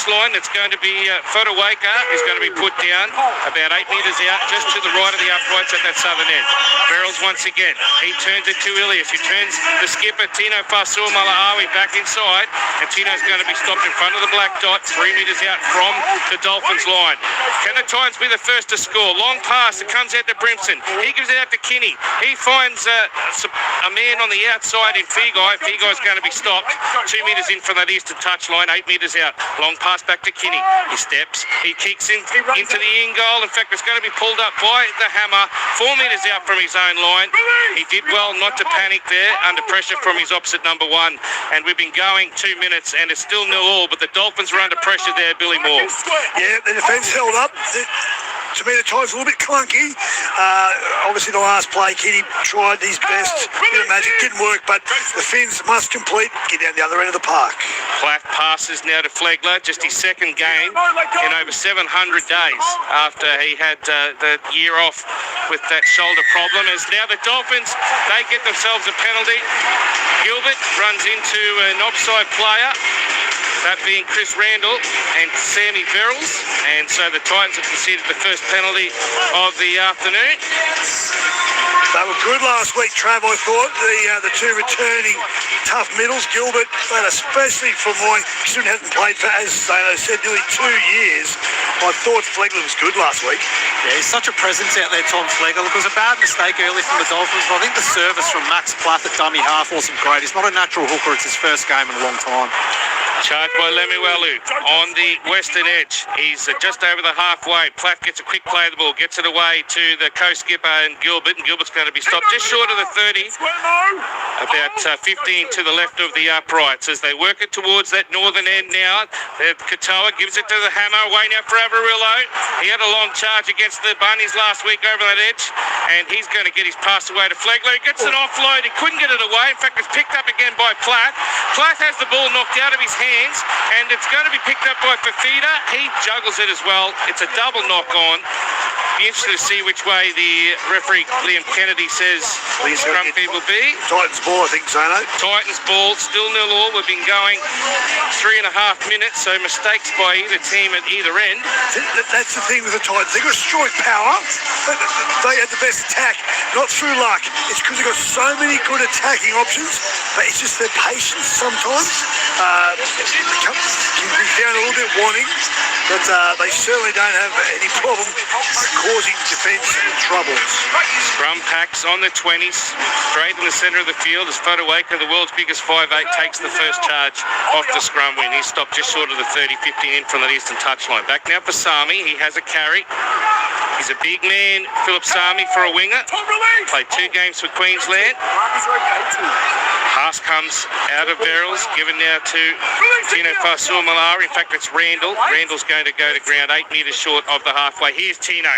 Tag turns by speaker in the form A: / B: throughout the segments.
A: line. It's going to be Fodawaker is going to be put down about 8 metres out, just to the right of the uprights at that southern end. Verrills once again. He turns it to Ilias, who turns the skipper, Tino Fasul-Malaawi, back inside. And Tino's going to be stopped in front of the black dot, 3 metres out from the Dolphins line. Can the Titans be the first to score? Long pass. It comes out to Brimson. He gives it out to Kinney. He finds a man on the outside in Figai. Figai's going to be stopped 2 metres in from that eastern touchline, 8 metres out. Long pass back to Kinney. He steps. He kicks into the in goal. In fact, it's going to be pulled up by the hammer 4 metres out from his own line. He did well not to panic there under pressure from his opposite number 1. And we've been going 2 minutes and it's still 0-0, but the Dolphins were under pressure there, Billy Moore.
B: Yeah, the defence held up. To me, the Titans a little bit clunky. Obviously, the last play, Kinney tried his best. Bit of magic, didn't work, but the Finns must complete, get down the other end of the park.
A: Platt passes now to Flegler, just his second game in over 700 days after he had the year off with that shoulder problem. As now the Dolphins, they get themselves a penalty. Gilbert runs into an offside player, that being Chris Randall and Sammy Verrills, and so the Titans have conceded the first penalty of the afternoon.
B: They were good last week, Trav, I thought. The two returning tough middles, Gilbert, but especially for my student hasn't played for, as they said, nearly 2 years. I thought Flegler was good last week.
C: Yeah, he's such a presence out there, Tom Flegler. Look, it was a bad mistake early from the Dolphins, but I think the service from Max Platt at dummy half wasn't great. He's not a natural hooker. It's his first game in a long time.
A: Charged by Lemuelu on the western edge. He's just over the halfway. Platt gets a quick play of the ball, gets it away to the co-skipper and Gilbert's going to be stopped just short of the 30, about 15 to the left of the uprights as they work it towards that northern end now. Katoa gives it to the hammer, away now for Averillo. He had a long charge against the Bunnies last week over that edge, and he's going to get his pass away to Flegler. He gets an offload, he couldn't get it away. In fact, it's picked up again by Platt. Platt has the ball knocked out of his hands, and it's going to be picked up by Fafita. He juggles it as well. It's a double knock on. Be interested to see which way the referee Liam Kennedy says the scrum feed will be.
B: Titans ball, I think, Zano.
A: Titans ball, still 0-0. We've been going 3.5 minutes, so mistakes by either team at either end.
B: That's the thing with the Titans. They've got strike power, but they had the best attack, not through luck. It's because they've got so many good attacking options, but it's just their patience sometimes. Can be found a little bit wanting, but they certainly don't have any problem causing defence troubles.
A: Scrum packs on the 20s, straight in the centre of the field as Fodawaker, the world's biggest 5'8", takes the first charge off the scrum win. He's stopped just short of the 30, 15 in from the eastern touchline. Back now for Sami. He has a carry. He's a big man, Philip Sami, for a winger. Played 2 games for Queensland. Pass comes out of Verrills, given now to Tino Fasul-Malaawi. In fact, it's Randall. Randall's going to go to ground 8 metres short of the halfway. Here's Tino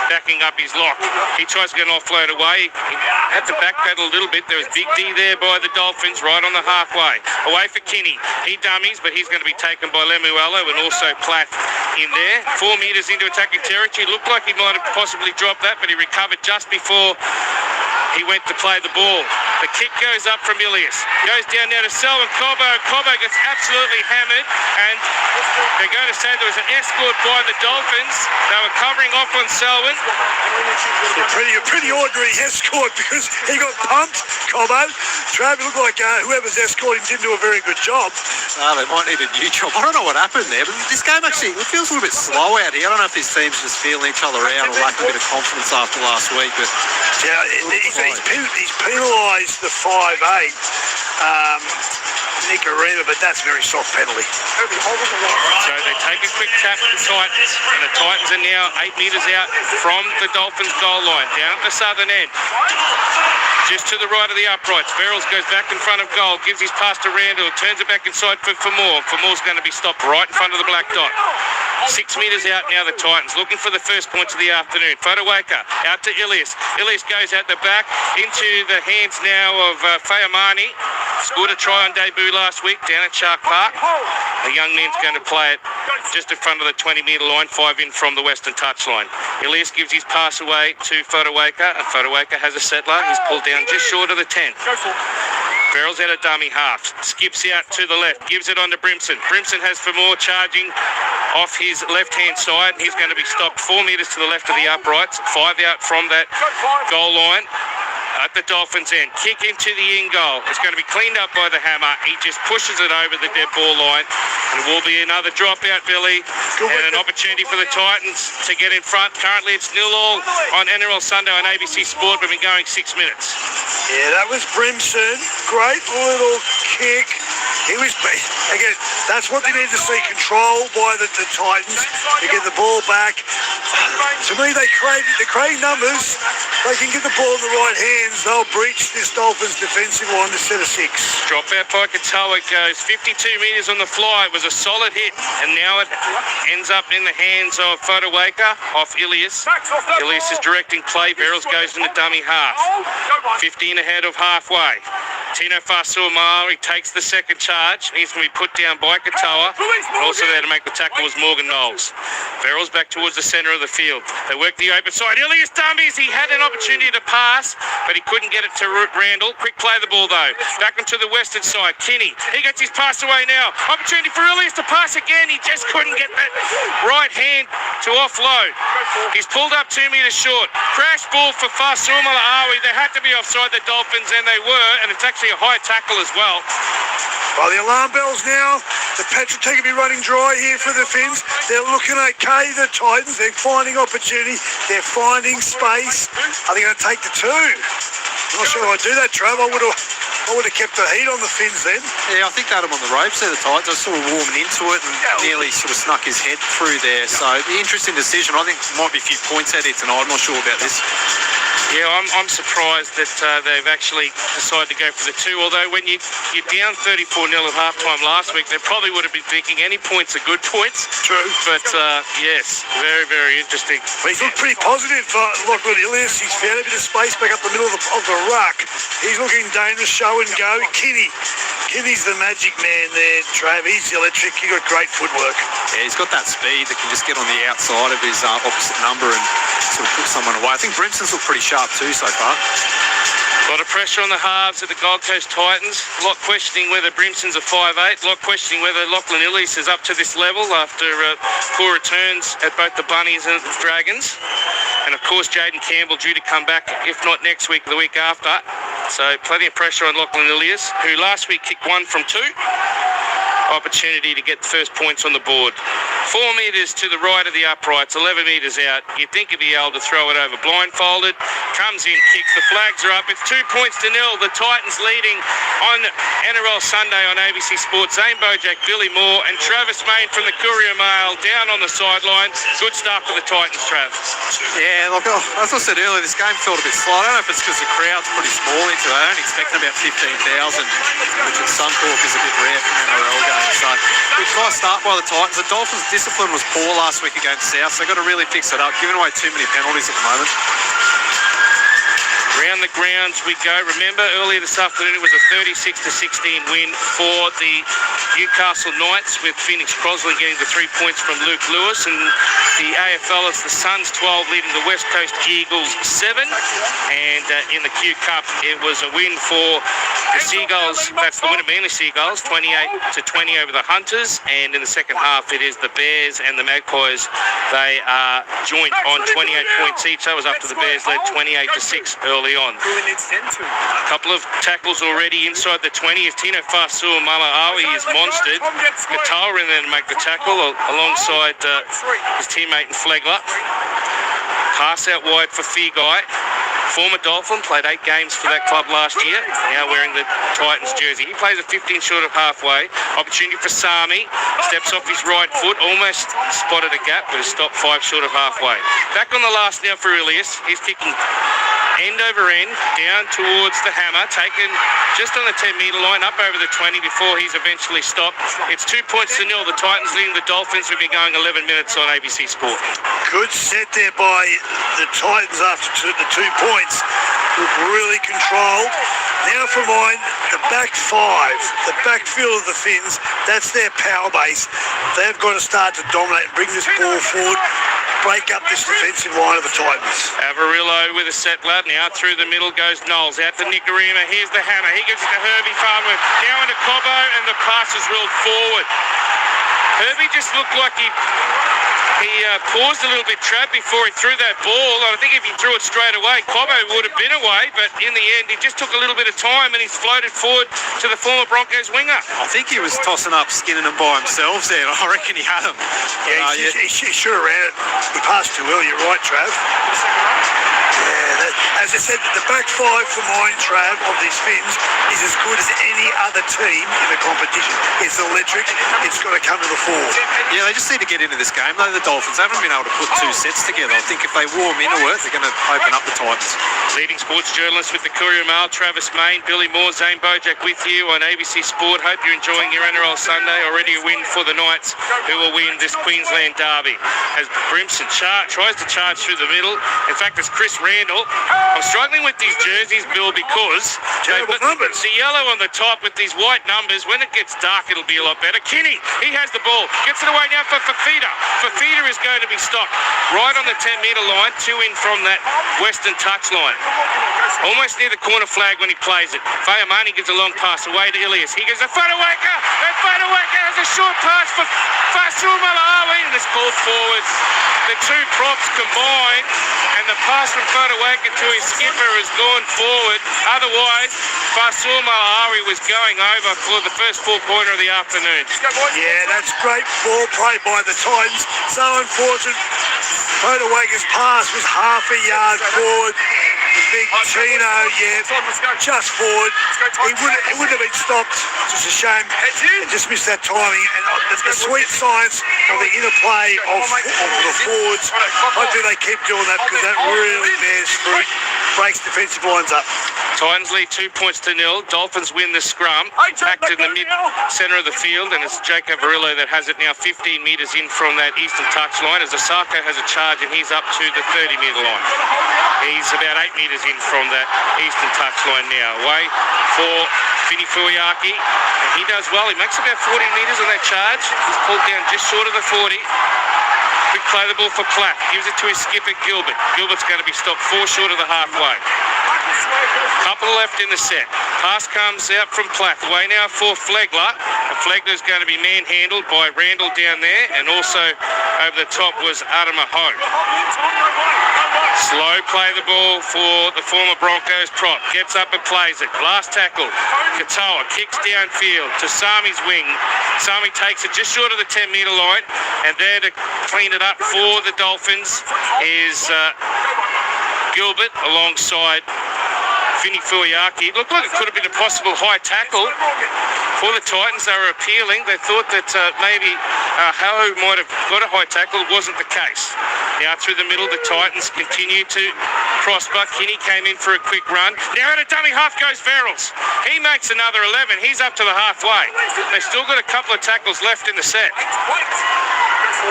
A: backing up his lock. He tries to get an offload away. He had to backpedal a little bit. There was Big D there by the Dolphins right on the halfway. Away for Kinney. He dummies, but he's going to be taken by Lemuelu and also Platt in there. 4 metres into attacking territory. Looked like he might have possibly dropped that, but he recovered just before he went to play the ball. The kick goes up from Ilias. Goes down now to Selwyn Cobbo. Cobbo gets absolutely hammered, and they're going to say there was an escort by the Dolphins. They were covering off on Selwyn.
B: A pretty ordinary escort because he got pumped, Cobbo. Trav, looked like whoever's escorting didn't do a very good job.
C: They might need a new job. I don't know what happened there, but this game actually it feels a little bit slow out here. I don't know if these teams are just feeling each other out or lack a bit of confidence after last week, but
B: yeah, he's penalised the 5'8". Nick Arena, but that's a very soft penalty.
A: So they take a quick tap to the Titans, and the Titans are now 8 metres out from the Dolphins goal line, down at the southern end. Just to the right of the uprights. Verrills goes back in front of goal, gives his pass to Randall, turns it back inside for Moore. Moore's going to be stopped right in front of the black dot. 6 metres out now, the Titans, looking for the first points of the afternoon. Fodawaker out to Ilias. Ilias goes out the back into the hands now of Fayamani. Scored a try on debut last week down at Shark Park. The young man's going to play it just in front of the 20-metre line, 5 in from the western touchline. Ilias gives his pass away to Fodawaker, and Fodawaker has a settler. He's pulled down just short of the 10. Verrills out of dummy half. Skips out to the left. Gives it on to Brimson. Brimson has for more charging off his left-hand side. He's going to be stopped 4 metres to the left of the uprights. 5 out from that goal line. At the Dolphins end, kick into the in goal. It's going to be cleaned up by the Hammer. He just pushes it over the dead ball line. And it will be another dropout, Billy, and an opportunity for the Titans to get in front. Currently it's 0-0 on NRL Sunday on ABC Sport. We've been going 6 minutes.
B: Yeah, that was Brimson. Great little kick. He was, again, that's what they need to see, control by the Titans to get the ball back. To me, they're creating numbers. They can get the ball in the right hands. They'll breach this Dolphins defensive line to set of 6.
A: Drop out by Katoa goes 52 metres on the fly. It was a solid hit, and now it ends up in the hands of Fodawaker off Ilias. Ilias is directing play. Verrills goes into dummy half. 15 ahead of halfway. Tino Fa'asuamaleaui takes the second charge. He's going to be put down by Katoa. Also there to make the tackle was Morgan Knowles. Verrills back towards the centre of the field. They work the open side. Ilias dummies. He had an opportunity to pass, but he couldn't get it to Randall. Quick play the ball though. Back onto the western side. Kinney. He gets his pass away now. Opportunity for Ilias to pass again. He just couldn't get that right hand to offload. He's pulled up 2 metres short. Crash ball for Fa'asuamaleaui. They had to be offside, the Dolphins, and they were, and it's actually a high tackle as well.
B: Well, the alarm bells now. The petrol tank will be running dry here for the Finns. They're looking okay, the Titans. They're finding opportunity. They're finding space. Are they going to take the 2? I'm not sure I'd do that, Trav. I would have kept the heat on the Finns then.
C: Yeah, I think they had him on the ropes there, the Titans. I sort of warming into it and nearly sort of snuck his head through there. So, the interesting decision. I think there might be a few points out here tonight. I'm not sure about this.
A: Yeah, I'm surprised that they've actually decided to go for the 2. Although when you're down 34-0 at halftime last week, they probably would have been thinking any points are good points.
B: True.
A: But yes, very, very interesting.
B: But he's looked pretty positive. Lachlan Ilias, he's found a bit of space back up the middle of the ruck. He's looking dangerous, show and go. Kinney's the magic man there, Trav. He's electric. He got great footwork.
C: Yeah, he's got that speed that can just get on the outside of his opposite number and sort of put someone away. I think Brimson's looked pretty sharp too so far.
A: A lot of pressure on the halves of the Gold Coast Titans. A lot questioning whether Brimson's a 5'8". A lot questioning whether Lachlan Ilias is up to this level after poor returns at both the Bunnies and the Dragons. And of course, Jaden Campbell due to come back, if not next week, the week after. So plenty of pressure on Lachlan Ilias, who last week kicked 1 from 2. Opportunity to get the first points on the board. 4 metres to the right of the uprights, 11 metres out. You'd think he'd be able to throw it over blindfolded. Comes in, kicks, the flags are up. It's 2 points to 0. The Titans leading on NRL Sunday on ABC Sports. Zane Bojack, Billy Moore and Travis Main from the Courier Mail down on the sideline. Good start for the Titans, Trav.
C: Yeah, look, as I said earlier, this game felt a bit slow. I don't know if it's because the crowd's pretty small into it. I only expected about 15,000, which at Suncorp is a bit rare for an NRL game. So, good nice start by the Titans. The Dolphins' discipline was poor last week against South, so they've got to really fix it up. Giving away too many penalties at the moment.
A: Round the grounds we go. Remember, earlier this afternoon it was a 36-16 win for the Newcastle Knights, with Phoenix Crosley getting the 3 points from Luke Lewis. And the AFL, it's the Suns 12 leading the West Coast Eagles 7. And in the Q Cup, it was a win for the Seagulls. That's the winner, Manly Seagulls, 28-20 over the Hunters. And in the second half, it is the Bears and the Magpies. They are joint on 28 points each. That was after the Bears led 28-6 early on. A couple of tackles already inside the 20 as Tino Fa'asuamaleaui is monstered. Katoa in there to make the tackle alongside his teammate in Flegler. Pass out wide for Figai. Former Dolphin, played 8 games for that club last year, now wearing the Titans jersey. He plays a 15 short of halfway. Opportunity for Sami. Steps off his right foot, almost spotted a gap, but has stopped 5 short of halfway. Back on the last now for Ilias. He's kicking end over end, down towards the Hammer, taken just on the 10-metre line, up over the 20 before he's eventually stopped. It's 2 points to 0. The Titans leading the Dolphins. We've been going 11 minutes on ABC Sport.
B: Good set there by the Titans after the 2 points. Look really controlled. Now for mine, the back five, the backfield of the Finns, that's their power base. They've got to start to dominate and bring this ball forward, break up this defensive line of the Titans.
A: Averillo with a settler. Now through the middle goes Knowles. Out to Nicarima. Here's the hammer. He gives it to Herbie Farmer. Now into Cobbo, and the pass is rolled forward. Herbie just looked like he paused a little bit trapped before he threw that ball. I think if he threw it straight away, Cobbo would have been away, but in the end, he just took a little bit of time and he's floated forward to the former Broncos winger.
C: I think he was tossing up, skinning them by himself there. I reckon he had them.
B: Yeah, he should have ran it. He passed too early. You're right, Trav. Yeah, as I said, the back five for mine, Trav, of these Finns is as good as any other team in the competition. It's electric. It's got to come to the fore.
C: Yeah, they just need to get into this game, though. The Dolphins haven't been able to put two sets together. I think if they warm into it, they're going to open up the Titans.
A: Leading sports journalist with the Courier Mail, Travis Main, Billy Moore, Zane Bojack with you on ABC Sport. Hope you're enjoying your NRL Sunday. Already a win for the Knights, who will win this Queensland derby. As Brimson tries to charge through the middle. In fact, it's Chris Randall. I'm struggling with these jerseys, Bill, because
B: numbers.
A: the yellow on the top with these white numbers. When it gets dark, it'll be a lot better. Kinney, he has the ball. Gets it away now for Fafita. Fafita is going to be stopped right on the 10-metre line, 2 in from that western touch line. Almost near the corner flag when he plays it. Fayamani gives a long pass away to Ilias. He gives a Fodawaker, and Fodawaker has a short pass for Fasul Malawi, and it's called forwards. The two props combined, and the pass from Fodawaker to his skipper has gone forward. Otherwise, Fasul Malawi was going over for the first 4-pointer of the afternoon.
B: Yeah, that's great ball play by the Titans. So unfortunate. Fodawaker's pass was half a yard forward. The big Chino, just forward. He wouldn't have been stopped. Just a shame. He just missed that timing. And the sweet science of the interplay of the forwards. Hopefully they keep doing that, because that really bears fruit. Breaks defensive lines up.
A: Titans lead 2 points to 0. Dolphins win the scrum. Back to the mid-centre of the field, and it's Jake Averillo that has it now 15 metres in from that eastern touch line, as Osako has a charge and he's up to the 30-metre line. He's about 8 metres in from that eastern touch line now. Away for Fini Fuiaki, and he does well. He makes about 40 metres on that charge. He's pulled down just short of the 40. Quick play the ball for Platt. Gives it to his skipper, Gilbert. Gilbert's going to be stopped 4 short of the halfway. Couple left in the set. Pass comes out from Platt. Away now for Flegler. And Flegler's going to be manhandled by Randall down there. And also over the top was Adamaho. Slow play the ball for the former Broncos prop. Gets up and plays it. Last tackle. Katoa kicks downfield to Sami's wing. Sami takes it just short of the 10-metre line. And there to clean it up for the Dolphins is Gilbert alongside Fini Fuiaki. It looked like it could have been a possible high tackle for the Titans. They were appealing. They thought that maybe Howe might have got a high tackle. It wasn't the case. Now through the middle, the Titans continue to prosper. Kinney came in for a quick run. Now at a dummy half goes Verrills. He makes another 11. He's up to the halfway. They've still got a couple of tackles left in the set.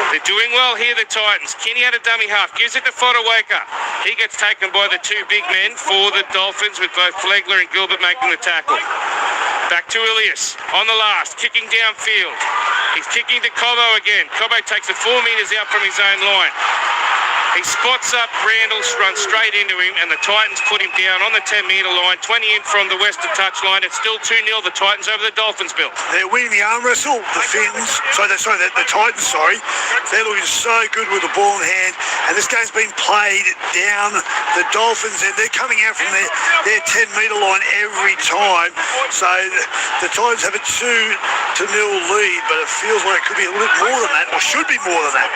A: They're doing well here, the Titans. Kinney had a dummy half. Gives it to Fodawaker. He gets taken by the 2 big men for the Dolphins, with both Flegler and Gilbert making the tackle. Back to Ilias on the last, kicking downfield. He's kicking to Cobbo again. Cobbo takes it 4 metres out from his own line. He spots up Randall, runs straight into him, and the Titans put him down on the 10-metre line, 20 in from the western touch line. It's still 2-0, the Titans over the Dolphins, Bill.
B: They're winning the arm wrestle, the Finns. The Titans, They're looking so good with the ball in hand, and this game's been played down the Dolphins, and they're coming out from their 10-metre line every time. So the Titans have a 2-0 lead, but it feels like it could be a little bit more than that, or should be more than that.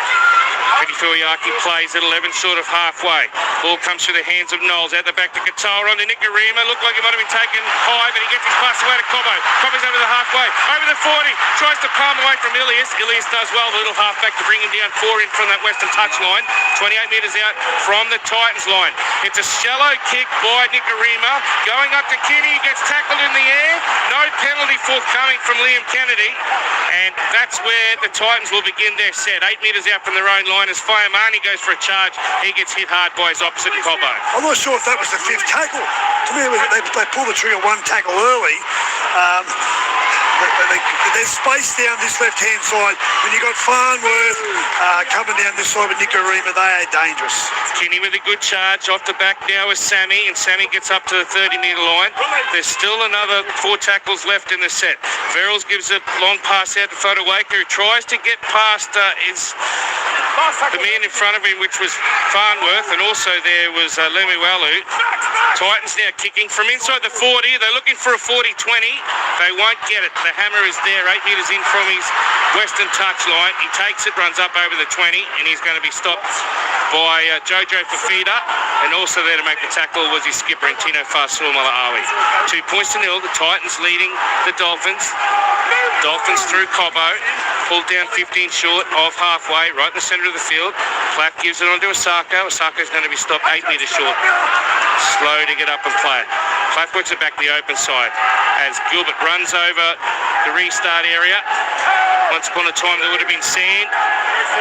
A: Fini Fuiaki plays at 11 short of halfway. Ball comes through the hands of Knowles. Out the back to Katoa on to Nicarima. Looked like it might have been taken high, but he gets his pass away to Cobbo. Cobbo's over the halfway. Over the 40. Tries to palm away from Ilias. Ilias does well. The little halfback to bring him down 4 in from that western touch line. 28 metres out from the Titans line. It's a shallow kick by Nicarima. Going up to Kinney. He gets tackled in the air. No penalty forthcoming from Liam Kennedy. And that's where the Titans will begin their set. 8 metres out from their own line. As Fayamani goes for a charge, he gets hit hard by his opposite, Cobbo.
B: I'm not sure if that was the 5th tackle. To me, they pulled the trigger 1 tackle early. There's space down this left-hand side. When you got Farnworth coming down this side with Nicarima, they are dangerous.
A: Kinney with a good charge off the back now is Sammy, and Sammy gets up to the 30-metre line. There's still another 4 tackles left in the set. Verrills gives a long pass out to Fodawaker, who tries to get past the man in front of him, which was Farnworth, and also there was Lemuelu. Titans now kicking from inside the 40. They're looking for a 40-20. They won't get it. The hammer is there, 8 metres in from his western touch line. He takes it, runs up over the 20, and he's going to be stopped by Jojo Fafita, and also there to make the tackle was his skipper, Tino Fa'asuamaleaui. 2 points to nil. The Titans leading the Dolphins. Dolphins through Cobbo, pulled down 15 short of halfway, right in the centre of the field. Platt gives it on to Osako. Osako's going to be stopped 8 metres short. Slow to get up and play it. Platt puts it back the open side as Gilbert runs over the restart area. Once upon a time there would have been sand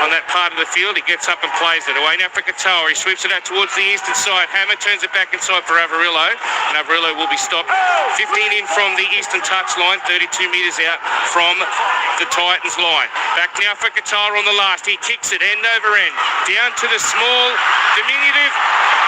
A: on that part of the field. He gets up and plays it. Away now for Katoa. He sweeps it out towards the eastern side. Hammer turns it back inside for Averillo, and Averillo will be stopped 15 in from the eastern touch line, 32 metres out from the Titans line. Back now for Katoa on the last. He kicks it end over end down to the small diminutive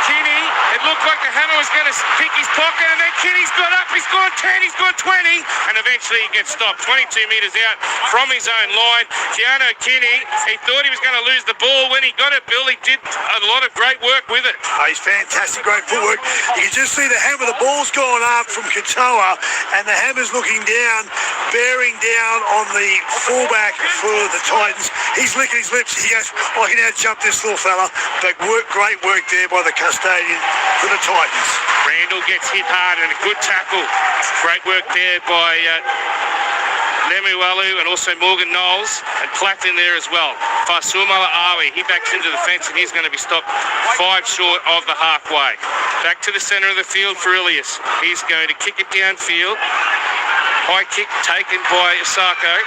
A: Kinney. It looked like the hammer was going to pick his pocket, and then Kinney's got up. He's gone 10, he's gone 20, and eventually he gets stopped 22 metres out from his own line. Keanu Kinney, he thought he was going to lose the ball. When he got it, Bill, he did a lot of great work with it.
B: He's fantastic, great footwork. You can just see the hammer, the ball's gone up from Katoa, and the hammer's looking down, bearing down on the fullback for the Titans. He's licking his lips. He goes, I can out-jump this little fella. But great work there by the custodian for the Titans.
A: Randall gets hit hard and a good tackle. Great work there by Lemuelu and also Morgan Knowles, and Platt in there as well. Fa'asuamaleaui, he backs into the fence and he's going to be stopped 5 short of the halfway. Back to the centre of the field for Ilias. He's going to kick it downfield. High kick taken by Osako.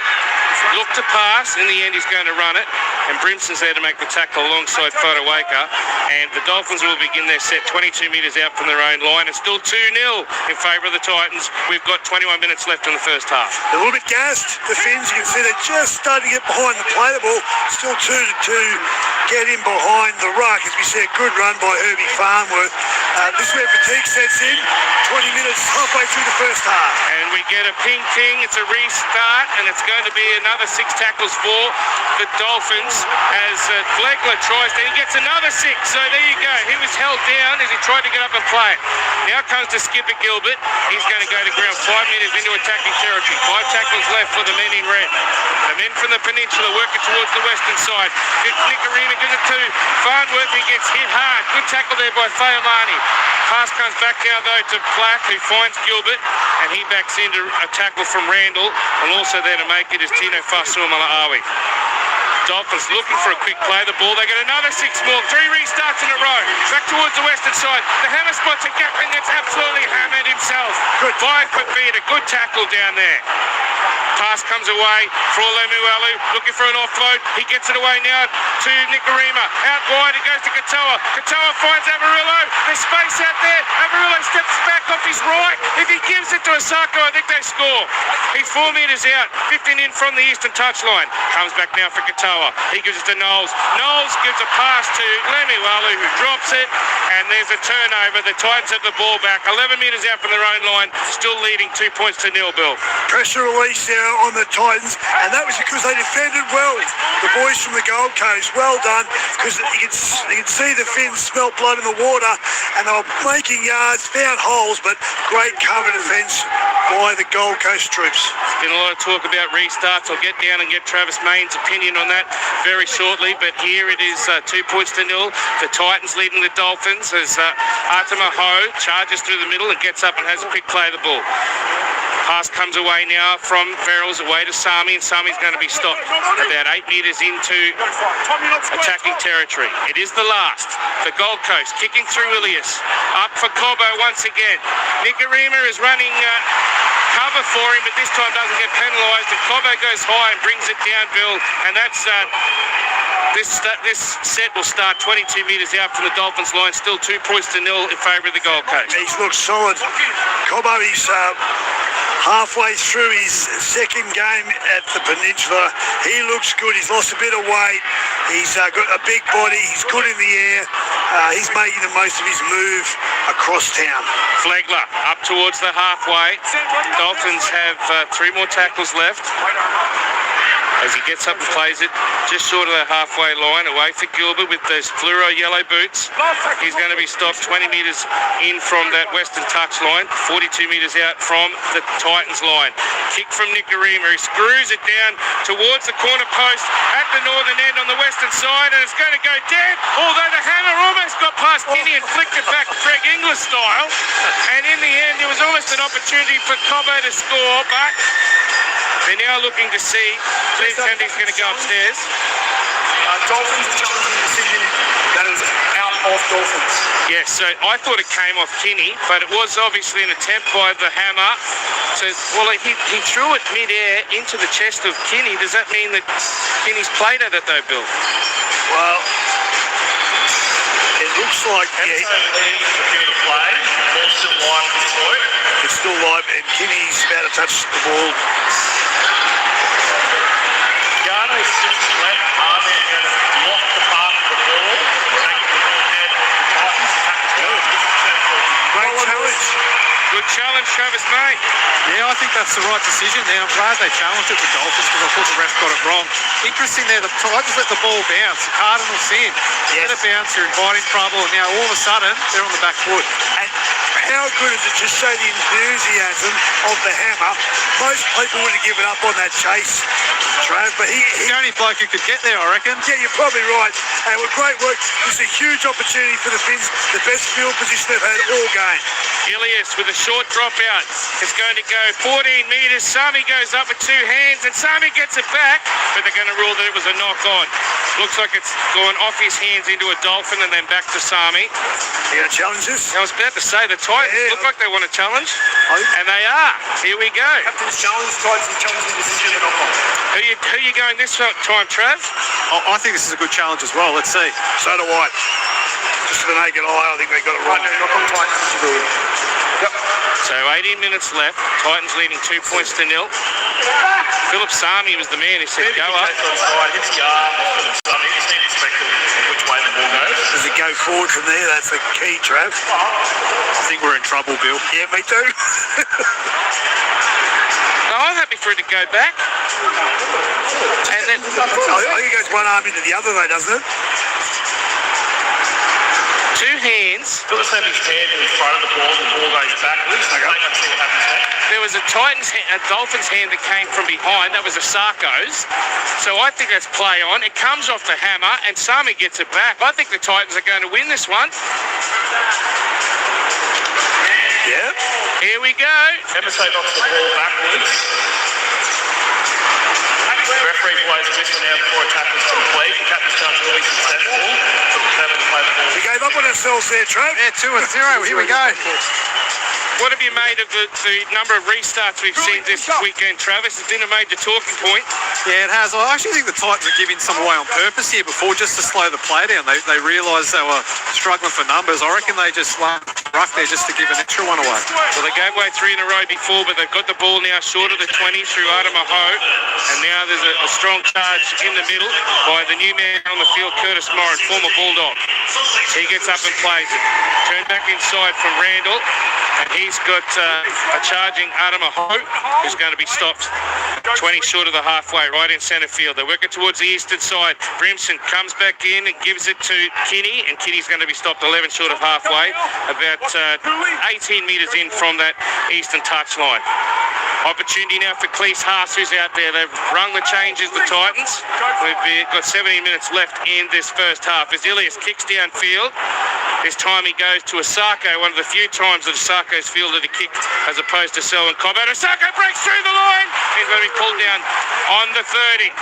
A: Look to pass. In the end, he's going to run it. And Brimson's there to make the tackle alongside Fodawaker. And the Dolphins will begin their set 22 metres out from their own line. It's still 2-0 in favour of the Titans. We've got 21 minutes left in the first half.
B: A little bit gassed, the Finns. You can see they're just starting to get behind the play. The ball still 2-2. Get in behind the ruck. As we see, a good run by Herbie Farnworth. This is where fatigue sets in. 20 minutes halfway through the first half.
A: And we get a ping. It's a restart, and it's going to be another 6 tackles for the Dolphins as Flegler tries to. He gets another 6. So there you go. He was held down as he tried to get up and play it. Now comes to skipper Gilbert. He's going to go to ground 5 metres into attacking territory. 5 tackles left for the men in red. The men from the peninsula working towards the western side. Nicarima gives it to Farnworth. He gets hit hard. Good tackle there by Fayamani. Pass comes back now though to Platt, who finds Gilbert, and he backs into a tackle from Randall, and also there to make it is Tino Fa'asuamaleaui. Dolphins looking for a quick play. The ball, they get another 6 more. 3 restarts in a row. Back towards the western side. The hammer spots a gap and gets absolutely hammered himself. Good. By Fafita. Good tackle down there. Pass comes away for Lemuelu, looking for an offload. He gets it away now to Nicarima. Out wide, it goes to Katoa. Katoa finds Averillo. There's space out there. Averillo steps back off his right. If he gives it to Osako, I think they score. He's 4 metres out, 15 in from the eastern touchline. Comes back now for Katoa. He gives it to Knowles. Knowles gives a pass to Lemuelu, who drops it, and there's a turnover. The Titans have the ball back. 11 metres out from their own line, still leading 2 points to nil, Bill.
B: Pressure release there on the Titans, and that was because they defended well. The boys from the Gold Coast, well done, because you can see the Finns smelt blood in the water, and they were making yards, found holes, but great cover defence by the Gold Coast troops.
A: There's been a lot of talk about restarts. I'll get down and get Travis Main's opinion on that very shortly, but here it is 2 points to nil. The Titans leading the Dolphins as Artema Ho charges through the middle and gets up and has a quick play of the ball. Pass comes away now from Verrills away to Sami, and Sami's going to be stopped about 8 metres into attacking territory. It is the last. The Gold Coast kicking through Ilias. Up for Cobbo once again. Nicarima is running cover for him, but this time doesn't get penalised, and Cobbo goes high and brings it down, Bill, and that's this set will start 22 metres out from the Dolphins line, still 2 points to nil in favour of the Gold Coast.
B: He's looked solid. Cobbo, he's halfway through his second game at the Peninsula. He looks good. He's lost a bit of weight. He's got a big body. He's good in the air. He's making the most of his move across town.
A: Flegler up towards the halfway. Dolphins have 3 more tackles left. As he gets up and plays it just short of the halfway line, away for Gilbert with those fluoro yellow boots. He's going to be stopped 20 metres in from that western touch line, 42 metres out from the Titans line. Kick from Nicarima. He screws it down towards the corner post at the northern end on the western side, and it's going to go dead, although the hammer almost got past Kinney and flicked it back Greg Inglis style. And in the end, there was almost an opportunity for Cobbo to score, but they're now looking to see if Sandy's going to go upstairs.
D: Dolphins are challenging the decision that is out of Dolphins.
A: Yes, so I thought it came off Kinney, but it was obviously an attempt by the hammer. So, well, he threw it mid-air into the chest of Kinney. Does that mean that Kinney's played at it though, Bill?
B: Well, it looks like
D: Leaves the play. Ball's still live at this point.
B: it's still live, and Kinney's about to touch the ball.
D: Garner is just left arm and going to lock the path of the ball. Take the ball ahead. Titans have to go.
B: Great challenge.
A: Good challenge, Travis May.
C: Yeah, I think that's the right decision there. I'm glad they challenged it, the Dolphins, because I thought the ref got it wrong. Interesting there, the Titans let the ball bounce. The Cardinals in.
B: Yes.
C: Let it bounce, you're inviting trouble, and now all of a sudden, they're on the back foot.
B: And how good is it to show the enthusiasm of the hammer? Most people would have given up on that chase, Trav, but
C: He's the only bloke who could get there, I reckon.
B: yeah, you're probably right. And with great work, it's a huge opportunity for the Finns, the best field position they've had all game.
A: Ilias with a short dropout. It's going to go 14 metres. Sami goes up with 2 hands, and Sami gets it back, but they're going to rule that it was a knock-on. Looks like it's gone off his hands into a Dolphin and then back to Sami.
B: You going to challenge this?
A: I was about to say the Titans look like they want to challenge, and they are. Here we go.
D: Captain's challenge. Titans challenging the decision of knock-on.
A: Who you going this time, Trav?
C: I think this is a good challenge as well. Let's see.
B: So do I. Just to the naked eye, I think they got it right.
D: Knock-on Titans.
B: Yep.
A: So 18 minutes left. Titans leading 2 points to 0. Philip Sami was the man who said, go up.
D: Hits the arm. Just need to expect which way the ball goes.
B: Does it go forward from there? That's the key, Trav.
C: I think we're in trouble, Bill.
B: Yeah, me too.
A: No, I'm happy for it to go back. And then
B: I think it goes one arm into the other though, doesn't it?
A: 2 hands.
D: Philip Sami's hand in front of the ball and the ball goes backwards. Okay. Let's see what happens next.
A: There was a Dolphins hand that came from behind. That was a Sarko's. So I think that's play on. It comes off the hammer, and Sami gets it back. I think the Titans are going to win this one.
B: Yeah.
A: Here we go.
D: Emerson knocks the ball backwards. Referee plays a whistle now before a tackle's complete. The captain's challenge will be successful. So the Clever play the ball.
B: We gave up on ourselves there, Trav.
C: Yeah, 2-0. Here we go.
A: What have you made of the number of restarts we've seen this weekend, Travis? It's been a major talking point.
C: Yeah, it has. I actually think the Titans are giving some away on purpose here before, just to slow the play down. They realised they were struggling for numbers. I reckon they just ruck there just to give an extra one away.
A: Well, they gave away 3 in a row before, but they've got the ball now short of the 20 through Adama Ho. And now there's a strong charge in the middle by the new man on the field, Curtis Moran, former Bulldog. He gets up and plays it. Turned back inside from Randall. And he's got a charging Adama Ho, who's going to be stopped 20 short of the halfway, right in centre field. They're working towards the eastern side. Brimson comes back in and gives it to Kinney, and Kinney's going to be stopped 11 short of halfway, about 18 metres in from that eastern touch line. Opportunity now for Cleese Haas, who's out there. They've rung the changes, the Titans. We've got 17 minutes left in this first half. As Ilias kicks downfield, this time he goes to Asako, one of the few times that Asako's fielded a kick as opposed to Selwyn Cobbo. Asako breaks through the line. He's going to be pulled down on the 30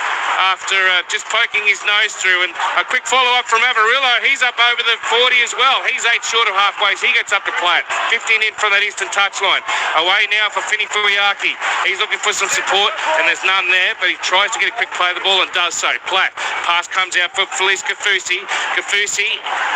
A: after just poking his nose through. And a quick follow-up from Avarillo. He's up over the 40 as well. He's 8 short of halfway, so he gets up to play it. 15 in from that eastern touchline. Away now for Fini Fuyaki. He's looking for some support, and there's none there, but he tries to get a quick play of the ball and does so. Platt. Pass comes out for Felice Kafusi. Kafusi,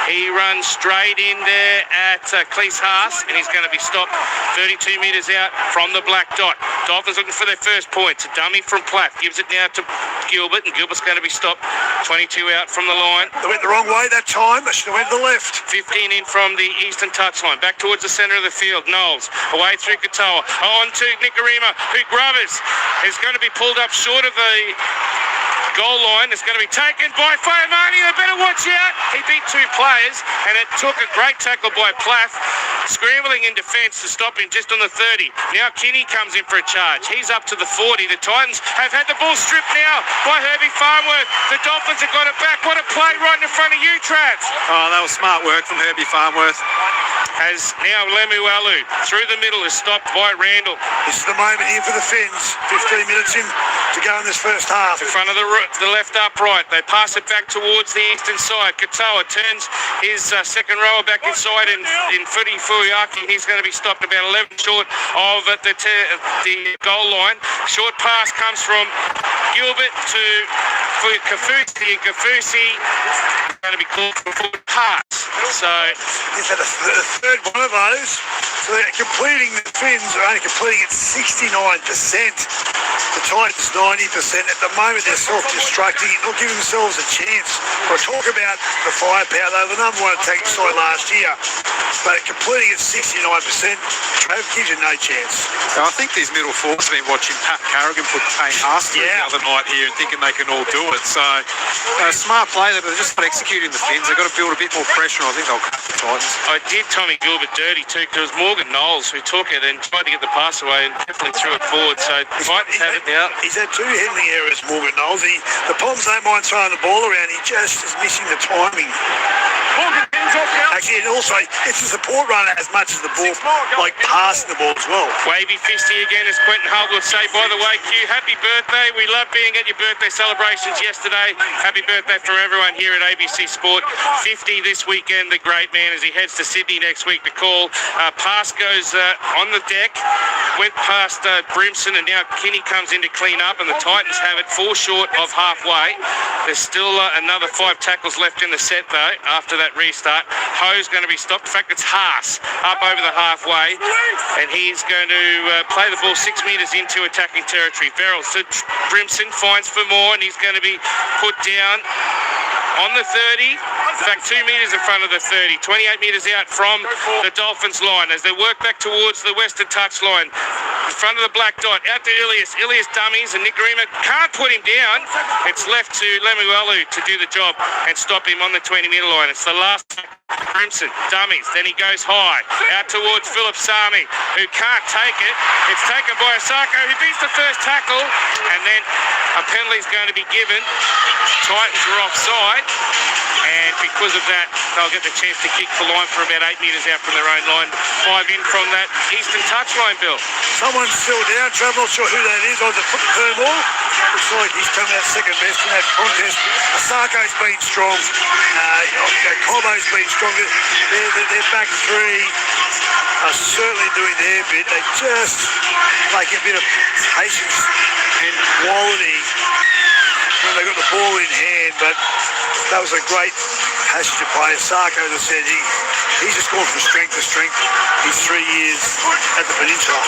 A: he runs straight straight in there at Cleese Haas, and he's going to be stopped 32 metres out from the black dot. Dolphins looking for their first points. A dummy from Platt gives it now to Gilbert, and Gilbert's going to be stopped 22 out from the line.
B: They went the wrong way that time. They should have went to the left.
A: 15 in from the eastern touchline. Back towards the centre of the field. Knowles away through Katoa. On to Nicarima, who Grubbers is going to be pulled up short of the goal line. It's going to be taken by Fayamani. They better watch out. He beat two players, and it took a great tackle by Plath, scrambling in defence to stop him just on the 30. Now Kinney comes in for a charge. He's up to the 40. The Titans have had the ball stripped now by Herbie Farnworth. The Dolphins have got it back. What a play right in front of you, Travs.
C: Oh, that was smart work from Herbie Farnworth.
A: As now Lemuelu through the middle is stopped by Randall.
B: This is the moment here for the Finns. 15 minutes in to go in this first half.
A: In front of the left upright. They pass it back towards the eastern side. Katoa turns his second rower back inside in Footy Fuyaki. He's going to be stopped about 11 short of the goal line. Short pass comes from Gilbert to Kafusi, and Kafusi is going to be called for a forward pass. So
B: he's had the third one of those. So they're completing, the Finns are only completing at 69%. The Titans 90%. At the moment they're self-destructing, not giving themselves a chance. I talk about the firepower. They were the number one attacking side last year, but completing at 69%, Trav gives you no chance.
C: I think these middle forwards have been watching Pat Carrigan put Payne Haas through the other night here and thinking they can all do it. So smart play there, but they're just not executing the Finns. They've got to build a bit more pressure, and I think they'll cut the Titans.
A: I did Tommy Gilbert dirty too, because it was Morgan Knowles who took it and tried to get the pass away and definitely threw it forward. So Titans have it now.
B: He's had two handling errors, Morgan Knowles. The Poms don't mind throwing the ball around. He just is missing the timing. Actually, and also, it's a support runner as much as the ball, like passing the ball as well.
A: Wavy fisty again, as Quentin Hull would say. By the way, Q, happy birthday. We love being at your birthday celebrations yesterday. Happy birthday from everyone here at ABC Sport. 50 this weekend, the great man, as he heads to Sydney next week to call. Pass goes on the deck, went past Brimson, and now Kinney comes in to clean up, and the Titans have it 4 short of halfway. There's still another 5 tackles left in the set, though, after that restart. Ho's going to be stopped. In fact, it's Haas up over the halfway, and he's going to play the ball 6 metres into attacking territory. Verrills to Brimson, finds for more, and he's going to be put down on the 30. In fact, 2 metres in front of the 30. 28 metres out from the Dolphins line as they work back towards the western touchline. In front of the black dot, out to Ilias. Ilias dummies, and Nicarima can't put him down. It's left to Lemuelu to do the job and stop him on the 20-metre line. It's the last Crimson, dummies, then he goes high, out towards Philip Sami, who can't take it. It's taken by Osako, who beats the first tackle, and then a penalty is going to be given. Titans are offside, and because of that, they'll get the chance to kick the line for about 8 metres out from their own line. 5 in from that eastern touchline, Bill.
B: Someone's still down, Trav, not sure who that is. On the foot curve ball. Looks like he's come out second best in that contest. Osako's been strong. Cobo's been strong. Their back three are certainly doing their bit. They just take a bit of patience and quality when they got the ball in hand, but that was a great passage of play. Osako, as I said, he's just gone from strength to strength. He's 3 years at the Peninsula.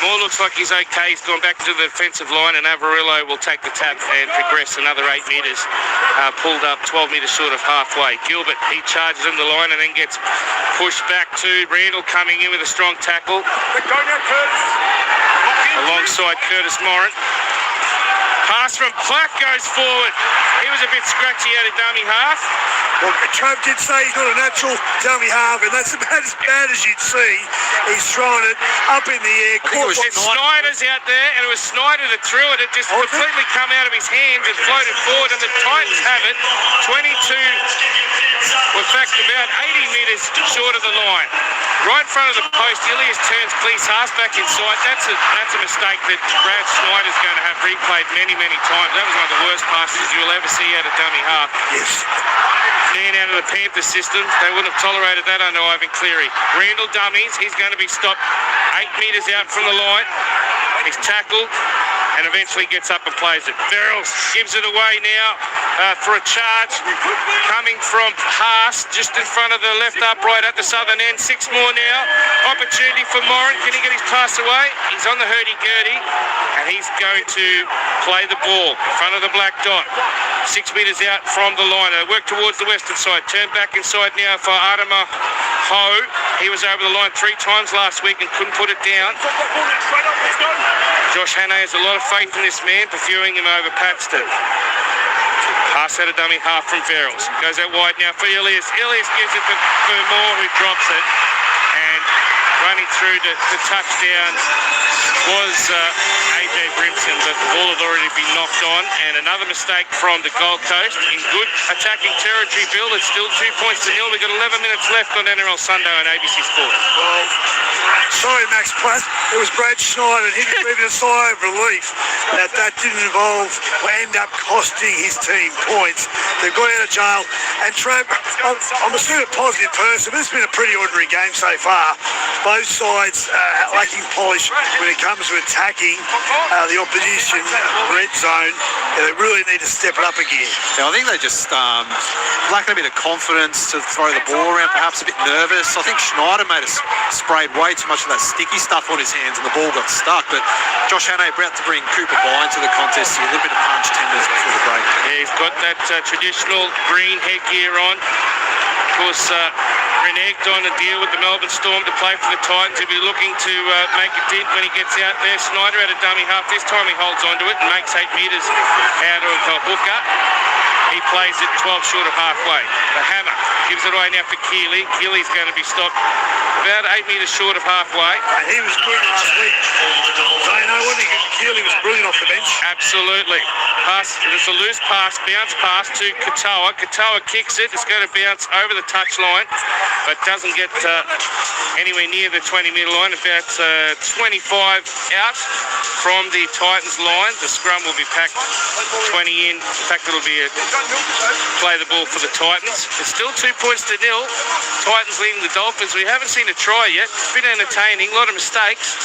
A: Moore looks like he's okay. He's gone back to the defensive line, and Avarillo will take the tap and progress another 8 metres. Pulled up 12 metres short of halfway. Gilbert, he charges in the line and then gets pushed back to Randall, coming in with a strong tackle alongside Curtis Morant. Pass from Platt goes forward. He was a bit scratchy out of dummy half.
B: Well, Trav did say he's not a natural dummy half, and that's about as bad as you'd see. He's throwing it up in the air.
A: It's Snyder's out there, and it was Snyder that threw it. It just completely come out of his hands and floated forward, and the Titans have it 22, in fact, about 80 metres short of the line. Right in front of the post, Ilias turns Cleese Haas back inside. That's a mistake that Brad Snyder's going to have replayed many times. That was one of the worst passes you'll ever see out of dummy half.
B: Yes.
A: Man out of the Panthers system, they wouldn't have tolerated that under Ivan Cleary. Randall dummies, he's going to be stopped 8 metres out from the line. He's tackled, and eventually gets up and plays it. Verrills gives it away now for a charge coming from Haas just in front of the left upright at the southern end. 6 more now. Opportunity for Moran. Can he get his pass away? He's on the hurdy-gurdy and he's going to play the ball in front of the black dot. 6 metres out from the line. They work towards the western side. Turn back inside now for Adama Ho. He was over the line 3 times last week and couldn't put it down. Josh Hannay has a lot of faith in this man, preferring him over Paxton. Pass out a dummy half from Verrills. Goes out wide now for Ilias. Ilias gives it to Moore, who drops it. And running through to touchdown was AJ Brimson, but the ball had already been knocked on. And another mistake from the Gold Coast in good attacking territory. Bill, it's still 2 points to nil. We've got 11 minutes left on NRL Sunday on ABC Sport.
B: Well, sorry, Max Platt. It was Brad Schneider, and he was breathing a sigh of relief that didn't involve or end up costing his team points. They've got out of jail. And Trav, I'm a super positive person, but it's been a pretty ordinary game so far. Both sides lacking polish when it comes to attacking the opposition red zone. They really need to step it up again.
C: Yeah, I think they just lacking a bit of confidence to throw the ball around, perhaps a bit nervous. I think Schneider sprayed way too much of that sticky stuff on his hands and the ball got stuck. But Josh Hannay about to bring Cooper By into the contest here. A little bit of punch 10 minutes before the break.
A: Yeah, he's got that traditional green headgear on. Of course, reneged on a deal with the Melbourne Storm to play for the Titans. He'll be looking to make a dent when he gets out there. Schneider had a dummy half. This time he holds onto it and makes 8 metres out of hooker. He plays it 12 short of halfway. The hammer gives it away now for Keeley. Keeley's going to be stopped about 8 metres short of halfway.
B: And he was good last week. So you know what? Keeley was brilliant off the bench.
A: Absolutely. Pass. It's a loose pass, bounce pass to Katoa. Katoa kicks it. It's going to bounce over the touchline, but doesn't get anywhere near the 20-metre line. About 25 out from the Titans line. The scrum will be packed 20 in. In fact, it'll be play the ball for the Titans. It's still 2 points to nil. Titans leading the Dolphins. We haven't seen a try yet. It's been entertaining. A lot of mistakes.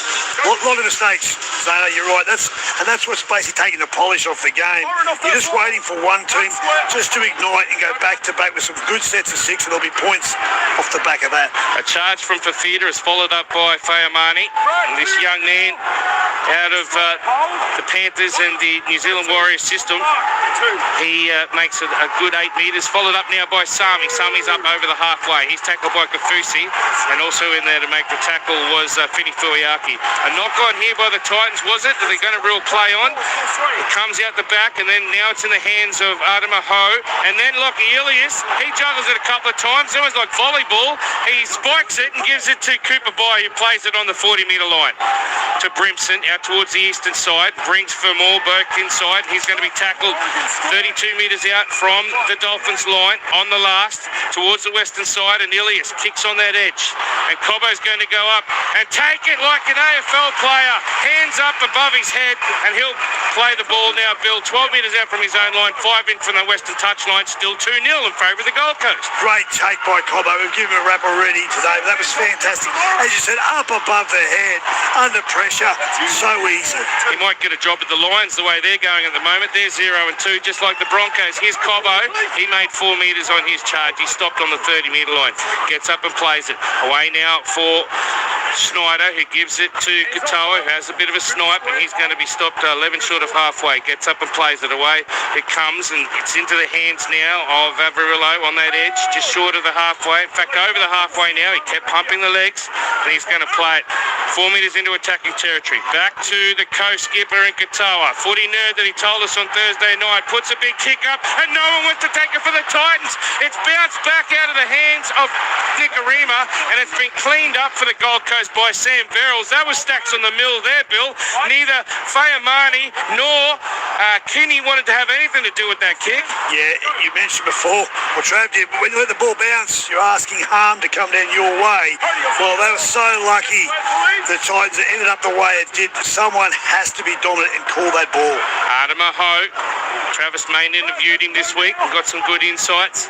B: A lot of mistakes, Zana, you're right. That's what's basically taking the polish off the game. You're just waiting for one team just to ignite and go back-to-back with some good sets of 6, and there'll be points off the back of that.
A: A charge from Fafita is followed up by Fayamani. And this young man out of the Panthers and the New Zealand Warriors system, he makes a good 8 metres, followed up now by Sami. Sami's up over the halfway. He's tackled by Kafusi, and also in there to make the tackle was Fini Fuiaki. A knock on here by the Titans, was it? Are they going to real play on? It comes out the back, and then now it's in the hands of Adama Ho. And then Lockie Ilias, he juggles it a couple of times, almost like volleyball. He spikes it and gives it to Cooper By, who plays it on the 40-metre line. To Brimson, out towards the eastern side, brings Fermor Burke inside. He's going to be tackled 32 metres out from the Dolphins line on the last, towards the western side, and Ilias kicks on that edge. And Cobbo's going to go up and take it like an AFL player, hands up above his head, and he'll play the ball now, Bill, 12 metres out from his own line, 5 in from the western touchline, still 2-0 in favour of the Gold Coast.
B: Great take by Cobbo. We've given him a wrap already today. That was fantastic. As you said, up above the head, under pressure, so easy.
A: He might get a job at the Lions the way they're going at the moment. They're 0-2, just like the Broncos. Here's Cobbo. He made 4 metres on his charge. He stopped on the 30-metre line. Gets up and plays it. Away now for Schneider, who gives it to Katoa, who has a bit of a snipe, and he's going to be stopped 11 short of halfway. Gets up and plays it away. It comes, and it's into the hands now of Averillo on that edge, just short of the halfway. In fact, over the halfway now. He kept pumping the legs, and he's going to play it 4 metres into attacking territory. Back to the co-skipper in Katoa. Footy nerd that he told us on Thursday night puts a big kick up, and no one went to take it for the Titans. It's bounced back out of the hands of Nicarima, and it's been cleaned up for the Gold Coast by Sam Verrills. That was stacks on the mill there, Bill. Neither Fayamani nor Kinney wanted to have anything to do with that kick.
B: Yeah, you mentioned before, well, Trav, when you let the ball bounce, you're asking harm to come down your way. Well, they were so lucky the Titans ended up the way it did. Someone has to be dominant and call that ball.
A: Adama Ho Travis Main interviewed him this week and got some good insights.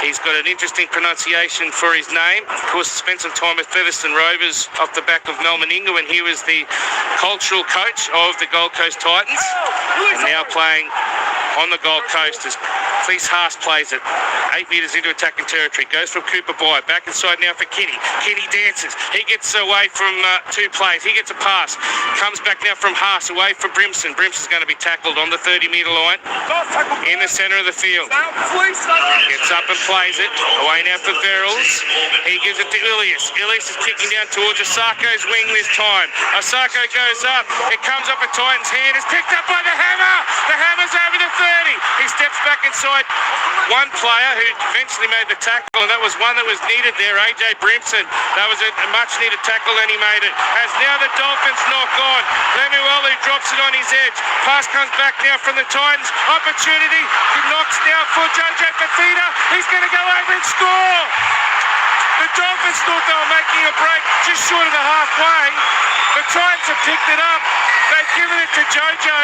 A: He's got an interesting pronunciation for his name. Of course, spent some time with Featherston Rovers off the back of Mel Meninga when he was the cultural coach of the Gold Coast Titans, and now playing on the Gold Coast as Cleese Haas plays it 8 metres into attacking territory, goes from Cooper By, back inside now for Kitty. Kitty dances, he gets away from 2 plays, he gets a pass, comes back now from Haas, away from Brimson. Brimson's going to be tackled on the 30-metre line in the centre of the field. Gets up and plays it, away now for Verrills, he gives it to Ilias. Ilias is kicking down towards Asako's wing this time. Asako goes up, it comes up a Titan's hand, it's picked up by the Hammer. The Hammer's over the 30. He steps back inside one player who eventually made the tackle, and that was one that was needed there, AJ Brimson. That was a much needed tackle, and he made it. As now the Dolphins knock on. Lemuelu drops it on his edge. Pass comes back now from the Titans. Opportunity. He knocks now for Jojo Fafita. He's going to go over and score. The Dolphins thought they were making a break just short of the halfway. The Titans have picked it up. They've given it to Jojo.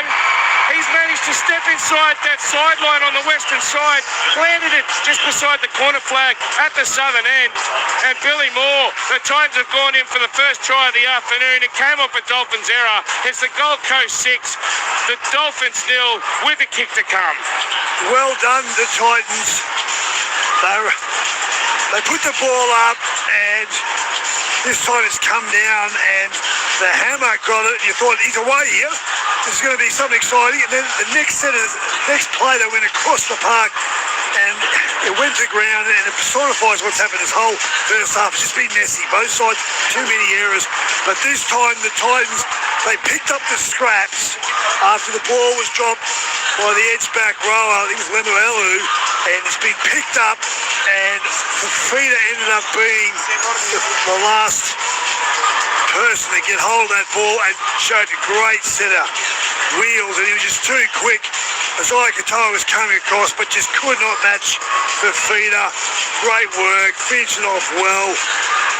A: He's managed to step inside that sideline on the western side, planted it just beside the corner flag at the southern end. And Billy Moore, the Titans have gone in for the first try of the afternoon. It came off a Dolphins error. It's the Gold Coast 6, the Dolphins 0 with a kick to come.
B: Well done, the Titans. They put the ball up, and this time it's come down, and the Hammer got it. You thought, he's away here. This is going to be something exciting. And then the next play, they went across the park, and it went to ground, and it personifies what's happened this whole first half. It's just been messy. Both sides, too many errors. But this time, the Titans, they picked up the scraps after the ball was dropped by the edge-back rower. I think it was Lemuelu, and it's been picked up, and Fafita ended up being the last person to get hold of that ball and showed a great set of wheels, and he was just too quick. Isaiah Katoa was coming across, but just could not match Fafita. Great work, finished it off well.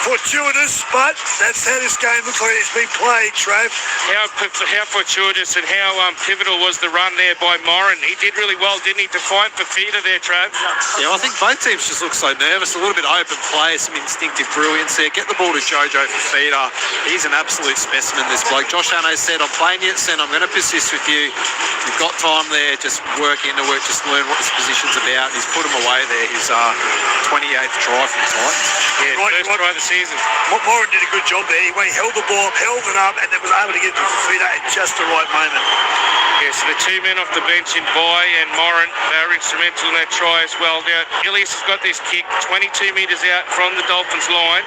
B: Fortuitous, but that's how this game looks like it's been played, Trav.
A: How fortuitous and how pivotal was the run there by Moran. He did really well, didn't he, to find Fafita there, Trav?
C: Yeah, I think both teams just look so nervous. A little bit open play, some instinctive brilliance there. Get the ball to Jojo Fafita. He's an absolute specimen, this bloke. Josh Anno said, I'm playing you at centre. I'm going to persist with you. You've got time there. Just work into it. Just learn what this position's about. He's put him away there. His 28th try for the Titans.
A: Yeah, first try of the season.
B: Moran did a good job there. He held the ball, held it up, and then was able to get to Fafita at just the right moment.
A: Yeah, so the 2 men off the bench in Bai and Moran, they were instrumental in that try as well. Now, Ilias has got this kick 22 metres out from the Dolphins line,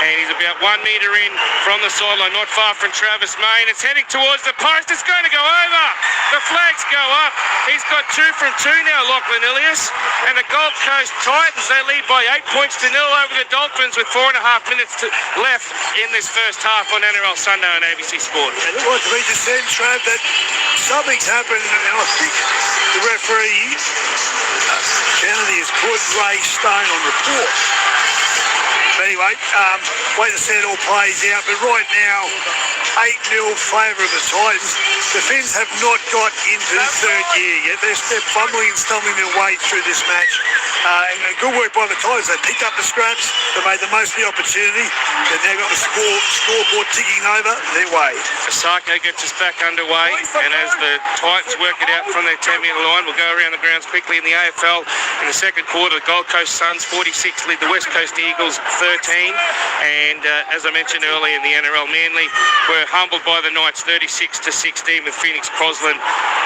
A: and he's about 1 metre in from the sideline, not far from Travis Main. It's heading towards the post. It's going to go over. The flags go up. He's got 2 from 2 now, Lachlan Ilias. And the Gold Coast Titans, they lead by 8 points to 0 over the Dolphins with 4.5 minutes left in this first half on NRL Sunday on ABC Sport.
B: And it was me just saying, Trav, that something's happened, and I think the referee, Kennedy, has put Ray Stone on report. But anyway, way to see it all plays out. But right now, 8-0 favour of the Titans. The Finns have not got into the third year yet. They're fumbling and stumbling their way through this match. And good work by the Titans. They picked up the scraps. They made the most of the opportunity. They've now got the scoreboard ticking over their way.
A: Asako gets us back underway, and as the Titans work it out from their 10-metre line, we'll go around the grounds quickly in the AFL. In the second quarter, the Gold Coast Suns 46 lead the West Coast Eagles 13, and as I mentioned earlier in the NRL, Manly were humbled by the Knights 36-16 with Phoenix Crosland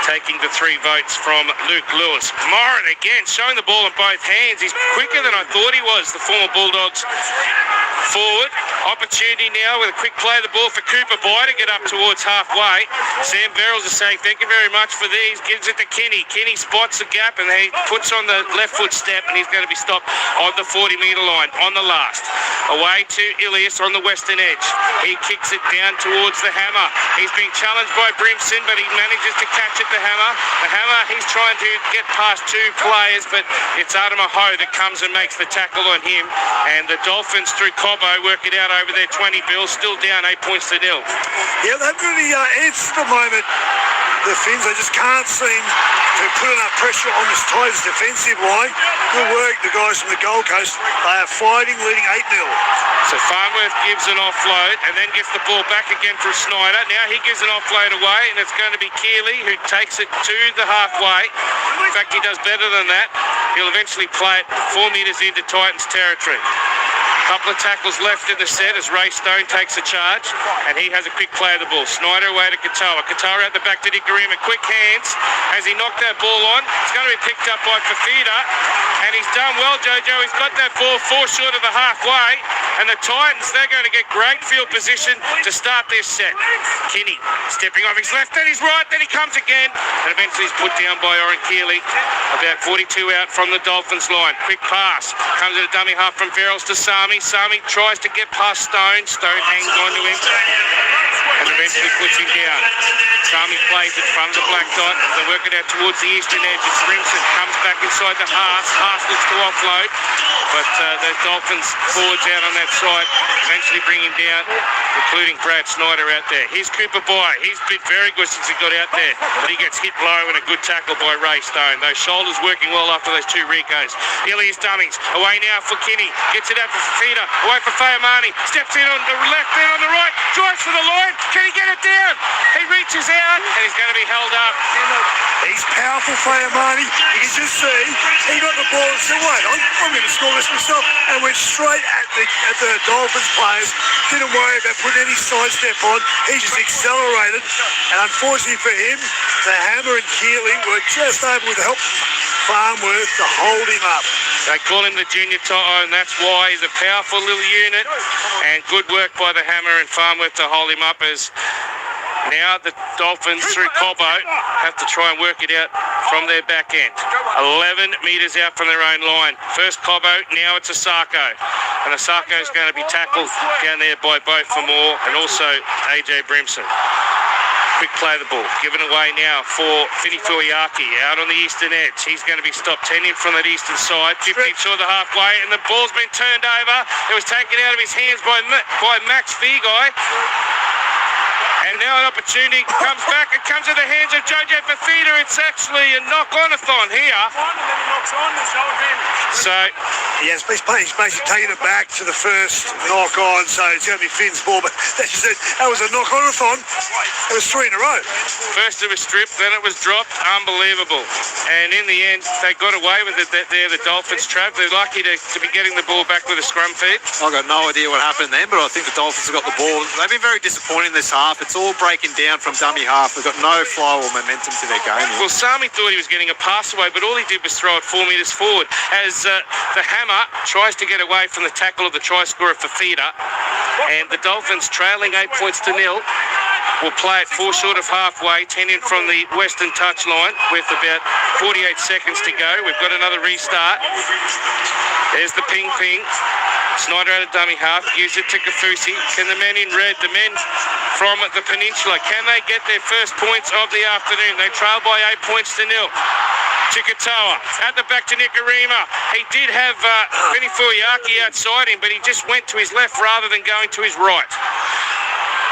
A: taking the 3 votes from Luke Lewis. Moran again showing the ball in both hands. He's quicker than I thought he was, the former Bulldogs forward. Opportunity now with a quick play of the ball for Cooper By to get up towards halfway. Sam Verrills is saying thank you very much for these. Gives it to Kenny. Kenny spots the gap and he puts on the left foot step, and he's going to be stopped on the 40-metre line on the last. Away to Ilias on the western edge. He kicks it down towards the Hammer. He's being challenged by Brimson, but he manages to catch it, the Hammer. The Hammer, he's trying to get past 2 players, but it's Adama Ho that comes and makes the tackle on him. And the Dolphins through Cobbo work it out over their 20 bills, still down 8 points to 0.
B: Yeah, they've really answered the moment. the Finns, they just can't seem to put enough pressure on the Titans' defensive line. Good work, the guys from the Gold Coast. They are fighting, leading 8-0.
A: So Farnworth gives an offload and then gets the ball back again for Snyder. Now he gives an offload away, and it's going to be Keeley who takes it to the halfway. In fact, he does better than that. He'll eventually play it 4 metres into Titans territory. Couple of tackles left in the set as Ray Stone takes a charge, and he has a quick play of the ball. Snyder away to Katoa. Katoa out the back to Nikarima. Quick hands. Has he knocked that ball on? It's going to be picked up by Fafita, and he's done well, Jojo. He's got that ball 4 short of the halfway, and the Titans, they're going to get great field position to start this set. Kinney stepping off his left, then his right, then he comes again, and eventually he's put down by Oren Keeley. About 42 out from the Dolphins line. Quick pass. Comes at a dummy half from Verrills to Sami. Sami tries to get past Stone. Stone hangs on to him and eventually puts him down. Sami plays in front of the black dot. They work it out towards the eastern edge. It's Brimson comes back inside the Haas. Haas looks to offload, but those Dolphins forwards out on that side eventually bring him down, including Brad Snyder out there. Here's Cooper Bye. He's been very good since he got out there, but he gets hit low and a good tackle by Ray Stone. Those shoulders working well after those 2 Ricos. Ilias Dummings away now for Kinney. Gets it out for Fafita. Away for Fayamani. Steps in on the left, then on the right. Drives for the line. Can he get it down? He reaches out and he's going to be held up.
B: He's powerful, Fayamani. You can just see he got the ball and said, wait, I'm going to score this myself, and went straight at the Dolphins players. Didn't worry about putting any sidestep on. He just accelerated, and unfortunately for him, the Hammer and Keeley were just able, with the help from Farnworth, to hold him up.
A: They call him the junior Toto, and that's why he's a powerful little unit, and good work by the Hammer and Farnworth to hold him up, as now the Dolphins through Cobbo have to try and work it out from their back end. 11 metres out from their own line. First Cobbo, now it's Asako. And Asako's going to be tackled down there by both for Moore and also AJ Brimson. Quick play of the ball. Given away now for Fini Fuiaki out on the eastern edge. He's going to be stopped 10 in from that eastern side. 15 short of the halfway, and the ball's been turned over. It was taken out of his hands by Max Vigai. And now an opportunity comes back. It comes in the hands of Jojo Fafita. It's actually a knock-on-a-thon here. So
B: yes, he's basically taking it back to the first knock-on, so it's going to be Finn's ball. But as you said, that was a knock-on-a-thon. It was 3 in a row.
A: First it was stripped, then it was dropped. Unbelievable. And in the end, they got away with it there, the Dolphins, Trav. They're lucky to be getting the ball back with a scrum feed.
C: I've got no idea what happened then, but I think the Dolphins have got the ball. They've been very disappointing this half. It's all breaking down from dummy half. They've got no flow or momentum to their game.
A: Well, Sami thought he was getting a pass away, but all he did was throw it 4 metres forward. As the Hammer tries to get away from the tackle of the try scorer Fafita, and the Dolphins trailing 8 points to 0. Will play it 4 short of halfway, 10 in from the western touch line with about 48 seconds to go. We've got another restart. There's the ping. Snyder out of dummy half, gives it to Kafusi. Can the men in red, the men from the peninsula, can they get their first points of the afternoon? They trail by 8 points to 0. Chikatoa at the back to Nikarima. He did have Fini Fuiaki outside him, but he just went to his left rather than going to his right.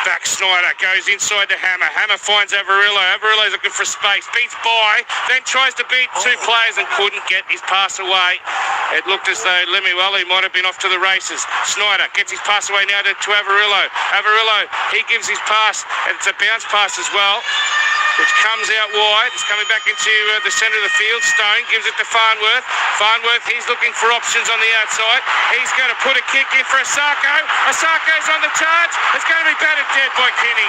A: Back Snyder goes inside to Hammer. Hammer finds Averillo. Averillo's looking for space. Beats by, then tries to beat 2 players and couldn't get his pass away. It looked as though Lemuelu might have been off to the races. Snyder gets his pass away now to Averillo. Averillo, he gives his pass, and it's a bounce pass as well, which comes out wide. It's coming back into the centre of the field. Stone gives it to Farnworth. Farnworth, he's looking for options on the outside. He's going to put a kick in for Asako. Asako's on the charge. It's going to be battered dead by Kinney.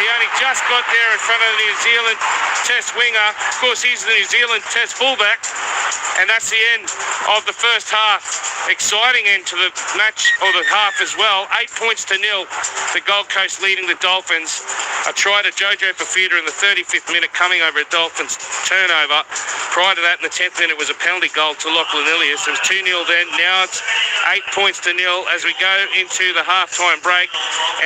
A: He only just got there in front of the New Zealand Test winger. Of course, he's the New Zealand Test fullback. And that's the end of the first half. Exciting end to the match, or the half as well. 8 points to 0. The Gold Coast leading the Dolphins. A try to Jojo Fafita in the 35th minute coming over a Dolphins turnover. Prior to that, in the 10th minute, was a penalty goal to Lachlan Ilias. It was 2-0 then. Now it's 8 points to 0 as we go into the halftime break.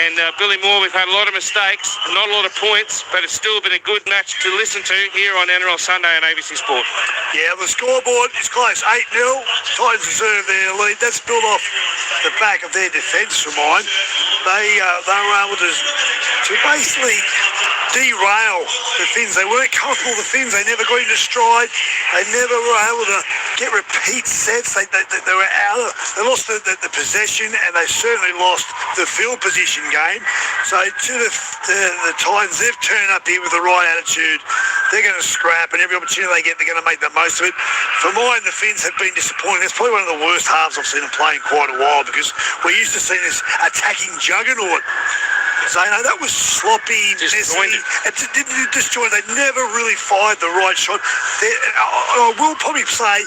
A: And Billy Moore, we've had a lot of mistakes, not a lot of points, but it's still been a good match to listen to here on NRL Sunday on ABC Sport.
B: Yeah, the scoreboard is close. 8-0. Titans deserve their lead. That's built off the back of their defence for mine. They were able to basically derail the Finns. They weren't comfortable, the Finns. They never got into stride. They never were able to get repeat sets. They were out. They lost the possession, and they certainly lost the field position game. So to the Titans, they've turned up here with the right attitude. They're going to scrap, and every opportunity they get, they're going to make the most of it. For mine, the Finns have been disappointing. It's probably one of the worst halves I've seen them play in quite a while, because we're used to seeing this attacking juggernaut. Zano, that was sloppy, messy. It didn't disjoint. They never really fired the right shot. I will probably say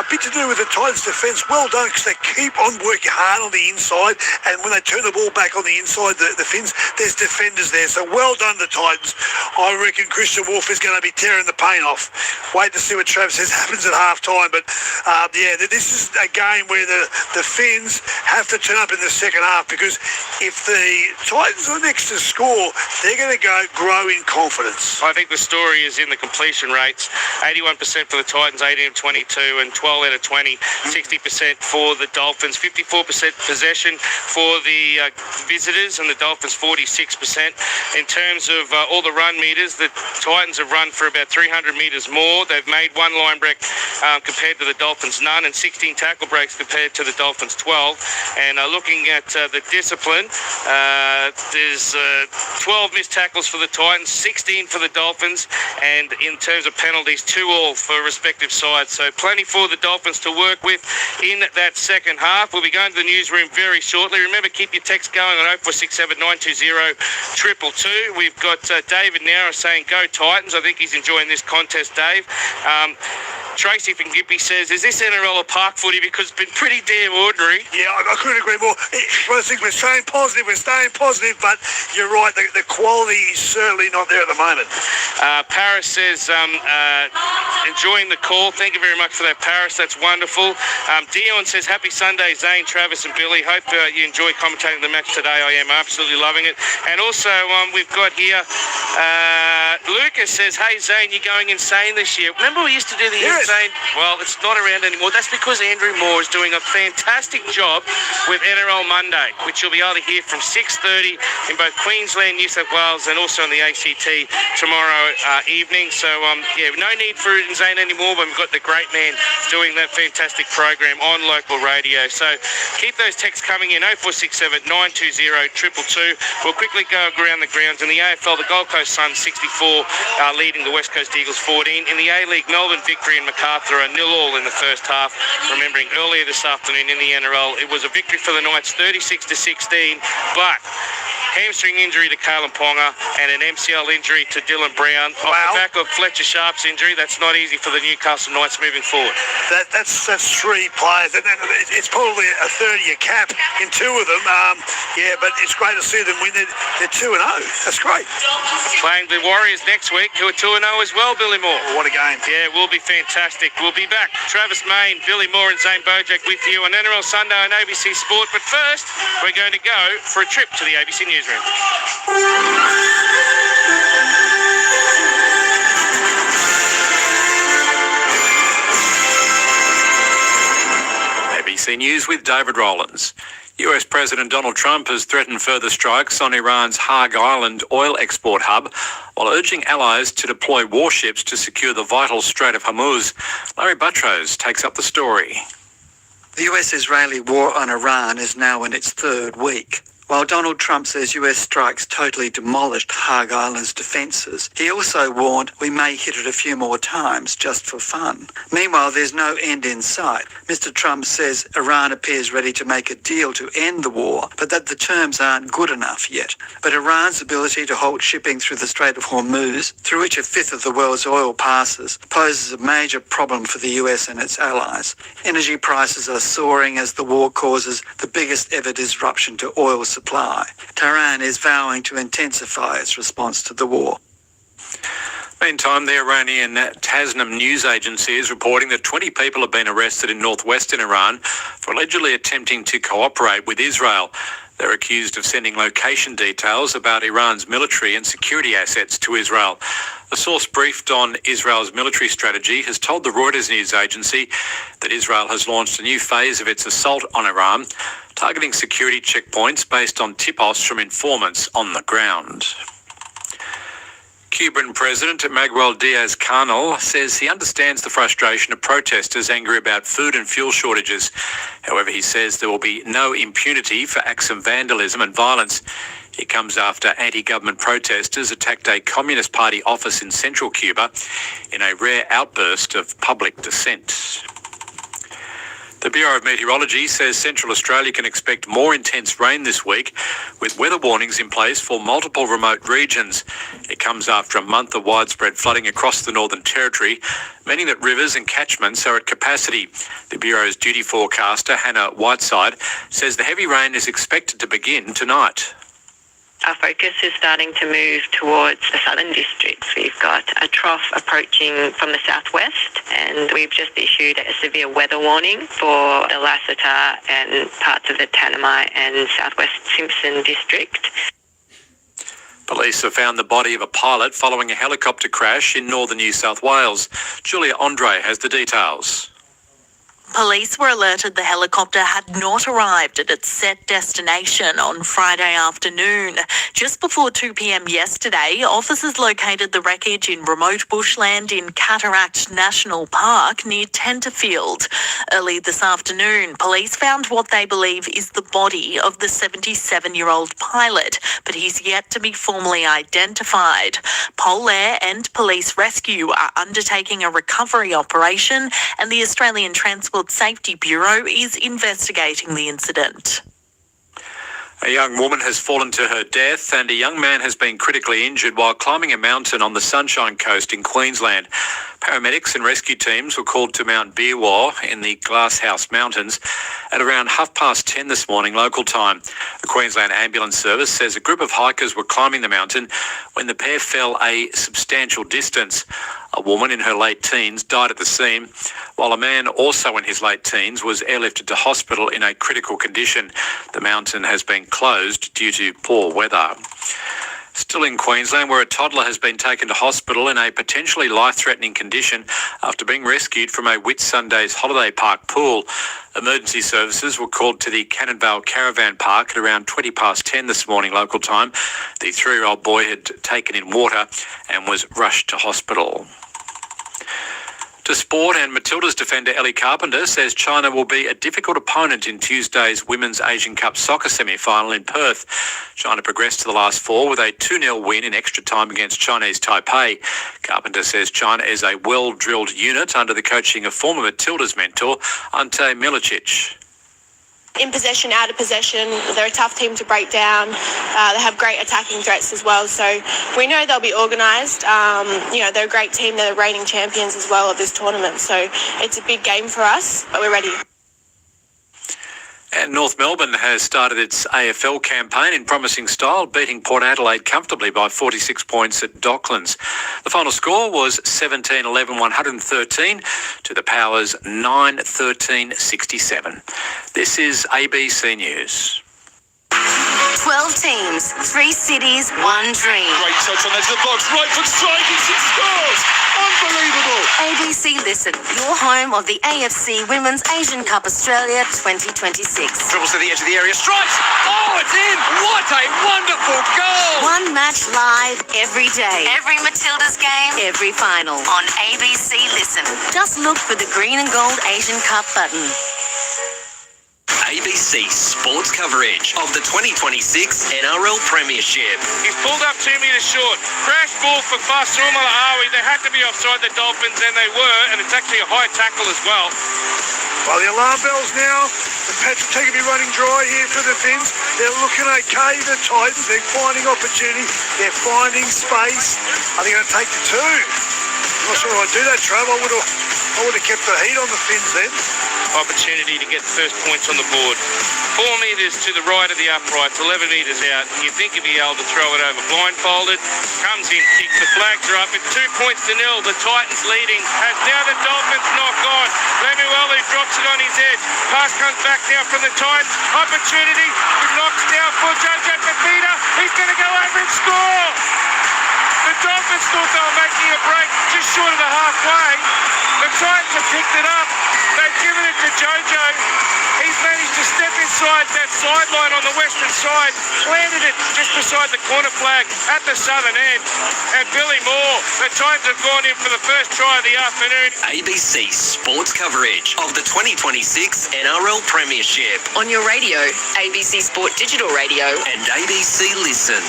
B: a bit to do with the Titans' defence. Well done, because they keep on working hard on the inside, and when they turn the ball back on the inside, the Finns, there's defenders there. So well done, the Titans. I reckon Christian Wolf is going to be tearing the paint off. Wait to see what Trav says happens at half-time. But, this is a game where the Finns have to turn up in the second half, because if the Titans are next to score, they're going to grow in confidence.
A: I think the story is in the completion rates. 81% for the Titans, 18 of 22, and 12 out of 20, 60% for the Dolphins. 54% possession for the visitors, and the Dolphins 46%. In terms of all the run meters, the Titans have run for about 300 meters more. They've made one line break compared to the Dolphins, none, and 16 tackle breaks compared to the Dolphins, 12. And looking at the discipline, there's 12 missed tackles for the Titans, 16 for the Dolphins, and in terms of penalties, 2 all for respective sides. So plenty for the Dolphins to work with in that second half. We'll be going to the newsroom very shortly. Remember, keep your text going on 0467 920 222. We've got David now saying, go Titans. I think he's enjoying this contest, Dave. Tracy from Gimpy says, is this NRL a park footy? Because it's been pretty damn ordinary.
B: Yeah, I couldn't agree more. I think we're staying positive, but you're right, the quality is certainly not there at the moment.
A: Paris says, enjoying the call. Thank you very much for that, Paris. That's wonderful. Dion says, happy Sunday, Zane, Travis and Billy. Hope you enjoy commentating the match today. I am absolutely loving it. And also, we've got here, Lucas says, hey, Zane, you're going insane this year. Remember we used to do the insane? Well, it's not around anymore. That's because Andrew Moore is doing a fantastic job with NRL Monday, which you'll be able to hear from 6:30 in both Queensland, New South Wales, and also on the ACT tomorrow evening. So, no need for Zane anymore, but we've got the great man doing that fantastic program on local radio. So keep those texts coming in, 0467 920 222. We'll quickly go around the grounds. In the AFL, the Gold Coast Suns 64 leading the West Coast Eagles 14. In the A-League, Melbourne victory and Macarthur are 0-0 in the first half. Remembering earlier this afternoon in the NRL, it was a victory for the Knights 36-16, but hamstring injury to Kalen Ponga and an MCL injury to Dylan Brown. Off the back of Fletcher Sharp's injury, that's not easy for the Newcastle Knights moving forward.
B: That's 3 players. It's probably a 30-year cap in 2 of them. But it's great to see them win. They're 2-0. That's great.
A: Playing the Warriors next week, who are 2-0 as well, Billy Moore.
B: What a game.
A: Yeah, it will be fantastic. We'll be back. Travis Main, Billy Moore and Zane Bojack with you on NRL Sunday on ABC Sport. But first, we're going to go for a trip to the ABC Newsroom.
E: ABC News with David Rowlands. US President Donald Trump has threatened further strikes on Iran's Hague Island oil export hub, while urging allies to deploy warships to secure the vital Strait of Hormuz. Larry Buttrose takes up the story.
F: The US-Israeli war on Iran is now in its 3rd week. While Donald Trump says US strikes totally demolished Hague Island's defences, he also warned we may hit it a few more times just for fun. Meanwhile, there's no end in sight. Mr. Trump says Iran appears ready to make a deal to end the war, but that the terms aren't good enough yet. But Iran's ability to halt shipping through the Strait of Hormuz, through which 1/5 of the world's oil passes, poses a major problem for the US and its allies. Energy prices are soaring as the war causes the biggest ever disruption to oil supply. Tehran is vowing to intensify its response to the war.
E: Meantime, the Iranian Tasnim news agency is reporting that 20 people have been arrested in northwestern Iran for allegedly attempting to cooperate with Israel. They're accused of sending location details about Iran's military and security assets to Israel. A source briefed on Israel's military strategy has told the Reuters news agency that Israel has launched a new phase of its assault on Iran, targeting security checkpoints based on tip-offs from informants on the ground. Cuban President Miguel Diaz-Canel says he understands the frustration of protesters angry about food and fuel shortages. However, he says there will be no impunity for acts of vandalism and violence. It comes after anti-government protesters attacked a Communist Party office in central Cuba in a rare outburst of public dissent. The Bureau of Meteorology says Central Australia can expect more intense rain this week, with weather warnings in place for multiple remote regions. It comes after a month of widespread flooding across the Northern Territory, meaning that rivers and catchments are at capacity. The Bureau's duty forecaster, Hannah Whiteside, says the heavy rain is expected to begin tonight.
G: Our focus is starting to move towards the southern districts. We've got a trough approaching from the southwest, and we've just issued a severe weather warning for the Lassiter and parts of the Tanami and southwest Simpson district.
E: Police have found the body of a pilot following a helicopter crash in northern New South Wales. Julia Andre has the details.
H: Police were alerted the helicopter had not arrived at its set destination on Friday afternoon. Just before 2 p.m. yesterday, officers located the wreckage in remote bushland in Cataract National Park near Tenterfield. Early this afternoon, police found what they believe is the body of the 77-year-old pilot, but he's yet to be formally identified. Pole Air and Police Rescue are undertaking a recovery operation, and the Australian Transport Safety Bureau is investigating the incident.
E: A young woman has fallen to her death and a young man has been critically injured while climbing a mountain on the Sunshine Coast in Queensland. Paramedics and rescue teams were called to Mount Beerwah in the Glasshouse Mountains at around 10:30 this morning local time. The Queensland Ambulance Service says a group of hikers were climbing the mountain when the pair fell a substantial distance. A woman in her late teens died at the scene, while a man also in his late teens was airlifted to hospital in a critical condition. The mountain has been closed due to poor weather. Still in Queensland, where a toddler has been taken to hospital in a potentially life-threatening condition after being rescued from a Whitsundays holiday park pool. Emergency services were called to the Cannonvale Caravan Park at around 10:20 this morning local time. The 3-year-old boy had taken in water and was rushed to hospital. To sport, and Matilda's defender Ellie Carpenter says China will be a difficult opponent in Tuesday's Women's Asian Cup soccer semi-final in Perth. China progressed to the last four with a 2-0 win in extra time against Chinese Taipei. Carpenter says China is a well-drilled unit under the coaching of former Matilda's mentor, Ante Milicic.
I: In possession, out of possession, they're a tough team to break down. They have great attacking threats as well, so we know they'll be organised. They're a great team. They're the reigning champions as well of this tournament, so it's a big game for us, but we're ready.
E: And North Melbourne has started its AFL campaign in promising style, beating Port Adelaide comfortably by 46 points at Docklands. The final score was 17-11, 113 to the Powers 9-13, 67. This is ABC News.
J: 12 teams, 3 cities, 1 dream.
D: Great touch on edge of the box, right foot strike, and 6 scores! Unbelievable!
J: ABC Listen, your home of the AFC Women's Asian Cup Australia 2026.
D: Dribbles to the edge of the area, strikes! Oh, it's in! What a wonderful goal!
J: One match live every day. Every Matilda's game, every final. On ABC Listen. Just look for the green and gold Asian Cup button.
K: ABC sports coverage of the 2026 NRL Premiership.
A: He's pulled up 2 metres short. Crash ball for Fasumalawi. They had to be offside the Dolphins, and they were, and it's actually a high tackle as well.
B: Well, the alarm bells now. The petrol tank will be running dry here for the Finns. They're looking okay, the Titans. They're finding opportunity. They're finding space. Are they going to take the 2? I'm not sure I'd do that, Trav. I would have kept the heat on the Finns then.
A: Opportunity to get the first points on the board. 4 metres to the right of the uprights, 11 metres out. You think he'd be able to throw it over blindfolded. Comes in, kicks, the flags are up. It's 2 points to 0. The Titans leading. Has now the Dolphins knock on. Lemuelu drops it on his edge. Pass comes back now from the Titans. Opportunity. He knocks down for Jojo Fafita. He's going to go over and score. The Dolphins thought they were making a break just short of the halfway. The Titans have picked it up. They've given it to Jojo. He's managed to step in inside that sideline on the western side, planted it just beside the corner flag at the southern end. And Billy Moore, the Titans have gone in for the first try of the afternoon.
K: ABC Sports coverage of the 2026 NRL Premiership
J: On your radio, ABC Sport Digital Radio.
K: and ABC Listen.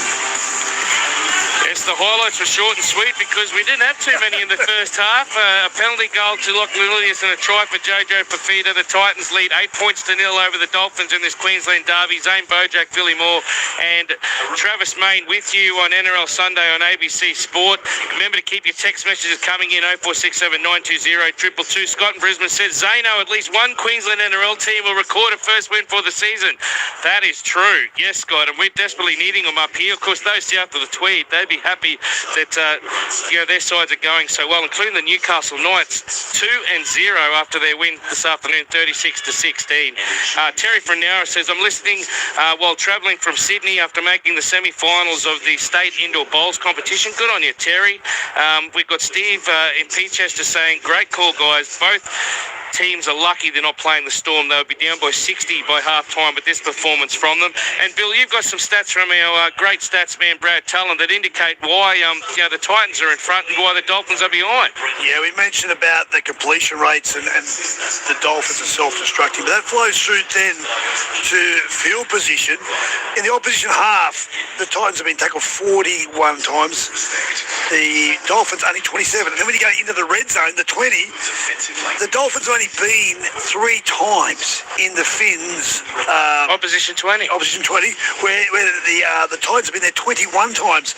A: Yes, the highlights were short and sweet because we didn't have too many in the first half. A penalty goal to Lachlan Ilias and a try for Jojo Fafita. The Titans lead 8 points to 0 over the Dolphins in this Queensland derby. Zane Bojack, Billy Moore and Travis Main with you on NRL Sunday on ABC Sport. Remember to keep your text messages coming in 0467 920 222. Scott in Brisbane says, Zano, at least one Queensland NRL team will record a first win for the season. That is true. Yes, Scott, and we're desperately needing them up here. Of course, those south of the Tweed, they'd be happy that their sides are going so well, including the Newcastle Knights, 2-0 after their win this afternoon, 36-16. Terry from Nowra says, I'm listening while travelling from Sydney after making the semi-finals of the State Indoor Bowls competition. Good on you, Terry. We've got Steve in Peachester saying, great call, guys. Both teams are lucky they're not playing the Storm. They'll be down by 60 by half-time with this performance from them. And, Bill, you've got some stats from our great stats man, Brad Tullen, that indicate why the Titans are in front and why the Dolphins are behind.
B: Yeah, we mentioned about the completion rates and the Dolphins are self-destructing, but that flows through then to field position. In the opposition half, the Titans have been tackled 41 times. The Dolphins only 27. And then when you go into the red zone, the 20, the Dolphins only been 3 times in the Finns.
A: Opposition 20.
B: Opposition 20, where the Titans have been there 21 times.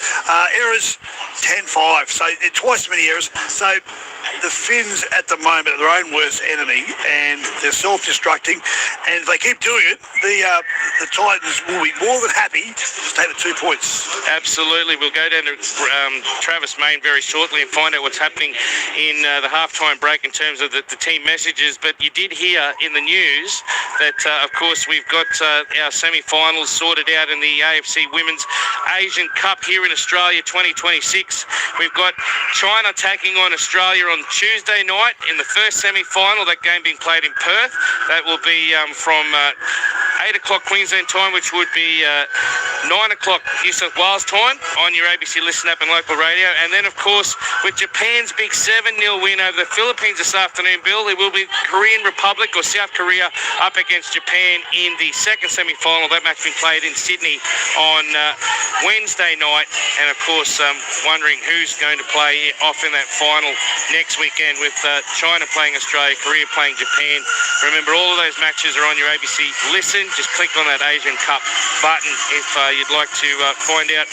B: Errors 10-5, so twice as many errors. So the Finns at the moment are their own worst enemy, and they're self-destructing. And if they keep doing it, the Titans will be more than happy to take the 2 points.
A: Absolutely. We'll go down to Travis Main very shortly and find out what's happening in the halftime break in terms of the team messages. But you did hear in the news that, of course, we've got our semi-finals sorted out in the AFC Women's Asian Cup here in Australia 2026. We've got China taking on Australia on Tuesday night in the first semi-final, that game being played in Perth. That will be from 8 o'clock Queensland time, which would be 9 o'clock New South Wales time on your ABC Listen app and local radio. And then, of course, with Japan's big 7-0 win over the Philippines this afternoon, Bill, there will be Korean Republic or South Korea up against Japan in the second semi-final. That match being played in Sydney on Wednesday night. And, of course, wondering who's going to play off in that final next weekend with China playing Australia, Korea playing Japan. Remember, all of those matches are on your ABC Listen. Just click on that Asian Cup button if you'd like to find out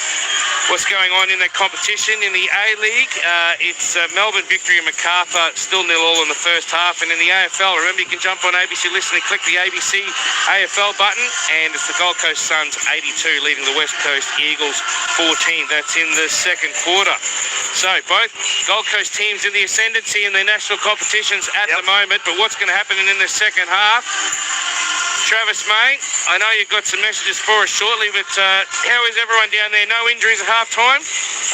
A: what's going on in that competition. In the A-League, it's Melbourne Victory and MacArthur, still 0-0 in the first half. And in the AFL, remember, you can jump on ABC Listen and click the ABC AFL button, and it's the Gold Coast Suns 82 leading the West Coast Eagles 14. That's in the second quarter. So both Gold Coast teams in the ascendancy in their national competitions at the moment, but what's going to happen in the second half? Travis May, I know you've got some messages for us shortly, but how is everyone down there? No injuries at half-time?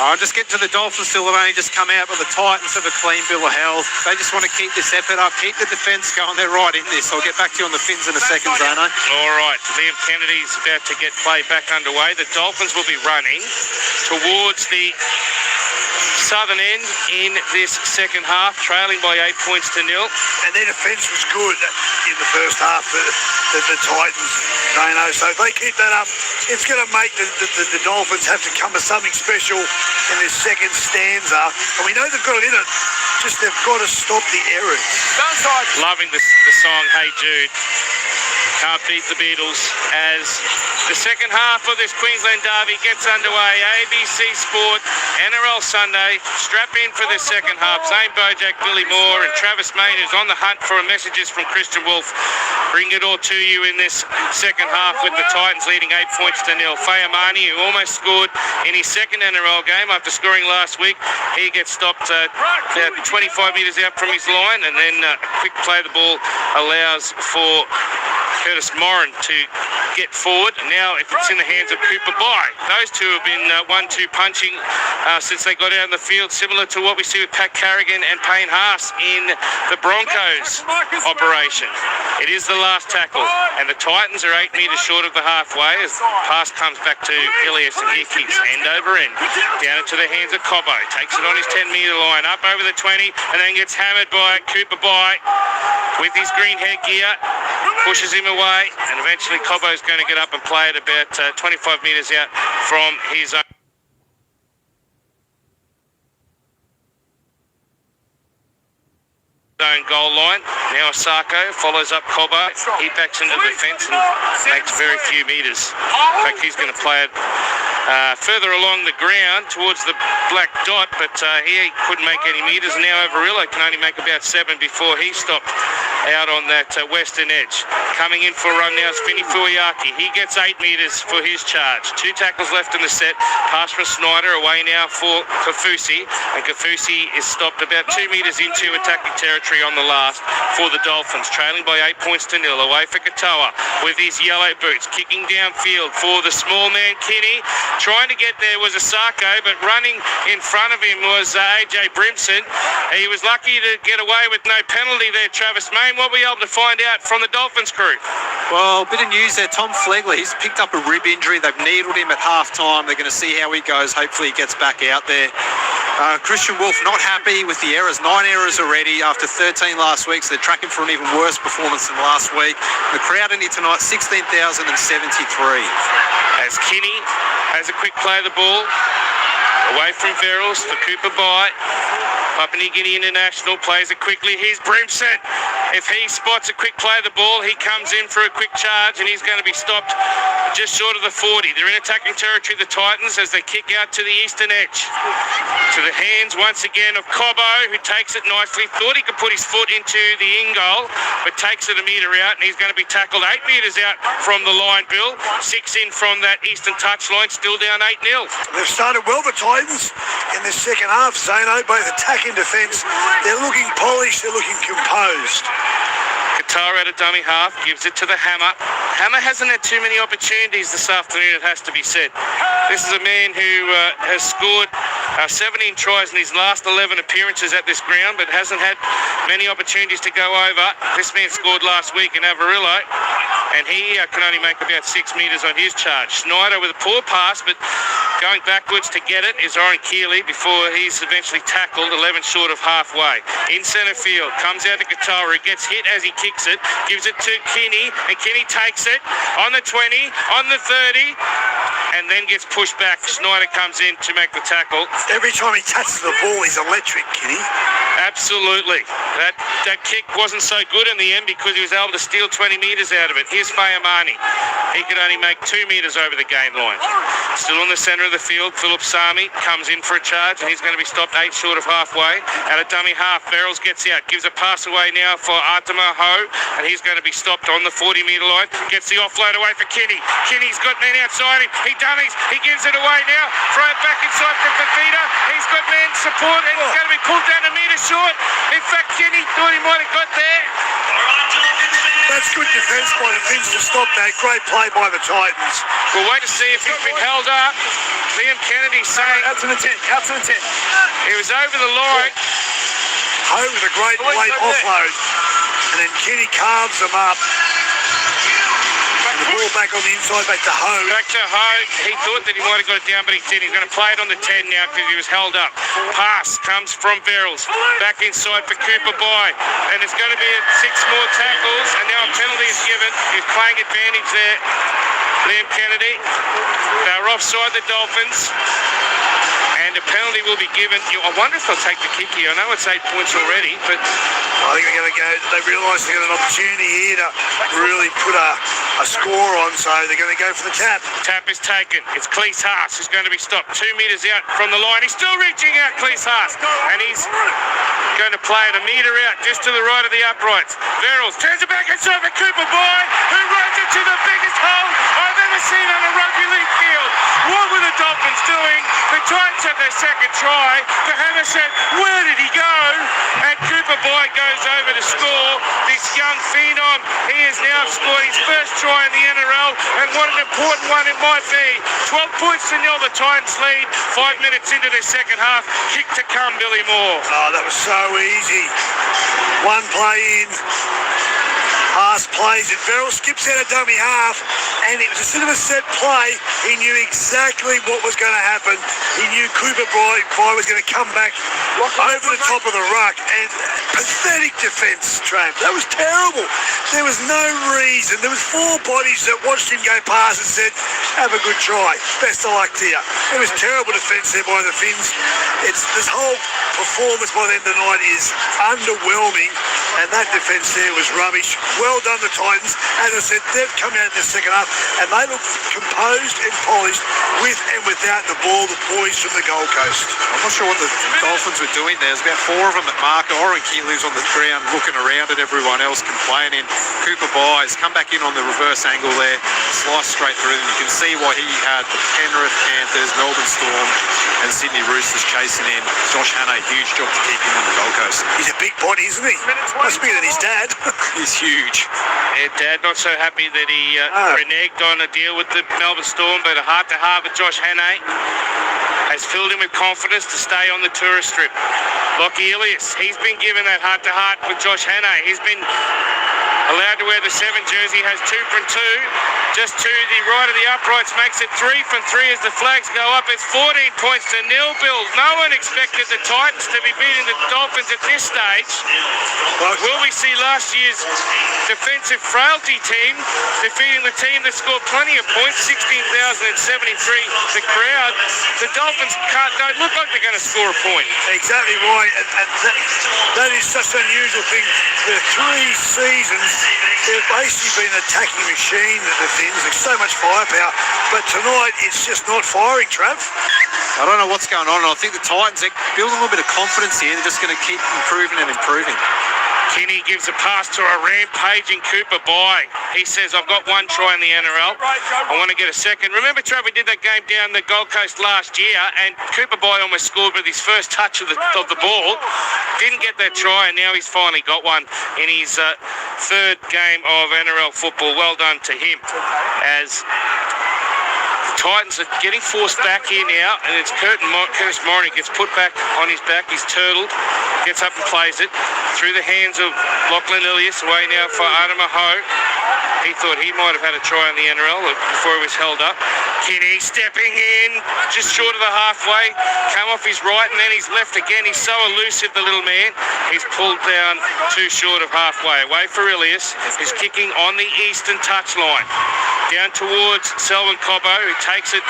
C: I'll just get to the Dolphins still. They've only just come out, but the Titans have a clean bill of health. They just want to keep this effort up, keep the defence going. They're right in this. I'll get back to you on the Finns in a second, Zano.
A: All right, Liam Kennedy's about to get play back underway. The Dolphins will be running towards the southern end in this second half, trailing by 8 points to 0.
B: And their defence was good in the first half, the Titans, so if they keep that up, it's going to make the Dolphins have to come with something special in this second stanza. And we know they've got it in it, just they've got to stop the errors.
A: Loving the song Hey Jude. Can't beat the Beatles as the second half of this Queensland derby gets underway. ABC Sport, NRL Sunday. Strap in for the second half. Zane Bojack, Billy Moore and Travis Main, who's on the hunt for messages from Christian Wolf. Bring it all to you in this second half with the Titans leading 8 points to 0. Fayamani, who almost scored in his second NRL game after scoring last week, he gets stopped 25 metres out from his line, and then a quick play the ball allows for Curtis Moran to get forward. Now it's in the hands of Cooper Bai. Those two have been 1-2 punching since they got out in the field, similar to what we see with Pat Carrigan and Payne Haas in the Broncos operation. It is the last tackle, and the Titans are 8 metres short of the halfway as the pass comes back to Elias, and he kicks end over end. Down into the hands of Cobbo. Takes it on his 10-metre line, up over the 20, and then gets hammered by Cooper Bai with his green headgear. Pushes him away, and eventually Cobbo's going to get up and play it about 25 metres out from his own goal line. Now Osako follows up Cobbo. He backs into the defence and makes very few metres. In fact, he's going to play it further along the ground towards the black dot, but he couldn't make any metres. Now Overillo can only make about 7 before he stopped out on that western edge. Coming in for a run now is Finny Fuiaki. He gets 8 metres for his charge. 2 tackles left in the set. Pass from Snyder, away now for Kafusi, and Kafusi is stopped about 2 metres into attacking territory on the last for the Dolphins, trailing by 8 points to 0. Away for Katoa with his yellow boots, kicking downfield for the small man Kinney. Trying to get there was Osako, but running in front of him was AJ Brimson. He was lucky to get away with no penalty there, Travis Main. What were you able to find out from the Dolphins crew?
C: Well, a bit of news there. Tom Flegler, he's picked up a rib injury. They've needled him at half-time. They're going to see how he goes. Hopefully he gets back out there. Christian Wolf not happy with the errors. 9 errors already after 13 last week, so they're tracking for an even worse performance than last week. The crowd in here tonight, 16,073.
A: As Kinney has a quick play of the ball, away from Verrills for Cooper Bai. Papua New Guinea International plays it quickly. Here's Brimson. If he spots a quick play of the ball, he comes in for a quick charge, and he's going to be stopped just short of the 40. They're in attacking territory, the Titans, as they kick out to the eastern edge. To the hands once again of Cobbo, who takes it nicely. Thought he could put his foot into the in goal, but takes it a metre out, and he's going to be tackled 8 metres out from the line, Bill. 6 in from that eastern touchline, still down 8-0.
B: They've started well, the Titans, in the second half. Zano, both attack and defence. They're looking polished, they're looking composed.
A: Qatar at a dummy half, gives it to the Hammer. Hammer hasn't had too many opportunities this afternoon, it has to be said. This is a man who has scored 17 tries in his last 11 appearances at this ground, but hasn't had many opportunities to go over. This man scored last week in Avarillo, and he can only make about 6 metres on his charge. Snyder with a poor pass, but going backwards to get it is Oren Keeley before he's eventually tackled 11 short of halfway. In centre field, comes out to Katoa, gets hit as he kicks it, gives it to Kinney, and Kinney takes it on the 20, on the 30, and then gets pushed back. Snyder comes in to make the tackle.
B: Every time he touches the ball, he's electric, Kinney.
A: Absolutely. That kick wasn't so good in the end because he was able to steal 20 metres out of it. Here's Fayamani. He could only make 2 metres over the game line. Still in the centre of the field, Philip Sami comes in for a charge, and he's going to be stopped 8 short of halfway. At a dummy half, Verrills gets out, gives a pass away now for Artema Ho, and he's going to be stopped on the 40-metre line. Gets the offload away for Kinney. Kinney's got men outside him. He dummies. He gives it away now. Throw it back inside for Fafita. He's got men support, and he's going to be pulled down a metre short. In fact, Kinney thought he might have got there.
B: That's good defence by the Finns to stop that. Great play by the Titans.
A: We'll wait to see if he's been held up. Liam Kennedy saying
B: Out to the 10, out to the 10.
A: he was over the line.
B: Ho with a great late offload. And then Kinney carves them up. The ball back on the inside, back to Ho.
A: Back to Ho. He thought that he might have got it down, but he didn't. He's going to play it on the 10 now because he was held up. Pass comes from Verrills. Back inside for Cooper Bai. And it's going to be 6 more tackles, and now a penalty is given. He's playing advantage there, Liam Kennedy. They're offside the Dolphins. And a penalty will be given. I wonder if they'll take the kick here. I know it's 8 points already, but
B: I think they're going to go. They realise they've got an opportunity here to really put a score on, so they're going to go for the tap.
A: Tap is taken. It's Cleese Haas who's going to be stopped 2 metres out from the line. He's still reaching out, Cleese Haas, and he's going to play it a metre out just to the right of the uprights. Verrills turns it back inside for Cooper Bai, who runs it to the biggest hole I've ever seen on a rugby league field. What were the Dolphins doing? The Titans have their second try. The hammer said, where did he go? And Cooper Boy goes over to score. This young phenom, he has now scored his first try in the NRL, and what an important one it might be. 12 points to nil, the Titans lead. 5 minutes into their second half. Kick to come, Billy Moore.
B: Oh, that was so easy. One play in. Pass plays it. Verrill skips out a dummy half, and it was instead of a set play, he knew exactly what was going to happen. He knew Cooper Boy was going to come back over the top of the ruck, and pathetic defence, Trav. That was terrible. There was no reason. There was 4 bodies that watched him go past and said, have a good try. Best of luck to you. It was terrible defence there by the Finns. This whole performance by the end of the night is underwhelming, and that defence there was rubbish. Well done, the Titans. As I said, they've come out in the second half, and they look composed and polished with and without the ball, the boys from the Gold Coast.
C: I'm not sure what the Dolphins were doing there. There's about 4 of them at marker. Oren Keely's on the ground looking around at everyone else complaining. Cooper Byes come back in on the reverse angle there, slice straight through them. You can see why he had the Penrith Panthers, Melbourne Storm and Sydney Roosters chasing in. Josh Hannay, huge job to keep him on the Gold Coast.
B: He's a big body, isn't he? Must be than his dad.
C: He's huge.
A: Yeah, Dad not so happy that he reneged on a deal with the Melbourne Storm, but a heart-to-heart with Josh Hannay has filled him with confidence to stay on the tourist strip. Lockie Ilias, he's been given that heart-to-heart with Josh Hannay. He's been allowed to wear the 7 jersey, has 2 from 2. Just to the right of the uprights, makes it 3 from 3 as the flags go up. It's 14 points to nil, Bills. No one expected the Titans to be beating the Dolphins at this stage. Will we see last year's defensive frailty team defeating the team that scored plenty of points, 16,073, the crowd? The Dolphins don't look like they're going to score a point.
B: Exactly right, and that is such an unusual thing. The 3 seasons, they've basically been an attacking machine, the Finns. There's so much firepower, but tonight it's just not firing, Trav.
C: I don't know what's going on. I think the Titans are building a little bit of confidence here. They're just going to keep improving and improving.
A: Kinney gives a pass to a rampaging Cooper Boy. He says, I've got 1 try in the NRL. I want to get a second. Remember, Trav, we did that game down the Gold Coast last year, and Cooper Boy almost scored with his first touch of the ball. Didn't get that try, and now he's finally got one in his 3rd game of NRL football. Well done to him. As Titans are getting forced back here now, and it's Curtis Morin gets put back on his back. He's turtled, gets up and plays it through the hands of Lachlan Ilias. Away now for Adama Ho. He thought he might have had a try in the NRL before he was held up. Kinney stepping in just short of the halfway, come off his right and then his left again. He's so elusive, the little man. He's pulled down too short of halfway. Away for Ilias. He's kicking on the eastern touchline. Down towards Selwyn Cobbo, who takes it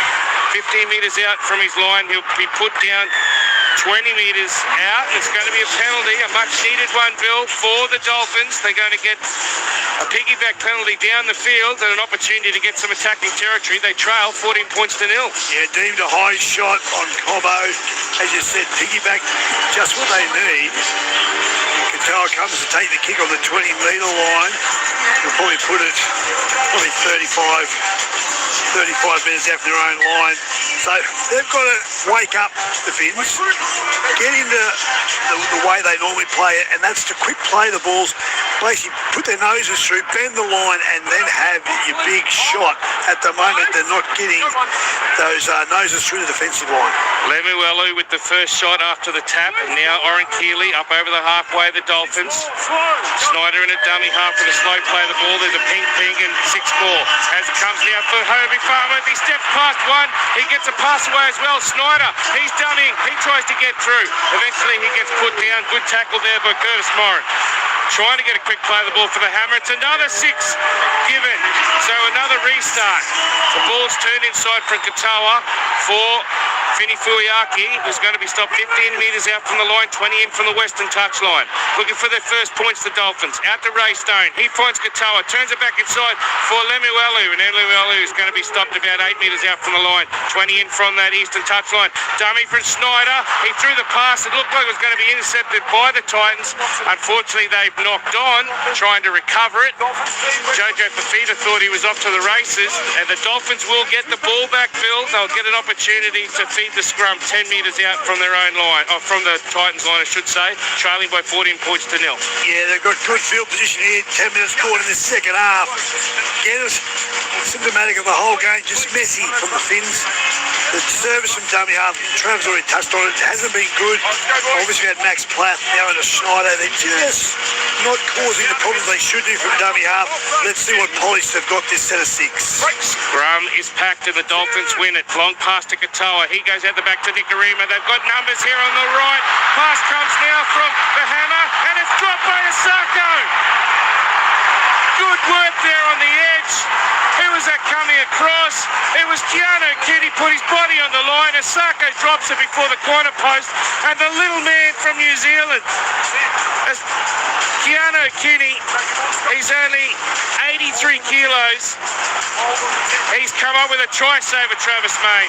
A: 15 metres out from his line. He'll be put down 20 metres out. It's going to be a penalty, a much-needed one, Bill, for the Dolphins. They're going to get a piggyback penalty down the field and an opportunity to get some attacking territory. They trail 14 points to nil.
B: Yeah, deemed a high shot on Cobbo. As you said, piggyback, just what they need. Katoa comes to take the kick on the 20-metre line. He'll probably put it 35 metres out from their own line. So they've got to wake up, the Finns, get into the way they normally play it, and that's to quick play the balls, basically put their noses through, bend the line, and then have your big shot. At the moment, they're not getting those noses through the defensive line.
A: Lemuelu with the first shot after the tap, and now Oren Keely up over the halfway, the Dolphins. Snyder in a dummy half with a slow play of the ball. There's a ping and 6 more. As it comes now for Herbie Farmer, he steps past one, he gets a pass away as well. Snyder, he's dummying, he tries to get through. Eventually he gets put down. Good tackle there by Curtis Morin. Trying to get a quick play of the ball for the Hammer. It's another 6 given. So another restart. The ball's turned inside from Katoa for Fini Fuiaki, who's going to be stopped 15 metres out from the line, 20 in from the western touchline. Looking for their first points, the Dolphins. Out to Ray Stone. He finds Katoa, turns it back inside for Lemuelu. And Lemuelu is going to be stopped about 8 metres out from the line, 20 in from that eastern touchline. Dummy from Snyder. He threw the pass. It looked like it was going to be intercepted by the Titans. Unfortunately, they've knocked on, trying to recover it. Jojo Fafita thought he was is off to the races, and the Dolphins will get the ball back, Bill. They'll get an opportunity to feed the scrum 10 metres out from their own line, or from the Titans line, I should say, trailing by 14 points to nil.
B: Yeah, they've got good field position here. 10 minutes caught in the second half. Again, it's symptomatic of the whole game, just messy from the Finns. The service from dummy half, Trav's already touched on it, hasn't been good. Obviously, we had Max Platt, now in a Schneider. They're just not causing the problems they should do from dummy half. Let's see what polish they've got this set of 6.
A: Scrum is packed and the Dolphins win it. Long pass to Katoa. He goes out the back to Nicarima. They've got numbers here on the right. Pass comes now from the hammer, and it's dropped by Asako. Good work there on the edge. Who was that coming across? It was Keanu Kinney, put his body on the line. Asako drops it before the corner post, and the little man from New Zealand, Keanu Kinney, he's only 83 kilos. He's come up with a try saver, Travis May.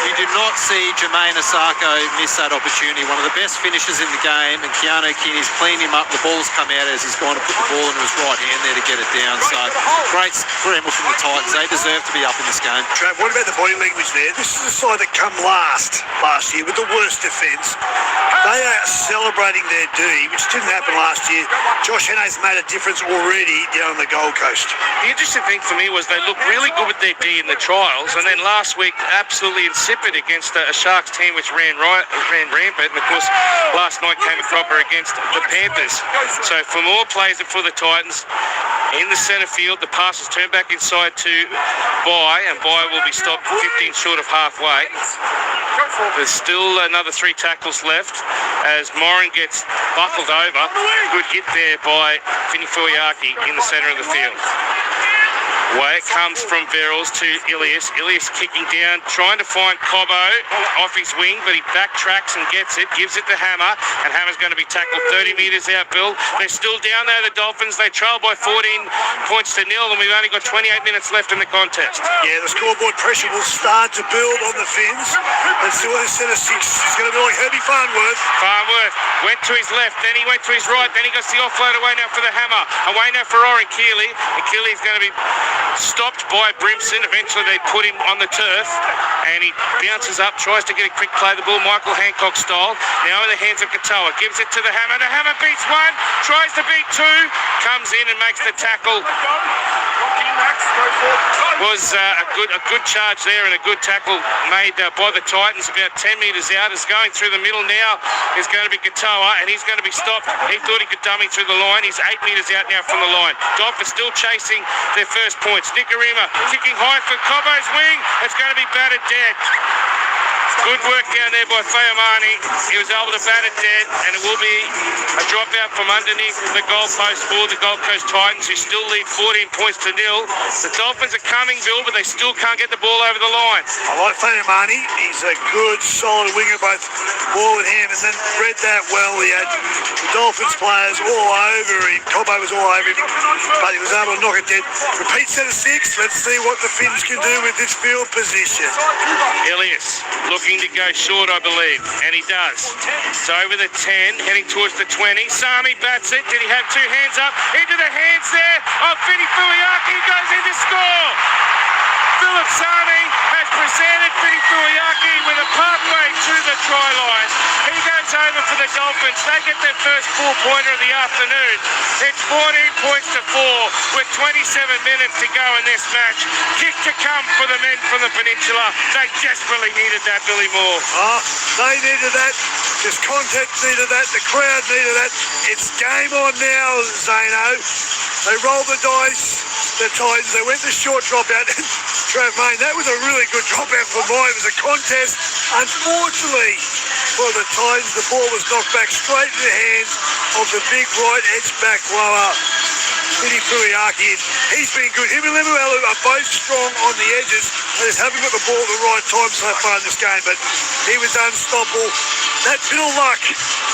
C: You do not see Jermaine Asako miss that opportunity. One of the best finishers in the game, and Keanu Kinney's cleaned him up. The ball's come out as he's gone to put the ball into his right hand there to get it down. So great scramble from the Titans. They deserve to be up in this game.
B: Trav, what about the body language there? This is the side that come last year with the worst defence. They are celebrating their D, which didn't happen last year. Josh Henne's made a difference already down on the Gold Coast.
A: The interesting thing for me was they looked really good with their D in the trials, and then last week absolutely insipid against a Sharks team which ran rampant, and of course last night came a cropper against the Panthers. So for more plays for the Titans, in the centre field, the pass is turned back inside to Bai, and Bai will be stopped 15 short of halfway. There's still another 3 tackles left as Moran gets buckled over. Good hit there by Fini Fuiaki in the centre of the field. Away it comes from Verrills to Ilias. Ilias kicking down, trying to find Cobbo off his wing, but he backtracks and gets it, gives it to Hammer, and Hammer's going to be tackled 30 metres out, Bill. They're still down there, the Dolphins. They trail by 14 points to nil, and we've only got 28 minutes left in the contest.
B: Yeah, the scoreboard pressure will start to build on the Finns. Let's see what this set of 6 is going to be like. Herbie Farnworth.
A: Farnworth went to his left, then he went to his right, then he got the offload away now for the Hammer. Away now for Oren Keeley, and Keeley's going to be stopped by Brimson. Eventually they put him on the turf, and he bounces up, tries to get a quick play the ball, Michael Hancock style. Now in the hands of Katoa, gives it to the Hammer. The Hammer beats 1, tries to beat 2, comes in and makes the tackle. Was a good charge there and a good tackle made by the Titans about 10 metres out. Is going through the middle now is going to be Katoa, and he's going to be stopped. He thought he could dummy through the line. He's 8 metres out now from the line. Dolphins still chasing their first points. Nicarima kicking high for Cobbo's wing. It's going to be battered dead. Good work down there by Fayamani. He was able to bat it dead, and it will be a dropout from underneath the goalpost for the Gold Coast Titans, who still lead 14 points to nil. The Dolphins are coming, Bill, but they still can't get the ball over the line.
B: I like Fayamani. He's a good, solid winger, both ball and him, and then read that well. He had the Dolphins players all over him. Cobbo was all over him, but he was able to knock it dead. Repeat set of 6. Let's see what the Finns can do with this field position.
A: Elias looking to go short, I believe, and he does. So over the 10, heading towards the 20. Sami bats it. Did he have 2 hands up? Into the hands there of Fini Fuiaki. Goes in to score. Philip Sami has presented Fini Fuiaki with a pathway to the try line. He goes over for the Dolphins. They get their first 4-pointer of the afternoon. It's 14 points to 4 with 27 minutes to go in this match. Kick to come for the men from the Peninsula. They desperately needed that, Billy Moore.
B: They needed that. This content needed that. The crowd needed that. It's game on now, Zano. They rolled the dice. The Titans, they went the short dropout. Trav Main, that was a really good dropout for mine. It was a contest. Unfortunately for the Titans, the ball was knocked back straight in the hands of the big right edge back lower, Fini Fuiaki. He's been good. Him and Lemuelu are both strong on the edges. They just haven't got the ball at the right time so far in this game, but he was unstoppable. that bit of luck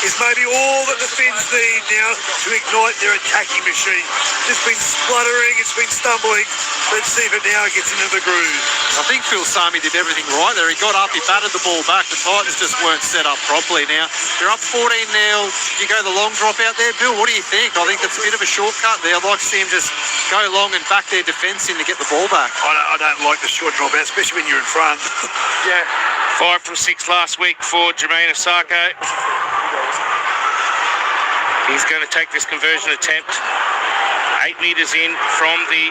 B: is maybe all that the Finns need now to ignite their attacking machine. It's been spluttering, it's been stumbling. Let's see if it now gets into the groove.
C: I think Phil Sami did everything right there. He got up, he batted the ball back. The Titans just weren't set up properly. Now, they're up 14 now. You go the long drop out there, Bill. What do you think? I think that's a bit of a shortcut there. I'd like to see him just go long and back their defence in to get the ball back.
B: I don't like the short drop out, especially when you're in front.
A: Yeah. 5 from 6 last week for Jermaine Osako. He's going to take this conversion attempt 8 metres in from the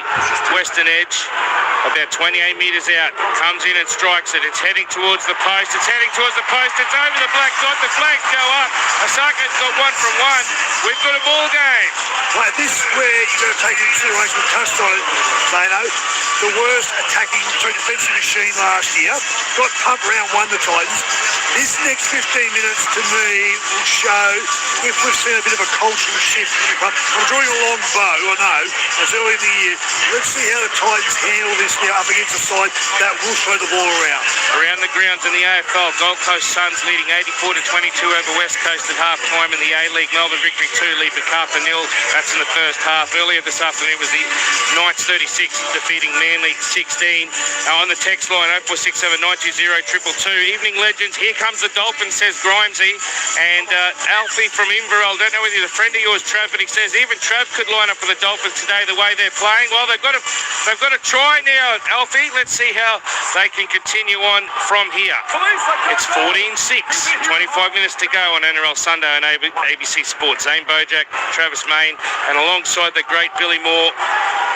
A: western edge, about 28 metres out, comes in and strikes it. It's heading towards the post, it's over the black dot, the flags go up. Osako's got 1 from 1. We've got a ball game.
B: Well, this is where you've got to take into consideration, we touched on it, Zano, the worst attacking defensive machine last year. Got pumped round 1, the Titans. This next 15 minutes to me will show if we've seen a bit of a cultural shift. I'm drawing a long bow, I know, it's early in the year. Let's see how the Titans handle this now up against the side that will throw the ball around.
A: Around the grounds in the AFL, Gold Coast Suns leading 84-22 over West Coast at half-time. In the A-League, Melbourne Victory 2 lead Macarthur 0. That's in the first half. Earlier this afternoon was the Knights 36 defeating Manly 16. On the text line 0467 920 222. Evening legends, here comes the Dolphins, says Grimesy. And Alfie from Inverell, don't know whether he's a friend of yours, Trav, but he says even Trav could line up for the Dolphins today the way they're playing. Well, they've got to try now, Alfie. Let's see how they can continue on from here. It's 14-6, 25 minutes to go on NRL Sunday on ABC Sports. Zane Bojack, Travis Main, and alongside the great Billy Moore.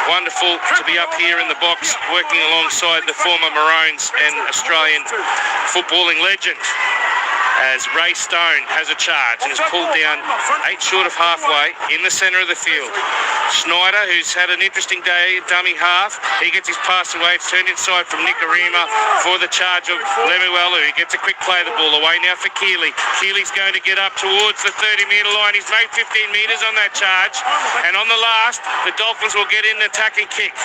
A: Wonderful to be up here in the box working alongside the former Maroons and Australian footballing legend, as Ray Stone has a charge and is pulled down 8 short of halfway in the centre of the field. Schneider, who's had an interesting day, dummy half, he gets his pass away. It's turned inside from Nicarima for the charge of Lemuelu, who gets a quick play of the ball away now for Keeley. Keeley's going to get up towards the 30-metre line. He's made 15 metres on that charge. And on the last, the Dolphins will get in an attacking kick.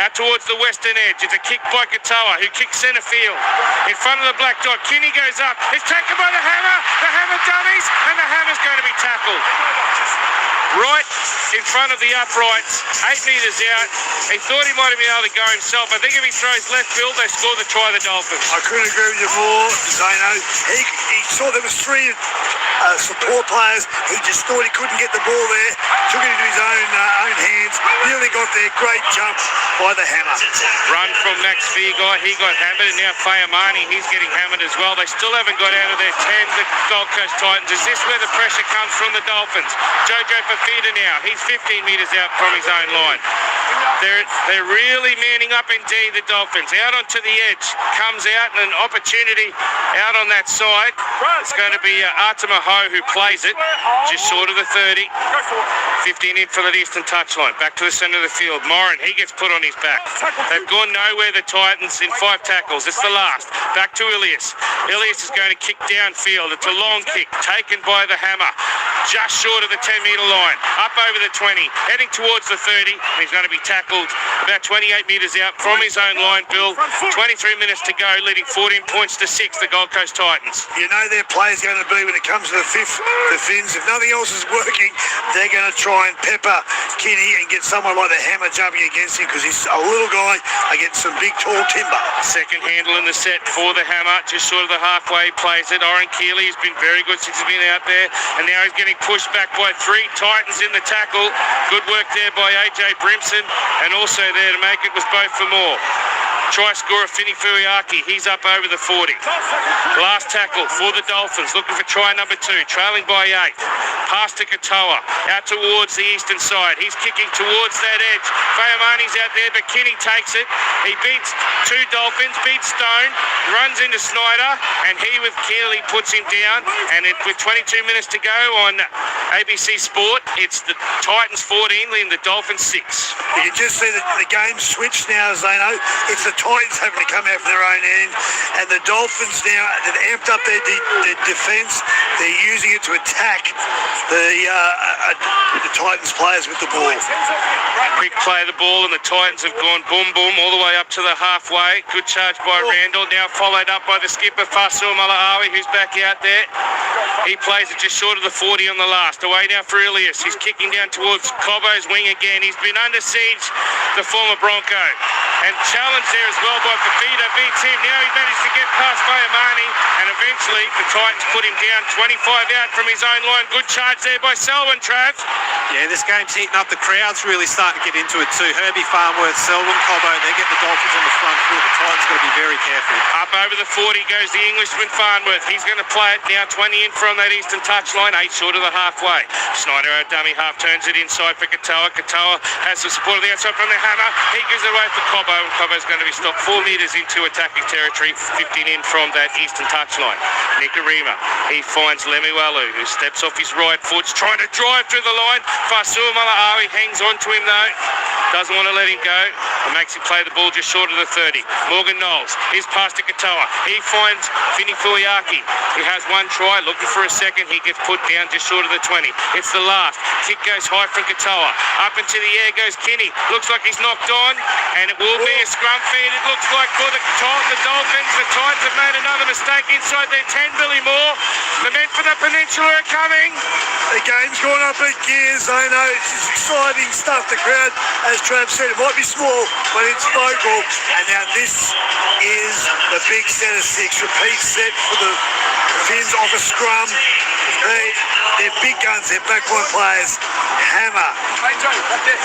A: Out towards the western edge. It's a kick by Katoa, who kicks centre field. In front of the black dot, Kinney goes up. It's taken by the hammer dummies, and the hammer's going to be tackled. Right in front of the uprights, 8 metres out. He thought he might have been able to go himself. I think if he throws left field, they score the try, the Dolphins.
B: I couldn't agree with you more, Zano. He saw there was 3 support players. He just thought he couldn't get the ball there. Took it into his own hands. Nearly got there. Great jump by the hammer.
A: Run from Max Fearguy. He got hammered, and now Fayamani, he's getting hammered as well. They still haven't got out of their 10, the Gold Coast Titans. Is this where the pressure comes from the Dolphins? Jojo Fafita now. He's 15 metres out from his own line. They're really manning up indeed, the Dolphins. Out onto the edge. Comes out, and an opportunity out on that side. It's going to be Artema Ho who plays it. Just short of the 30. 15 in for the eastern touchline. Back to the centre of the field. Morin, he gets put on his back. They've gone nowhere, the Titans, in 5 tackles. It's the last. Back to Ilias. Ilias is going to kick downfield. It's a long kick taken by the hammer. Just short of the 10-metre line. Up over the 20. Heading towards the 30. And he's going to be tackled about 28 metres out from his own line, Bill. 23 minutes to go, leading 14 points to 6, the Gold Coast Titans.
B: You know their play's going to be when it comes to the Finns. If nothing else is working, they're going to try and pepper Kinney and get someone like the hammer jumping against him, because he's a little guy against some big tall timber.
A: Second handle in the set for the hammer, just sort of the halfway plays it. Oren Keeley has been very good since he's been out there, and now he's getting pushed back by 3 Titans in the tackle. Good work there by AJ Brimson, and also there to make it was both for more. Try scorer Fini Fuiaki, he's up over the 40. Last tackle for the Dolphins, looking for try number 2, trailing by 8. Pass to Katoa, out towards the eastern side. He's kicking towards that edge. Fayamani's out there, but Kinney takes it. He beats 2 Dolphins, beats Stone, runs into Snyder, and he with Keeley puts him down. And with 22 minutes to go on ABC Sport, it's the Titans 14, leading the Dolphins 6.
B: You can just see the game switch now, Zano. It's the Titans having to come out from their own end, and the Dolphins now, they've amped up their defence. They're using it to attack the Titans players with the ball.
A: Quick play of the ball, and the Titans have gone boom boom all the way up to the halfway. Good charge by Randall, now followed up by the skipper Fasil Malaawi, who's back out there. He plays it just short of the 40 on the last. Away now for Ilias. He's kicking down towards Cobbo's wing again. He's been under siege, the former Bronco. And challenged there as well by Fafita, beats him. Now he managed to get past Fayamani, and eventually the Titans put him down 25 out from his own line. Good charge there by Selwyn, Trav.
C: Yeah, this game's heating up. The crowd's really starting to get into it too. Herbie Farnworth, Selwyn, Cobbo, they get the Dolphins on the front foot. The Titans got to be very careful.
A: Up over the 40 goes the Englishman Farnworth. He's going to play it now 20 in from that eastern touchline, 8 short of the halfway. Schneider, our dummy half, turns it inside for Katoa. Katoa has the support of the outside from the hammer. He gives it away for Cobbo, and Cobbo's going to be stopped 4 metres into attacking territory, 15 in from that eastern touchline. Nikarima, he finds Lemuelu, who steps off his right foot, trying to drive through the line. Fasul Malaawi hangs on to him though, doesn't want to let him go, and makes him play the ball just short of the 30. Morgan Knowles is past to Katoa. He finds Vinny Fuiaki, who has one try, looking for a second. He gets put down just short of the 20. It's the last. Kick goes high from Katoa. Up into the air goes Kinney. Looks like he's knocked on, and it will be a scrum feed. It looks like for the Dolphins. The Titans have made another mistake inside their 10. Billy Moore. The men for the Peninsula are coming.
B: The game's gone up in gears. I know it's just exciting stuff. The crowd, as Trav said, it might be small, but it's vocal. And now this is the big set of 6. Repeat set for the Finns off a scrum. They're big guns. They're backline players. Hammer.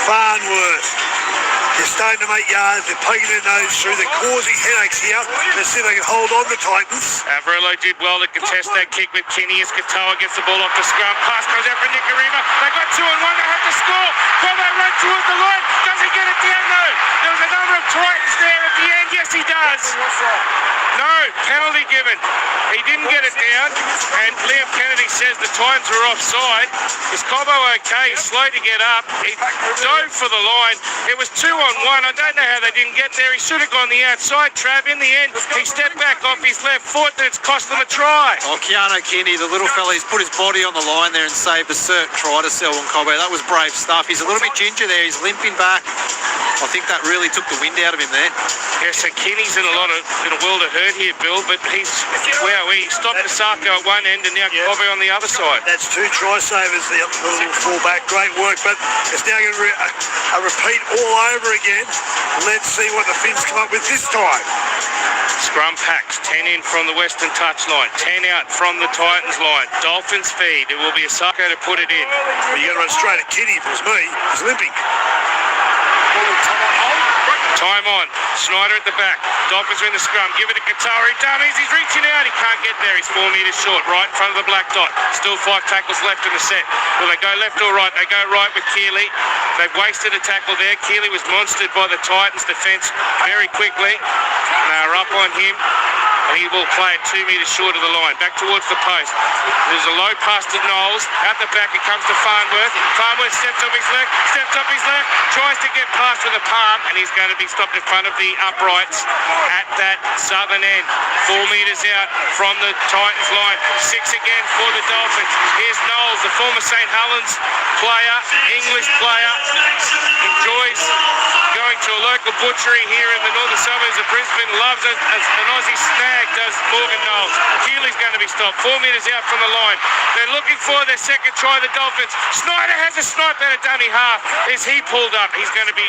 B: Farnworth. They're starting to make yards. They're poking their nose through. They're causing headaches here. Let's see if they can hold on the Titans.
A: Averillo did well to contest that kick with Kinney as Katoa gets the ball off the scrum. Pass comes out for Nikarima. They got 2 and 1. They have to score. Cobbo runs towards the line. Does he get it down? No. There was a number of Titans there at the end. Yes, he does. No. Penalty given. He didn't get it down. And Liam Kennedy says the Titans are offside. Is Cobbo okay? He's slow to get up. He dove for the line. It was 2 on 1. I don't know how they didn't get there. He should have gone the outside, Trav. In the end, he stepped back off his left foot, and it's cost them a try.
C: Oh, Keanu Kinney, the little fella, he's put his body on the line there and saved a cert try to Selwyn Cobbo. That was brave stuff. He's a little bit ginger there. He's limping back. I think that really took the wind out of him there.
A: Yeah, so Kinney's in a world of hurt here, Bill, but he stopped Asako at one end and now Cobbo on the other side.
B: That's 2 try savers, the little fullback. Great work, but it's now going to be a repeat all over again. Let's see what the Finns come up with this time.
A: Scrum packs, 10 in from the western touchline, 10 out from the Titans line. Dolphins feed. It will be Asako to put it in.
B: Well, you got to run straight at Kinney. If it was me, he's limping.
A: Time on. Schneider at the back. Dolphins are in the scrum. Give it to Katoa. He dummies. He's reaching out. He can't get there. He's 4 metres short. Right in front of the black dot. Still 5 tackles left in the set. Will they go left or right? They go right with Keeley. They've wasted a tackle there. Keeley was monstered by the Titans defence very quickly. They are up on him. And he will play it 2 metres short of the line. Back towards the post. There's a low pass to Knowles. Out the back it comes to Farnworth. Farnworth steps up his left. Tries to get past with a palm. And he's going to be stopped in front of the uprights at that southern end. 4 metres out from the Titans line. 6 again for the Dolphins. Here's Knowles, the former St. Helens player, English player. Enjoys going to a local butchery here in the northern suburbs of Brisbane. Loves an Aussie snag, does Morgan Knowles. Keeley's going to be stopped 4 metres out from the line. They're looking for their second try, the Dolphins. Schneider has a snipe at a dummy half. Is he pulled up? He's going to be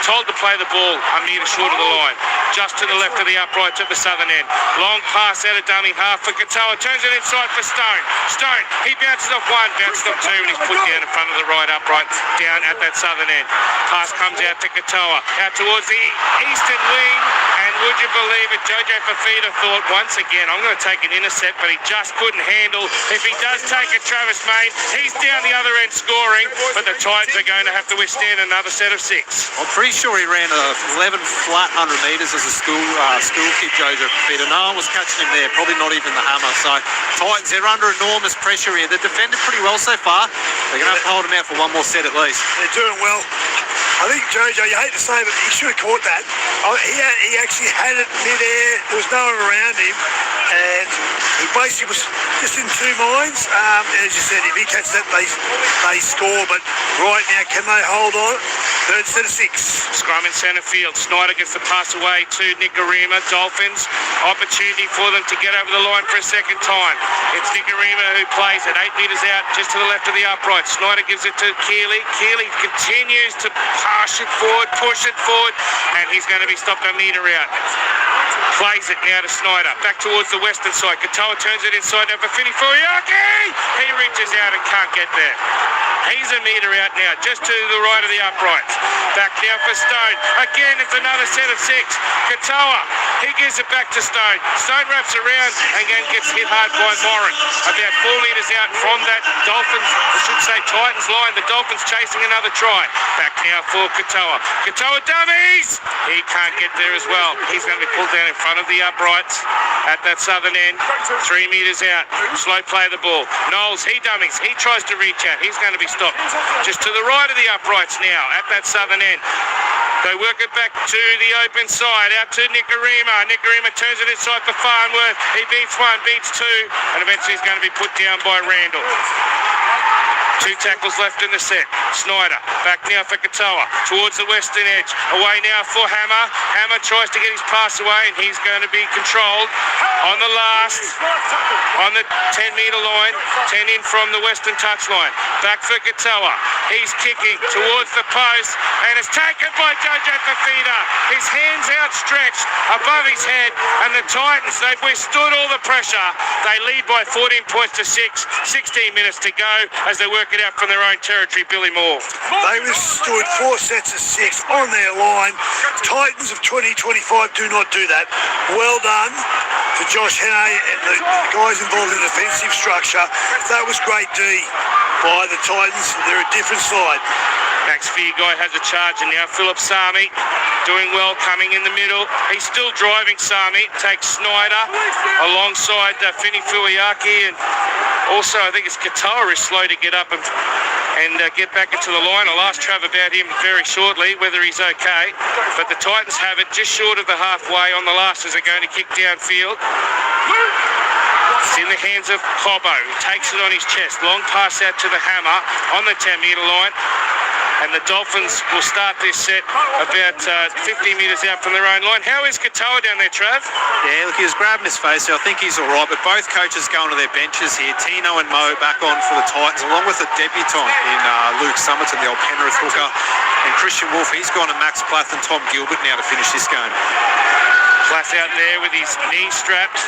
A: told to play the ball a metre short of the line. Just to the left of the uprights at the southern end. Long pass out of dummy half for Katoa. Turns it inside for Stone. Stone, he bounces off 1, bounces off 2, and he's put down in front of the right upright, down at that southern end. Pass comes out to Katoa. Out towards the eastern wing. And would you believe it, Jojo Fafita thought once again, I'm going to take an intercept, but he just couldn't handle. If he does take it, Travis Main, he's down the other end scoring, but the Titans are going to have to withstand another set of 6.
C: I'm pretty sure he ran 11 flat 100 metres as a school kid, Jojo Fafita. No one was catching him there, probably not even the hammer. So Titans, they're under enormous pressure here. They're defended pretty well so far. They're going to have to hold him out for one more set at least.
B: They're doing well. I think Jojo, you hate to say it, but he should have caught that. He actually had it mid-air. There was no one around him. And he basically was just in two minds. As you said, if he catches that, they score. But right now, can they hold on? Third set of 6.
A: Scrum in centre field. Snyder gets the pass away to Nicarima. Dolphins. Opportunity for them to get over the line for a second time. It's Nicarima who plays it 8 metres out, just to the left of the upright. Snyder gives it to Keeley. Keeley continues to pass it forward, push it forward, and he's going to be stopped a metre out. Plays it now to Snyder. Back towards the western side. Katoa turns it inside now for Finney Furiaki. He reaches out and can't get there. He's a metre out now, just to the right of the uprights. Back now for Stone. Again, it's another set of 6. Katoa, he gives it back to Stone. Stone wraps around and again gets hit hard by Moran. About 4 metres out from that Dolphins, I should say Titans line. The Dolphins chasing another try. Back now for Katoa. Katoa dummies! He can't get there as well. He's going to be pulled down in front of the uprights at that southern end. 3 metres out. Slow play the ball. Knowles, he dummies. He tries to reach out. He's going to be stopped just to the right of the uprights now at that southern end. They work it back to the open side, out to Nicarima. Nicarima turns it inside for Farnworth. He beats 1, beats 2, and eventually he's going to be put down by Randall. 2 tackles left in the set. Snyder back now for Katoa towards the western edge. Away now for Hammer. Hammer tries to get his pass away and he's going to be controlled on the last, on the 10-metre line. 10 in from the western touchline. Back for Katoa. He's kicking towards the post and it's taken by Jojo Fafita. His hands outstretched above his head, and the Titans, they've withstood all the pressure. They lead by 14 points to 6. 16 minutes to go as they work it out from their own territory. Billy Moore.
B: They withstood 4 sets of 6 on their line. Titans of 2025 do not do that. Well done to Josh Hannay and the guys involved in the defensive structure. That was great D by the Titans. They're a different side.
A: Max Guy has a charge, and now Philip Sami doing well coming in the middle. He's still driving. Sami takes Snyder alongside Finney Furiaki, and also I think it's Katoa is slow to get up and get back into the line. I'll ask Trav about him very shortly, whether he's okay. But the Titans have it just short of the halfway on the last as they're going to kick downfield. It's in the hands of Cobbo. He takes it on his chest. Long pass out to the Hammer on the 10-metre line. And the Dolphins will start this set about 50 metres out from their own line. How is Katoa down there, Trav?
C: Yeah, look, he was grabbing his face, so I think he's all right. But both coaches going to their benches here. Tino and Mo back on for the Titans, along with the debutant in Luke Summerton, the old Penrith hooker. And Christian Wolf, he's gone to Max Plath and Tom Gilbert now to finish this game.
A: Plath out there with his knee strapped.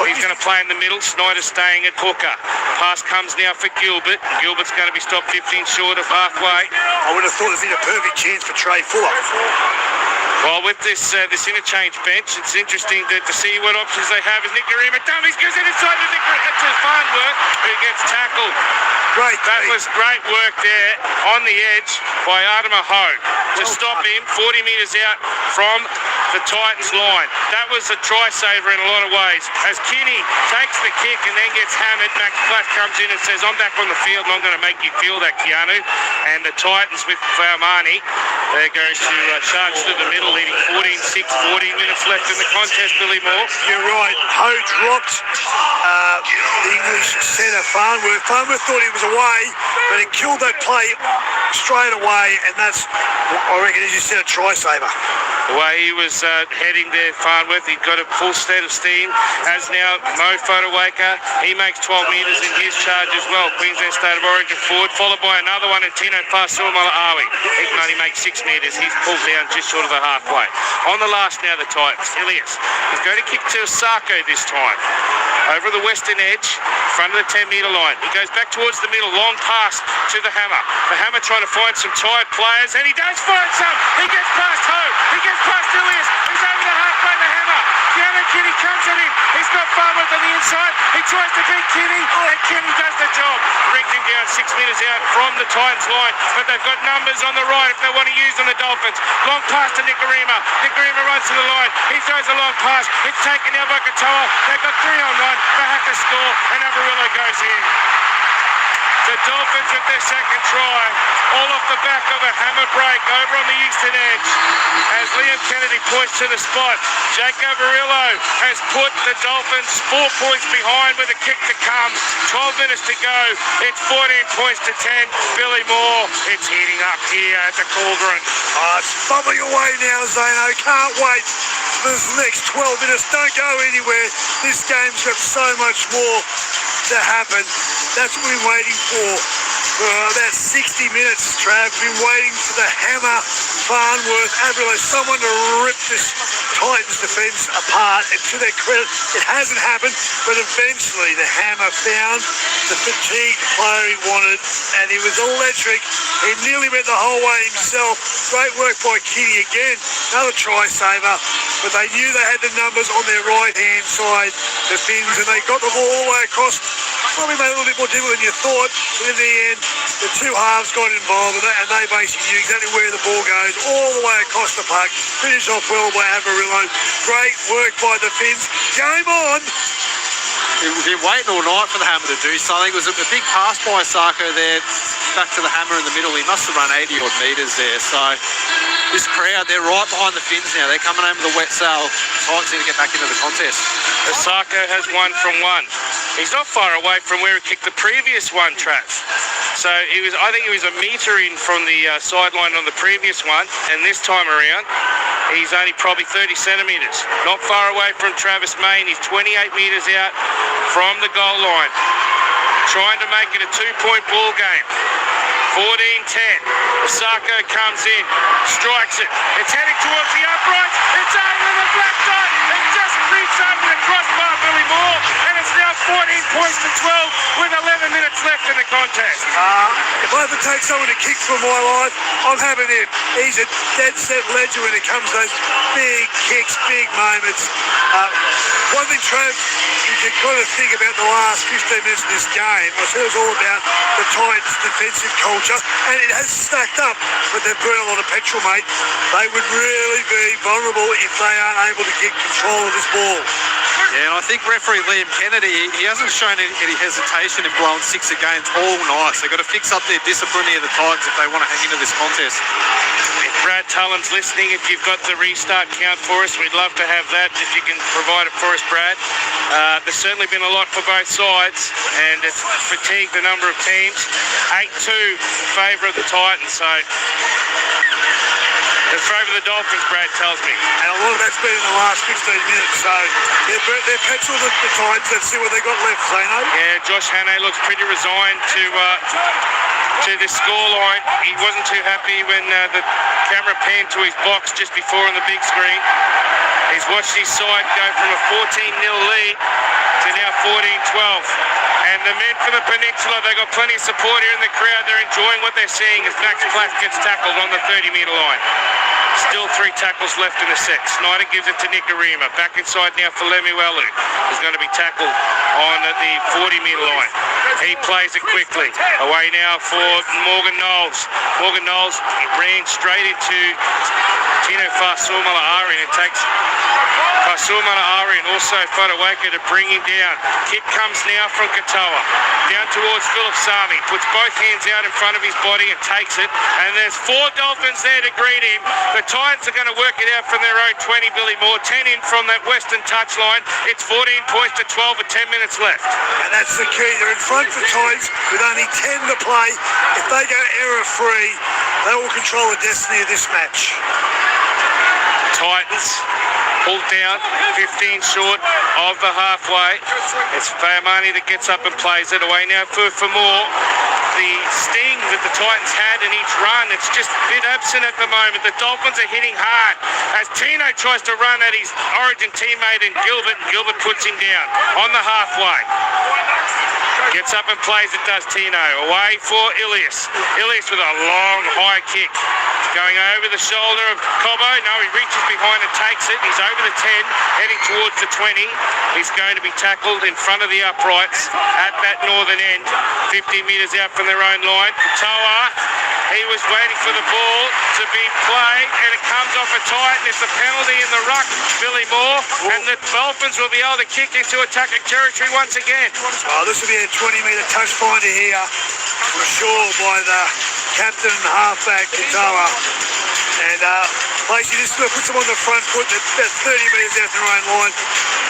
A: He's going to play in the middle. Snyder staying at hooker. Pass comes now for Gilbert. Gilbert's going to be stopped 15 short of halfway.
B: I would have thought it'd been a perfect chance for Trey Fuller.
A: Well, with this interchange bench, it's interesting to see what options they have. As Nicarima dummies goes in inside to Farnworth, who gets tackled.
B: Great.
A: That was great work there on the edge by Adama Ho to stop him 40 metres out from the Titans line. That was a try saver in a lot of ways. As Kinney takes the kick and then gets hammered, Max Platt comes in and says, I'm back on the field and I'm going to make you feel that, Keanu. And the Titans with Faumani, they're going to charge through the middle, leading 14-6, 14 minutes left in the contest, Billy Moore.
B: You're right. Ho dropped the English centre Farnworth. Farnworth thought he was away, but he killed that play straight away, and that's, I reckon, as you said, a try saver.
A: The way he was heading there, Farnworth, he got a full set of steam. As now, Mo Fodawaker, he makes 12 metres in his charge as well. Queensland State of Origin forward, followed by another one, and Tino Fasuamala-Awi. He can only make 6 metres. He's pulled down just short of the halfway. On the last now, the Titans. Ilias is going to kick to Osako this time. Over the western edge, front of the 10-metre line. He goes back towards the middle, long pass to the Hammer. The Hammer trying to find some tired players, and he does find some. He gets past Ho. He gets past Ilias. He's over the halfway, the Hammer. Keanu Kinney comes at him. He's got Farnworth on the inside. He tries to beat Kinney, and Kinney does the job. Brings him down 6 metres out from the Titans line, but they've got numbers on the right if they want to use on the Dolphins. Long pass to Nicarima. Nicarima runs to the line. He throws a long pass. It's taken now by Katoa. They've got 3-on-1. They have to score, and Averillo goes in. The Dolphins with their second try, all off the back of a hammer break over on the eastern edge. As Liam Kennedy points to the spot, Jake Averillo has put the Dolphins 4 points behind with a kick to come. 12 minutes to go. It's 14 points to 10. Billy Moore, it's heating up here at the Cauldron.
B: It's bubbling away now, Zano. Can't wait for this next 12 minutes. Don't go anywhere. This game's got so much more to happen. That's what we've been waiting for about 60 minutes, Trav. We've been waiting for the hammer, Farnworth, Averillo, someone to rip this Titans defence apart. And to their credit, it hasn't happened, but eventually the hammer found the fatigued player he wanted, and he was electric. He nearly went the whole way himself. Great work by Kitty again. Another try saver, but they knew they had the numbers on their right-hand side, the Finns, and they got the ball all the way across. Probably made it a little bit more difficult than you thought, but in the end, the two halves got involved in it, and they basically knew exactly where the ball goes, all the way across the park. Finished off well by Averillo. Great work by the Finns. Game on!
C: We've been waiting all night for the hammer to do something. It was a big pass by Sarko there, back to the hammer in the middle. He must have run 80 odd metres there. So this crowd, they're right behind the Finns now. They're coming home with a wet sail. Titans need to get back into the contest.
A: Osako has 1 from 1. He's not far away from where he kicked the previous one, Trav. So I think he was a metre in from the sideline on the previous one, and this time around, he's only probably 30 centimetres. Not far away from Travis Main. He's 28 metres out from the goal line. Trying to make it a 2-point ball game. 14-10. Osako comes in, strikes it. It's heading towards the uprights. It's over the black dot. It just creeps over the crossbar, Billy Moore, and it's now 14 points to 12 with 11 minutes left in the contest.
B: If I have to take someone to kick for my life, I'm having him. He's a dead set legend when it comes to those big kicks, big moments. One thing, Trav, you can kind of think about the last 15 minutes of this game. I said it was all about the Titans' defensive culture, and it has stacked up, but they've burned a lot of petrol, mate. They would really be vulnerable if they aren't able to get control of this ball.
C: Yeah, and I think referee Liam Kennedy, he hasn't shown any hesitation in blowing 6 games all night. So they've got to fix up their discipline here, the Titans, if they want to hang into this contest.
A: If Brad Tullen's listening, if you've got the restart count for us, we'd love to have that. If you can provide it for us, Brad. There's certainly been a lot for both sides, and it's fatigued the number of teams. 8-2 in favour of the Titans, so in favour of the Dolphins, Brad tells me.
B: And a lot of that's been in the last 15 minutes, so they're petrol the Titans. Let's see what they got left, Zano.
A: Yeah, Josh Hannay looks pretty resigned to the scoreline. He wasn't too happy when the camera panned to his box just before on the big screen. He's watched his side go from a 14-0 lead to now 14-12. And the men from the Peninsula, they've got plenty of support here in the crowd. They're enjoying what they're seeing as Max Platt gets tackled on the 30-metre line. Still 3 tackles left in the set. Snyder gives it to Nicarima. Back inside now for Lemuelu, who's going to be tackled on the 40-metre line. He plays it quickly. Away now for Morgan Knowles. Morgan Knowles ran straight into Tino Fa'asuamaleaui, and it takes Fa'asuamaleaui and also Fotuaika to bring him down. Kick comes now from Katoa. Down towards Philip Sami. Puts both hands out in front of his body and takes it. And there's 4 Dolphins there to greet him. The Titans are going to work it out from their own 20, Billy Moore. 10 in from that western touchline. It's 14 points to 12 with 10 minutes left.
B: And that's the key. They're in front for Titans with only 10 to play. If they go error-free, they will control the destiny of this match.
A: Titans pulled down, 15 short of the halfway. It's Fayamani that gets up and plays it away now for more. The sting that the Titans had in each run, it's just a bit absent at the moment. The Dolphins are hitting hard as Tino tries to run at his Origin teammate in Gilbert, and Gilbert puts him down on the halfway. Gets up and plays it, does Tino. Away for Ilias. Ilias with a long high kick. Going over the shoulder of Cobbo. No, he reaches behind and takes it. He's over the 10, heading towards the 20. He's going to be tackled in front of the uprights at that northern end, 50 metres out from their own line. Katoa, he was waiting for the ball to be played, and it comes off a Titan. It's a penalty in the ruck, Billy Moore, and the Dolphins will be able to kick into attacking territory once again.
B: Oh, this will be a 20-metre touch finder here, for sure, by the captain and halfback, Katoa. And Lacey, this puts them on the front foot, about 30 metres out their own line.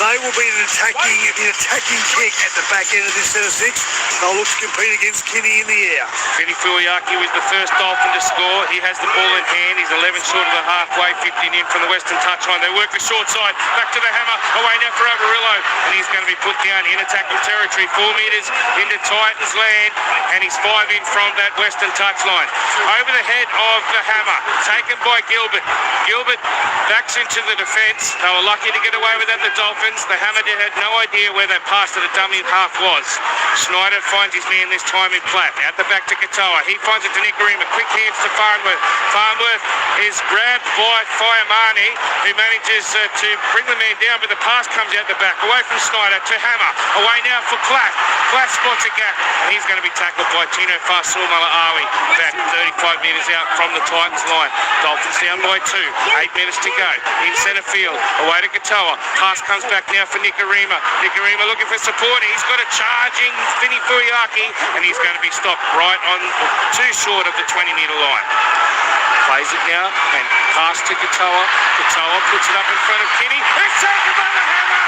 B: They will be in an attacking kick at the back end of this set of 6. They'll look to compete against Kinney in the air.
A: Vinny Fuiaki was the first Dolphin to score. He has the ball in hand. He's 11 short of the halfway, 15 in from the western touchline. They work the short side, back to the hammer, away now for Overillo, and he's going to be put down in attacking territory, 4 metres into Titans land, and he's 5 in from that western touchline. Over the head of the hammer, taken by Gilbert. Gilbert backs into the defence. They were lucky to get away with that, the Dolphins. The hammer had no idea where that pass to the dummy half was. Schneider finds his man this time in Platt. Out the back to Katoa. He finds it to Nicarima. Quick hands to Farnworth. Farnworth is grabbed by Fiamani, who manages to bring the man down, but the pass comes out the back. Away from Schneider to Hammer. Away now for Platt. Platt spots a gap, and he's going to be tackled by Tino Fasul-Malaawi. About 35 metres out from the Titans line. Dolphins down by 2. 8 minutes to go. In centre field. Away to Katoa. Pass comes back now for Nicarima. Nicarima looking for support. He's got a charging Vinny Fuiaki, and he's going to be stopped right on, too short of the 20-metre line. Plays it now and pass to Katoa. Katoa puts it up in front of Kinney. It's taken by the hammer.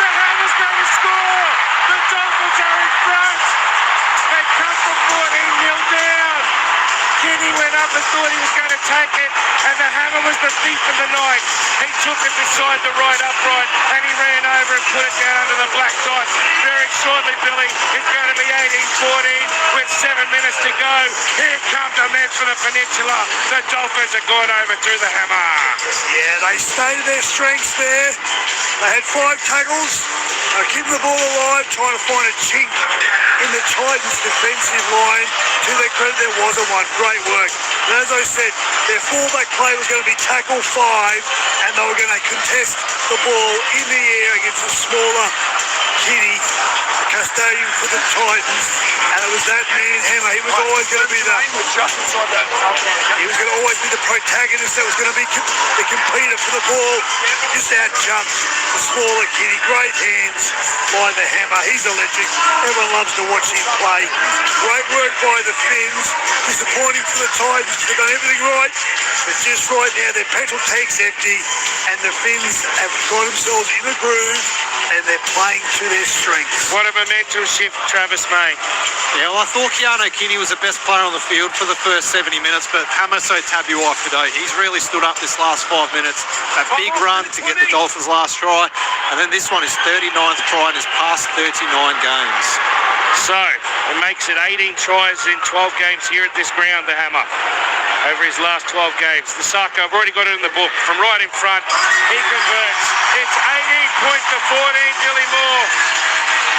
A: The hammer's going to score. The Dolphins are in front. They come from 14-0 down. Kinney went up and thought he was going to take it, and the hammer was the thief of the night. He took it beside the right upright, and he ran over and put it down under the black dot. Very shortly, Billy, it's going to be 18-14 with 7 minutes to go. Here comes the men for the Peninsula. The Dolphins have gone over through the hammer.
B: Yeah, they stayed their strengths there. They had 5 tackles. They're keeping the ball alive, trying to find a chink in the Titans' defensive line. To their credit, there wasn't one. Great work. And as I said, their fullback play was going to be tackle 5, and they were going to contest the ball in the air against a smaller Kinney, the custodian for the Titans. And it was that man, Hammer. He was always going to be the... He was going to always be the protagonist that was going to be the completer for the ball. Just out-jumped the smaller Kinney. Great hands by the Hammer. He's electric. Everyone loves to watch him play. Great work by the Finns. Disappointing for the Titans. They've done everything right. But just right now, their petrol tank's empty. And the Finns have got themselves in the groove. And they're playing to their strengths.
A: What a momentum shift Travis made.
C: Yeah, well, I thought Keanu Kinney was the best player on the field for the first 70 minutes, but Hammer so tabu off today. He's really stood up this last 5 minutes. That big run to get the Dolphins' last try, and then this one is 39th try in his past 39 games.
A: So, it makes it 18 tries in 12 games here at this ground, the Hammer, over his last 12 games. The Saka, I've already got it in the book, from right in front, he converts. It's 18 points to 14, Billy Moore.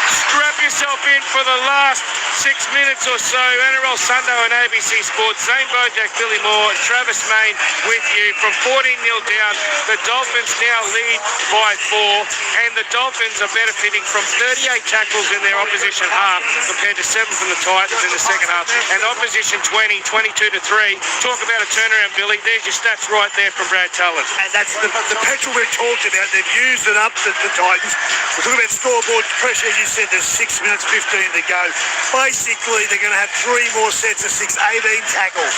A: Strap yourself in for the last 6 minutes or so. NRL Sunday on ABC Sports. Zane Bojack, Billy Moore, Travis Main with you from 14-0 down. The Dolphins now lead by 4, and the Dolphins are benefiting from 38 tackles in their opposition half compared to 7 from the Titans in the second half. And opposition 20, 22-3. Talk about a turnaround, Billy. There's your stats right there from Brad Tullen.
B: And that's the petrol we're talking about. They've used it up, the Titans. We're talking about scoreboard pressure, as you said, there's 6 minutes 15 to go. Basically, they're going to have 3 more sets of 6, 18 tackles.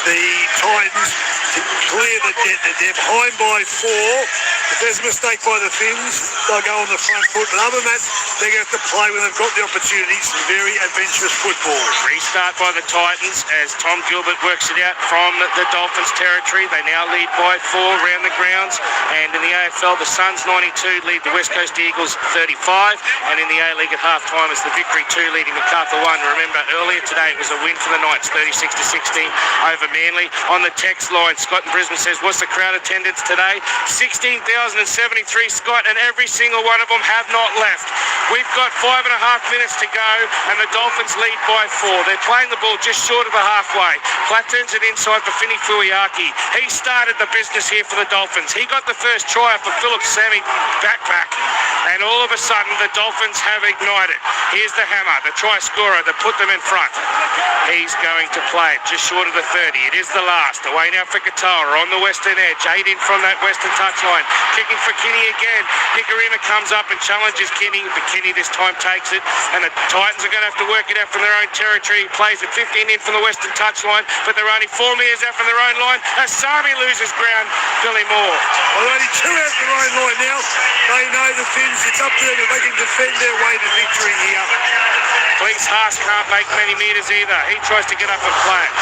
B: The Titans to clear the debt. They're behind by 4. If there's a mistake by the Finns, they'll go on the front foot. But other than that, they're going to have to play when they've got the opportunity. Some very adventurous football.
A: Restart by the Titans as Tom Gilbert works it out from the Dolphins territory. They now lead by 4 around the grounds. And in the AFL, the Suns 92 lead the West Coast Eagles 35. And in the A-League at half-time, it's the Victory 2 leading MacArthur 1. Remember, earlier today it was a win for the Knights, 36-16 over Manly. On the text line, Scott in Brisbane says, what's the crowd attendance today? 16,000 3,073, Scott, and every single one of them have not left. We've got 5.5 minutes to go, and the Dolphins lead by 4. They're playing the ball just short of the halfway. Platt turns it inside for Fini Fuiaki. He started the business here for the Dolphins. He got the first try for Philip Sammy backpack, and all of a sudden the Dolphins have ignited. Here's the hammer, the try scorer that put them in front. He's going to play it just short of the 30. It is the last. Away now for Katoa on the western edge. 8 in from that western touchline. Kicking for Kinney again. Nicarima comes up and challenges Kinney, but Kinney this time takes it, and the Titans are going to have to work it out from their own territory. He plays it 15 in from the western touchline, but they're only 4 metres out from their own line. Asami loses ground. Billy Moore.
B: Well, only 2 out of their own line now. They know the Finns. It's up to them if they can defend their way to victory here.
A: Cleese Haas can't make many metres either. He tries to get up and play it.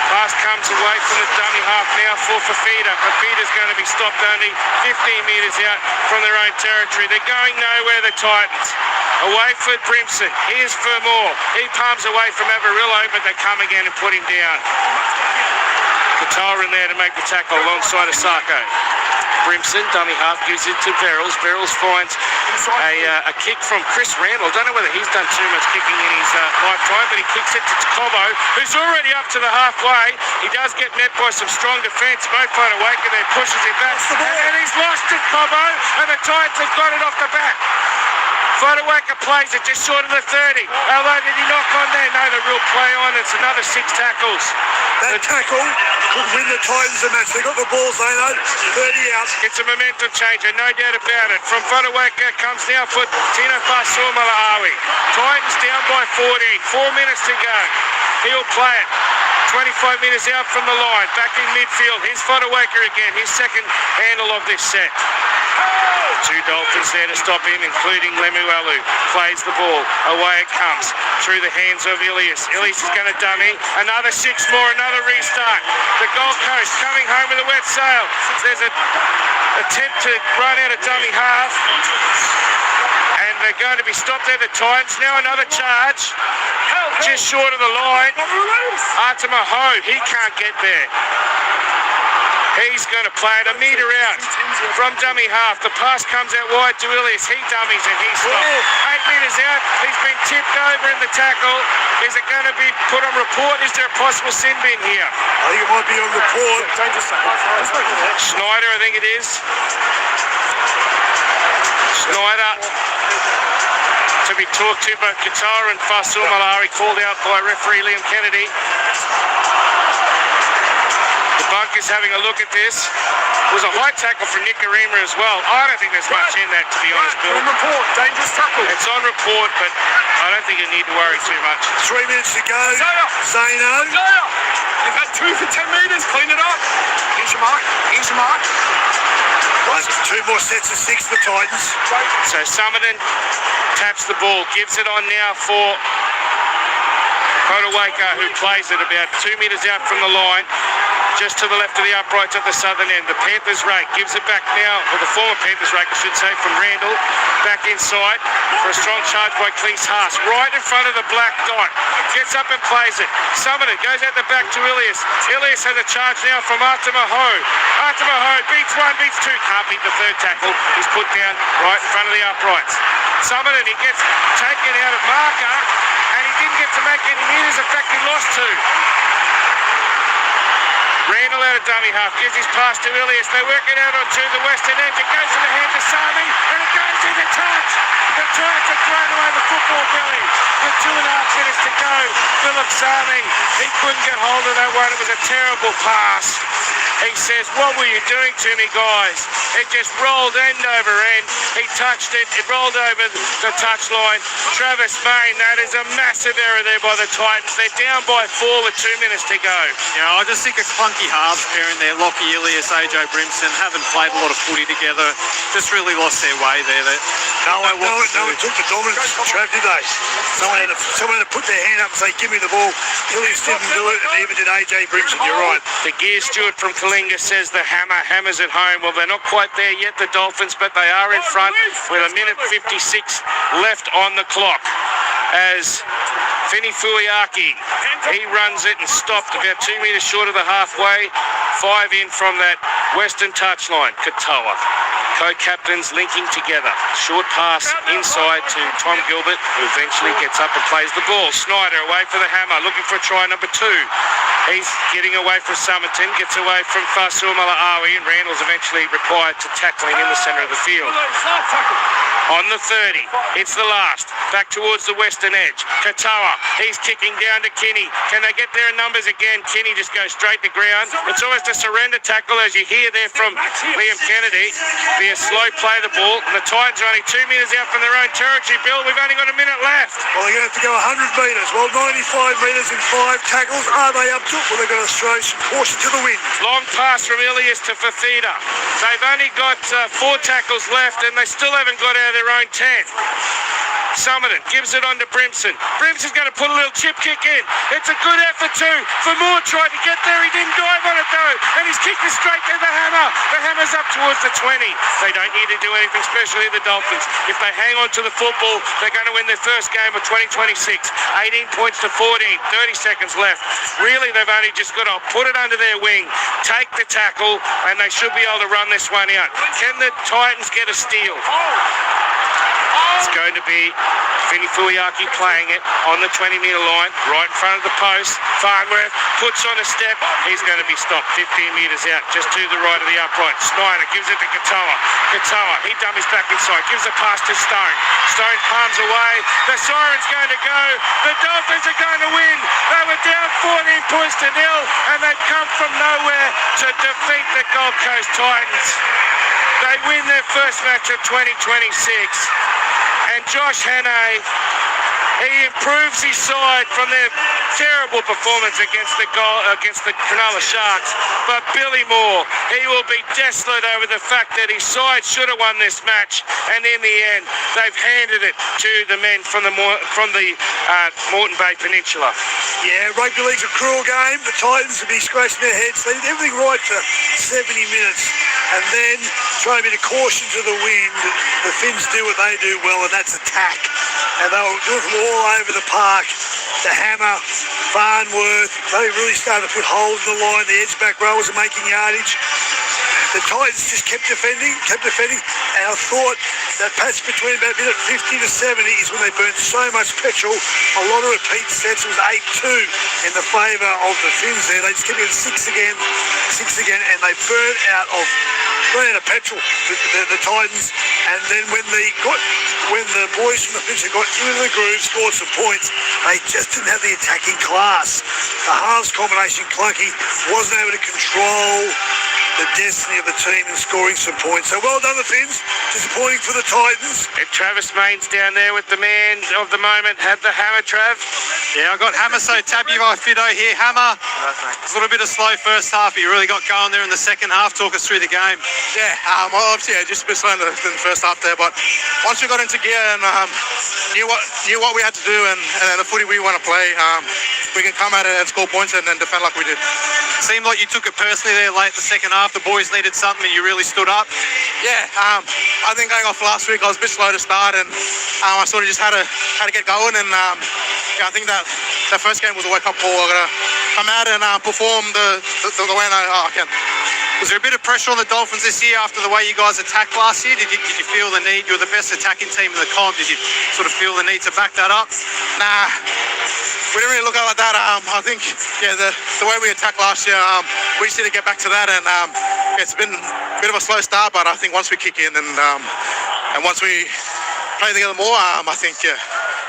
A: Pass comes away from the dummy half now for Fafita. Fafita's going to be stopped only 15 metres out from their own territory. They're going nowhere, the Titans. Away for Brimson. Here's Fermor. He palms away from Avarillo, but they come again and put him down. Katoa in there to make the tackle alongside Osako. Brimson, dummy half, gives it to Verrills. Verrills finds a kick from Chris Randall. I don't know whether he's done too much kicking in his lifetime, but he kicks it to Cobo, who's already up to the halfway. He does get met by some strong defence. Mo Fodawaker there pushes him back, and he's lost it, Cobo, and the Titans have got it off the back. Fodawaker plays it just short of the 30. Although did he knock on there? No, the real play on. It's another 6 tackles.
B: That tackle could win the Titans the match. They got the ball, Zano. 30 out.
A: It's a momentum changer, no doubt about it. From Fodawaker comes now for Tino Fasua-Malaawi. Titans down by 14. 4 minutes to go. He'll play it. 25 metres out from the line. Back in midfield. Here's Fodawaker again. His second handle of this set. 2 Dolphins there to stop him, including Lemuelu. Plays the ball. Away it comes. Through the hands of Ilias. Ilias is going to dummy. Another 6 more. Another restart. The Gold Coast coming home with a wet sail. There's an attempt to run out a dummy half. And they're going to be stopped there, the Titans. Now another charge. Just short of the line. Artema Ho. He can't get there. He's going to play it a metre out from dummy half. The pass comes out wide to Ilias. He dummies and he's stopped. 8 metres out. He's been tipped over in the tackle. Is it going to be put on report? Is there a possible sin bin here?
B: I think it might be on report.
A: Schneider, I think it is. Schneider to be talked to, both Katoa and Fasua-Malaawi called out by referee Liam Kennedy. Bunkers having a look at this. It was a high tackle from Nicarima as well. I don't think there's much in that, to be honest, Bill.
C: On report, dangerous tackle.
A: It's on report, but I don't think you need to worry too much.
B: 3 minutes to go. Zano.
C: You've had 2 for 10 metres. Clean it up. Here's your mark. Here's your mark.
B: Right, 2 more sets of 6 for Titans.
A: So Summerton taps the ball, gives it on now for Fodawaker, who plays it about 2 metres out from the line. Just to the left of the uprights at the southern end. The Panthers rake gives it back now, or the former Panthers rake, I should say, from Randall. Back inside for a strong charge by Cleese Haas. Right in front of the black dot. Gets up and plays it. Summerton goes out the back to Ilias. Ilias has a charge now from Artema Ho. Artema Ho beats 1, beats 2. Can't beat the 3rd tackle. He's put down right in front of the uprights. Summerton, he gets taken out of marker, and he didn't get to make any metres. In fact, he lost 2. Randall out of dummy half, gives his pass to Ilias. They work it out onto the western edge. It goes to the hands of Sami, and it goes in the touch. The Giants have thrown away the football, Billy. With 2.5 minutes to go, Philip Sami, he couldn't get hold of that one. It was a terrible pass. He says, what were you doing to me, guys? It just rolled end over end. He touched it. It rolled over the touchline. Travis Main, that is a massive error there by the Titans. They're down by 4 with 2 minutes to go.
C: Yeah, I just think a clunky halves pair in there. Lockie Ilias, AJ Brimson, haven't played a lot of footy together. Just really lost their way there.
B: No one took the dominance, Trav, did they? Someone had to put their hand up and say, give me the ball. Ilias didn't do it, and neither did AJ Brimson. You're right.
A: The gear steward from Kalinga says the hammers at home. Well, they're not quite there yet, the Dolphins, but they are in front with 1 minute 56 left on the clock. As Fini Fuiaki, he runs it and stopped about 2 metres short of the halfway. 5 in from that Western touchline, Katoa. Co-captains linking together. Short pass inside to Tom Gilbert, who eventually gets up and plays the ball. Snyder away for the hammer, looking for try number 2. He's getting away from Summerton, gets away from Fasul Malaawi, and Randall's eventually required to tackle him in the centre of the field. On the 30, it's the last. Back towards the western edge. Katoa, he's kicking down to Kinney. Can they get there in numbers again? Kinney just goes straight to ground. It's almost a surrender tackle, as you hear there from Liam Kennedy. Be a slow play the ball. And the Titans are only 2 metres out from their own territory, Bill. We've only got a minute left.
B: Well, they're going to have to go 100 metres. Well, 95 metres in 5 tackles. Are they up to it? Well, they're going to throw some caution to the wind.
A: Long pass from Ilias to Fafita. They've only got 4 tackles left, and they still haven't got out of their own 10. Summerton gives it on to Brimson. Brimson's going to put a little chip kick in. It's a good effort too. Moore tried to get there. He didn't dive on it though. And he's kicked it straight to the hammer. The hammer's up towards the 20. They don't need to do anything, especially the Dolphins. If they hang on to the football, they're going to win their first game of 2026. 18 points to 14. 30 seconds left. Really, they've only just got to put it under their wing, take the tackle, and they should be able to run this one out. Can the Titans get a steal? It's going to be Vinny Fuiaki playing it on the 20-metre line, right in front of the post. Farnworth puts on a step. He's going to be stopped 15 metres out, just to the right of the upright. Snyder gives it to Katoa. Katoa, he dummies back inside, gives a pass to Stone. Stone palms away. The siren's going to go. The Dolphins are going to win. They were down 14 points to 0, and they've come from nowhere to defeat the Gold Coast Titans. They win their first match of 2026. And Josh Hannay, he improves his side from their terrible performance against the Cronulla Sharks. But Billy Moore, he will be desolate over the fact that his side should have won this match, and in the end, they've handed it to the men from the Moreton Bay Peninsula.
B: Yeah, rugby league's a cruel game. The Titans will be scratching their heads. They did everything right for 70 minutes, and then throwing a bit of caution to the wind. The Finns do what they do well, and that's attack. And they'll do it from all over the park. The hammer, Farnworth, they really started to put holes in the line. The edge back rowers are making yardage. The Titans just kept defending, and I thought that patch between about minute 50 to 70 is when they burnt so much petrol. A lot of repeat sets. It was 8-2 in the favour of the Finns there. They just kept it 6 again, and they burnt out of petrol, the Titans. And then when the boys from the Finns got into the groove, scored some points, they just didn't have the attacking class. The halves combination clunky, wasn't able to control the destiny of the team in scoring some points. So well done, the Finns. Disappointing for the Titans.
A: And Travis Main's down there with the man of the moment. Had the hammer, Trav.
C: Yeah, I got Hammer, so tab you by Fido here. Hammer, a little bit of slow first half, but you really got going there in the second half. Talk us through the game.
L: Yeah, well, obviously, just a bit slow in the first half there, but once we got into gear and knew what we had to do and the footy we want to play, we can come at it and score points and then defend like we did.
C: Seemed like you took it personally there late the second half. The boys needed something and you really stood up.
L: Yeah, I think going off last week, I was a bit slow to start, and I sort of just had to get going. And yeah, I think that first game was a wake-up call. I'm gonna come out and perform the way I can.
C: Was there a bit of pressure on the Dolphins this year after the way you guys attacked last year? Did you feel the need? You were the best attacking team in the comp. Did you sort of feel the need to back that up?
L: Nah, we didn't really look at it like that. I think, yeah, the way we attacked last year, we just need to get back to that. And it's been a bit of a slow start, but I think once we kick in and once we play together more, I think, yeah,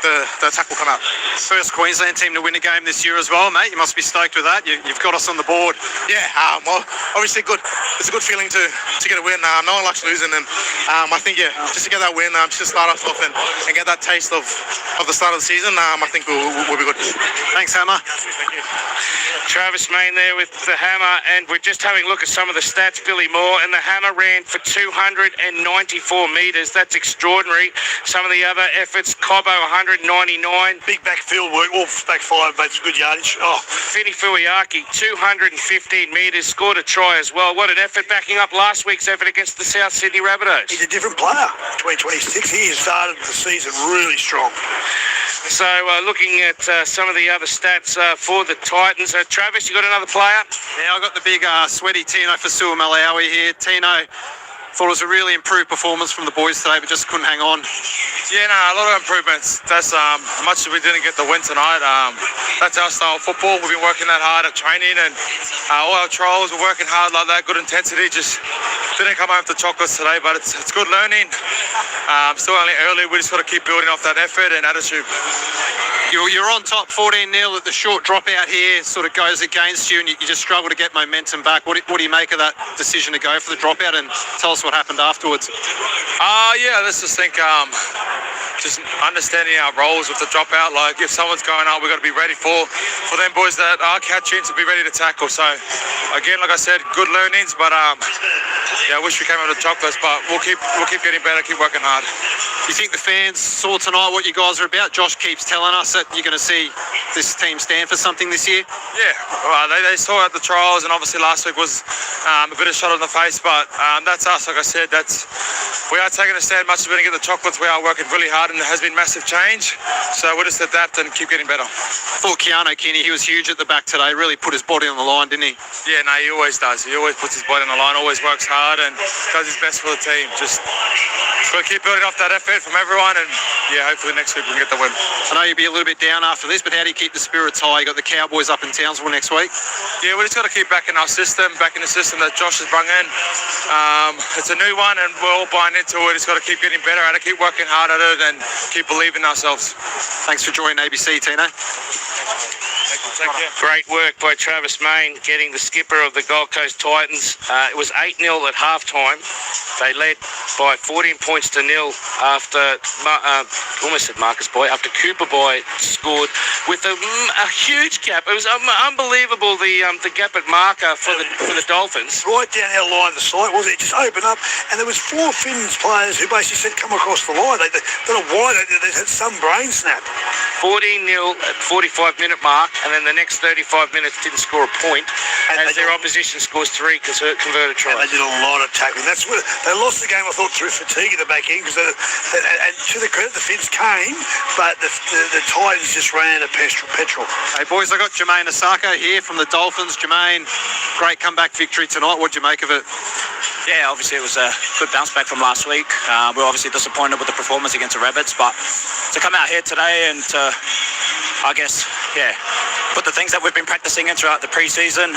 L: the attack will come out.
C: First Queensland team to win a game this year as well, mate. You must be stoked with that. You've got us on the board.
L: Yeah, well, obviously good. It's a good feeling to get a win. No one likes losing, and I think, yeah, just to get that win, just to start us off and get that taste of the start of the season, I think we'll be good.
C: Thanks, Hammer.
L: Thank you.
A: Travis Main there with the hammer, and we're just having a look at some of the stats, Billy Moore, and the hammer ran for 294 metres. That's extraordinary. Some of the other efforts, Cobbo 199.
B: Big backfield work, all back five, made some good yardage.
A: Finny Fuiaki, 215 metres, scored a try as well. What an effort backing up last week's effort against the South Sydney Rabbitohs.
B: He's a different player. 2026, he has started the season really strong.
A: So looking at some of the other stats for the Titans. Travis, you got another player?
C: Yeah, I got the big sweaty Tino Fasua Malawi here. Tino thought it was a really improved performance from the boys today, but just couldn't hang on.
L: Yeah, no, a lot of improvements. That's much as we didn't get the win tonight. That's our style of football. We've been working that hard at training, and all our trials were working hard like that. Good intensity. Just didn't come home with the chocolates today, but it's good learning. Still only early. We just got to keep building off that effort and attitude.
C: You're on top 14-0 at the short dropout here. Sort of goes against you, and you just struggle to get momentum back. What do you make of that decision to go for the dropout, and tell us what happened afterwards?
L: Yeah, let's just think, just understanding our roles with the dropout. Like, if someone's going out, we've got to be ready for them boys that are catching to be ready to tackle. So, again, like I said, good learnings, but yeah, I wish we came out with the chocolates, but we'll keep getting better, keep working hard.
C: Do you think the fans saw tonight what you guys are about? Josh keeps telling us that you're going to see this team stand for something this year.
L: Yeah, they saw at the trials, and obviously last week was a bit of shot in the face, but that's us. Like I said, we are taking a stand. Much as we didn't get the chocolates, we are working really hard, and there has been massive change. So we'll just adapt and keep getting better.
C: I thought Keanu Kinney, he was huge at the back today. Really put his body on the line, didn't he?
L: Yeah, no, he always does. He always puts his body on the line, always works hard, and does his best for the team. Just got to keep building off that effort from everyone, and yeah, hopefully next week we can get the win.
C: I know you'll be a little bit down after this, but how do you keep the spirits high? You got the Cowboys up in Townsville next week.
L: Yeah, we just got to keep back in the system that Josh has brought in. It's a new one, and we're all buying into it. Just got to keep getting better at it, keep working hard at it, and keep believing in ourselves.
C: Thanks for joining ABC, Tino.
A: Great work by Travis Main, getting the skipper of the Gold Coast Titans. It was 8-0 at halftime. They led by 14 points to nil after almost said Marcus Boy, after Cooper Boy scored with a huge gap. It was unbelievable, the gap at marker for the Dolphins.
B: Right down our line of the site, wasn't it? It just opened up, and there was 4 Finns players who basically said, come across the line. They don't know why, they had some brain snap.
A: 14-0 at 45-minute mark, and then the next 35 minutes didn't score a point, as their opposition scores 3 converted tries.
B: And they did a lot of tackling. That's what they lost the game, I thought, through fatigue at the back end, because and to the credit, the Finns came, but the Titans just ran out of petrol.
C: Hey boys, I got Jermaine Osako here from the Dolphins. Jermaine, great comeback victory tonight. What'd you make of it?
M: Yeah, obviously it was a good bounce back from last week. We're obviously disappointed with the performance against the Rabbits, but to come out here today and to, I guess, put the things that we've been practicing in throughout the pre-season.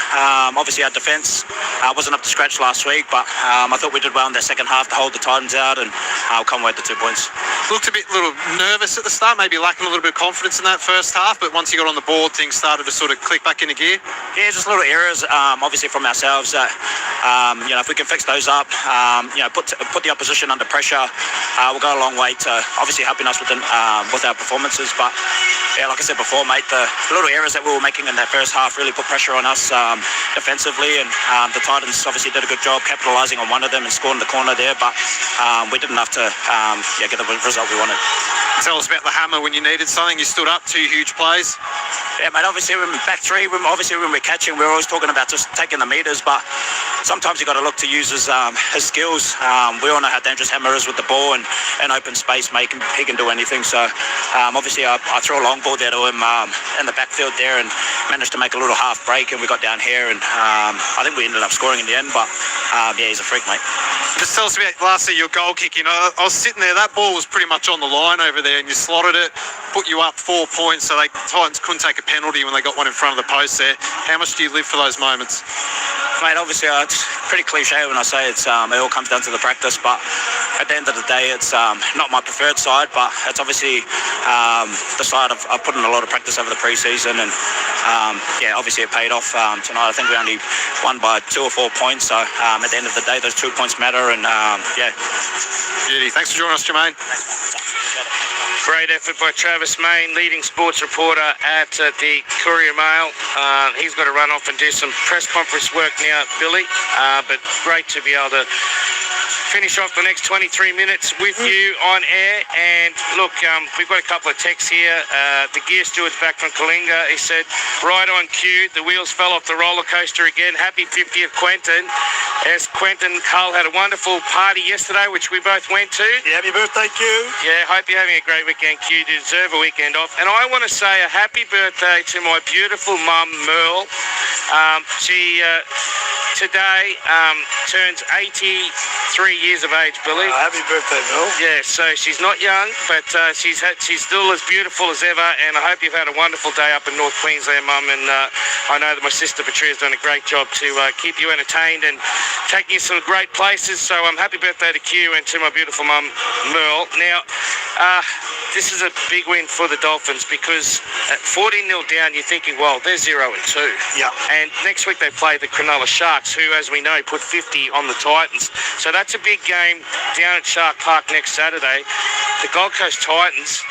M: Obviously our defence wasn't up to scratch last week, but I thought we did well in the second half to hold the Titans out, and I'll come away with the 2 points.
C: Looked a little nervous at the start, maybe lacking a little bit of confidence in that first half, but once you got on the board, things started to sort of click back into gear.
M: Yeah, just little errors, obviously from ourselves. If we can fix those up, put the opposition under pressure, we'll go a long way to obviously helping us with our performances. But yeah, like I said before, mate, the little errors that we were making in that first half really put pressure on us defensively, and the Titans obviously did a good job capitalising on one of them and scoring the corner there, but we didn't have to get the result we wanted.
C: Tell us about the hammer when you needed something. You stood up, 2 huge plays.
M: Yeah, mate, obviously when we're back 3, when we're catching, we're always talking about just taking the meters, but sometimes you got to look to use his skills. We all know how dangerous Hammer is with the ball and open space, mate. He can do anything. So obviously I threw a long ball there to him in the backfield there and managed to make a little half break, and we got down here, and I think we ended up scoring in the end, but yeah, he's a freak, mate.
C: Just tell us about lastly your goal kick. I was sitting there, that ball was pretty much on the line over there, and you slotted it, put you up 4 points, so the Titans couldn't take a penalty when they got one in front of the post there. How much do you live for those moments?
M: Mate, obviously it's pretty cliche when I say it all comes down to the practice, but at the end of the day it's not my preferred side, but it's obviously the side I've put in a lot of practice over the pre-season, and obviously it paid off tonight. I think we only won by 2 or 4 points, so at the end of the day those 2 points matter, and
C: Beauty. Thanks for joining us, Jermaine.
A: Great effort by Travis Main, leading sports reporter at the Courier Mail. He's got to run off and do some press conference work now, Billy, but great to be able to finish off the next 23 minutes with you on air. And look, we've got a couple of texts here. The gear steward's back from Kalinga. He said, right on cue, the wheels fell off the roller coaster again. Happy 50th, Quentin. As Quentin Cull had a wonderful party yesterday, which we both went to.
B: Yeah, happy birthday, Q.
A: Yeah, hope you're having a great weekend, Q. You deserve a weekend off. And I want to say a happy birthday to my beautiful mum, Merle. She today turns 83 years of age, Billy.
B: Happy birthday, Merle.
A: Yeah, so she's not young, but she's still as beautiful as ever. And I hope you've had a wonderful day up in North Queensland, Mum. And I know that my sister Patria's done a great job to keep you entertained and take you to some great places. So happy birthday to Q and to my beautiful mum, Merle. Now, this is a big win for the Dolphins because at 14-0 down, you're thinking, well, they're 0-2.
B: Yeah.
A: And next week they play the Cronulla Sharks, who, as we know, put 50 on the Titans. So that's a big game down at Shark Park next Saturday. The Gold Coast Titans,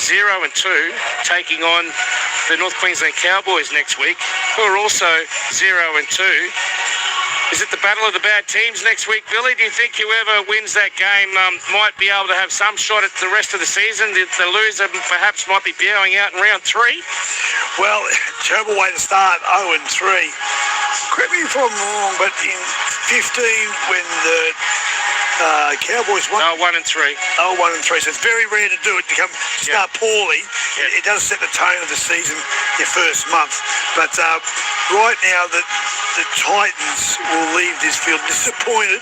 A: 0-2, taking on the North Queensland Cowboys next week, who are also 0-2. Is it the battle of the bad teams next week, Billy? Do you think whoever wins that game might be able to have some shot at the rest of the season? The loser perhaps might be bowing out in round 3?
B: Well, terrible way to start, 0-3. Correct me if I'm wrong, but in 15, when the Cowboys won...
A: 1-3.
B: 0-3. So it's very rare to do it, to start poorly. It does set the tone of the season, your first month. But right now, the Titans will leave this field disappointed.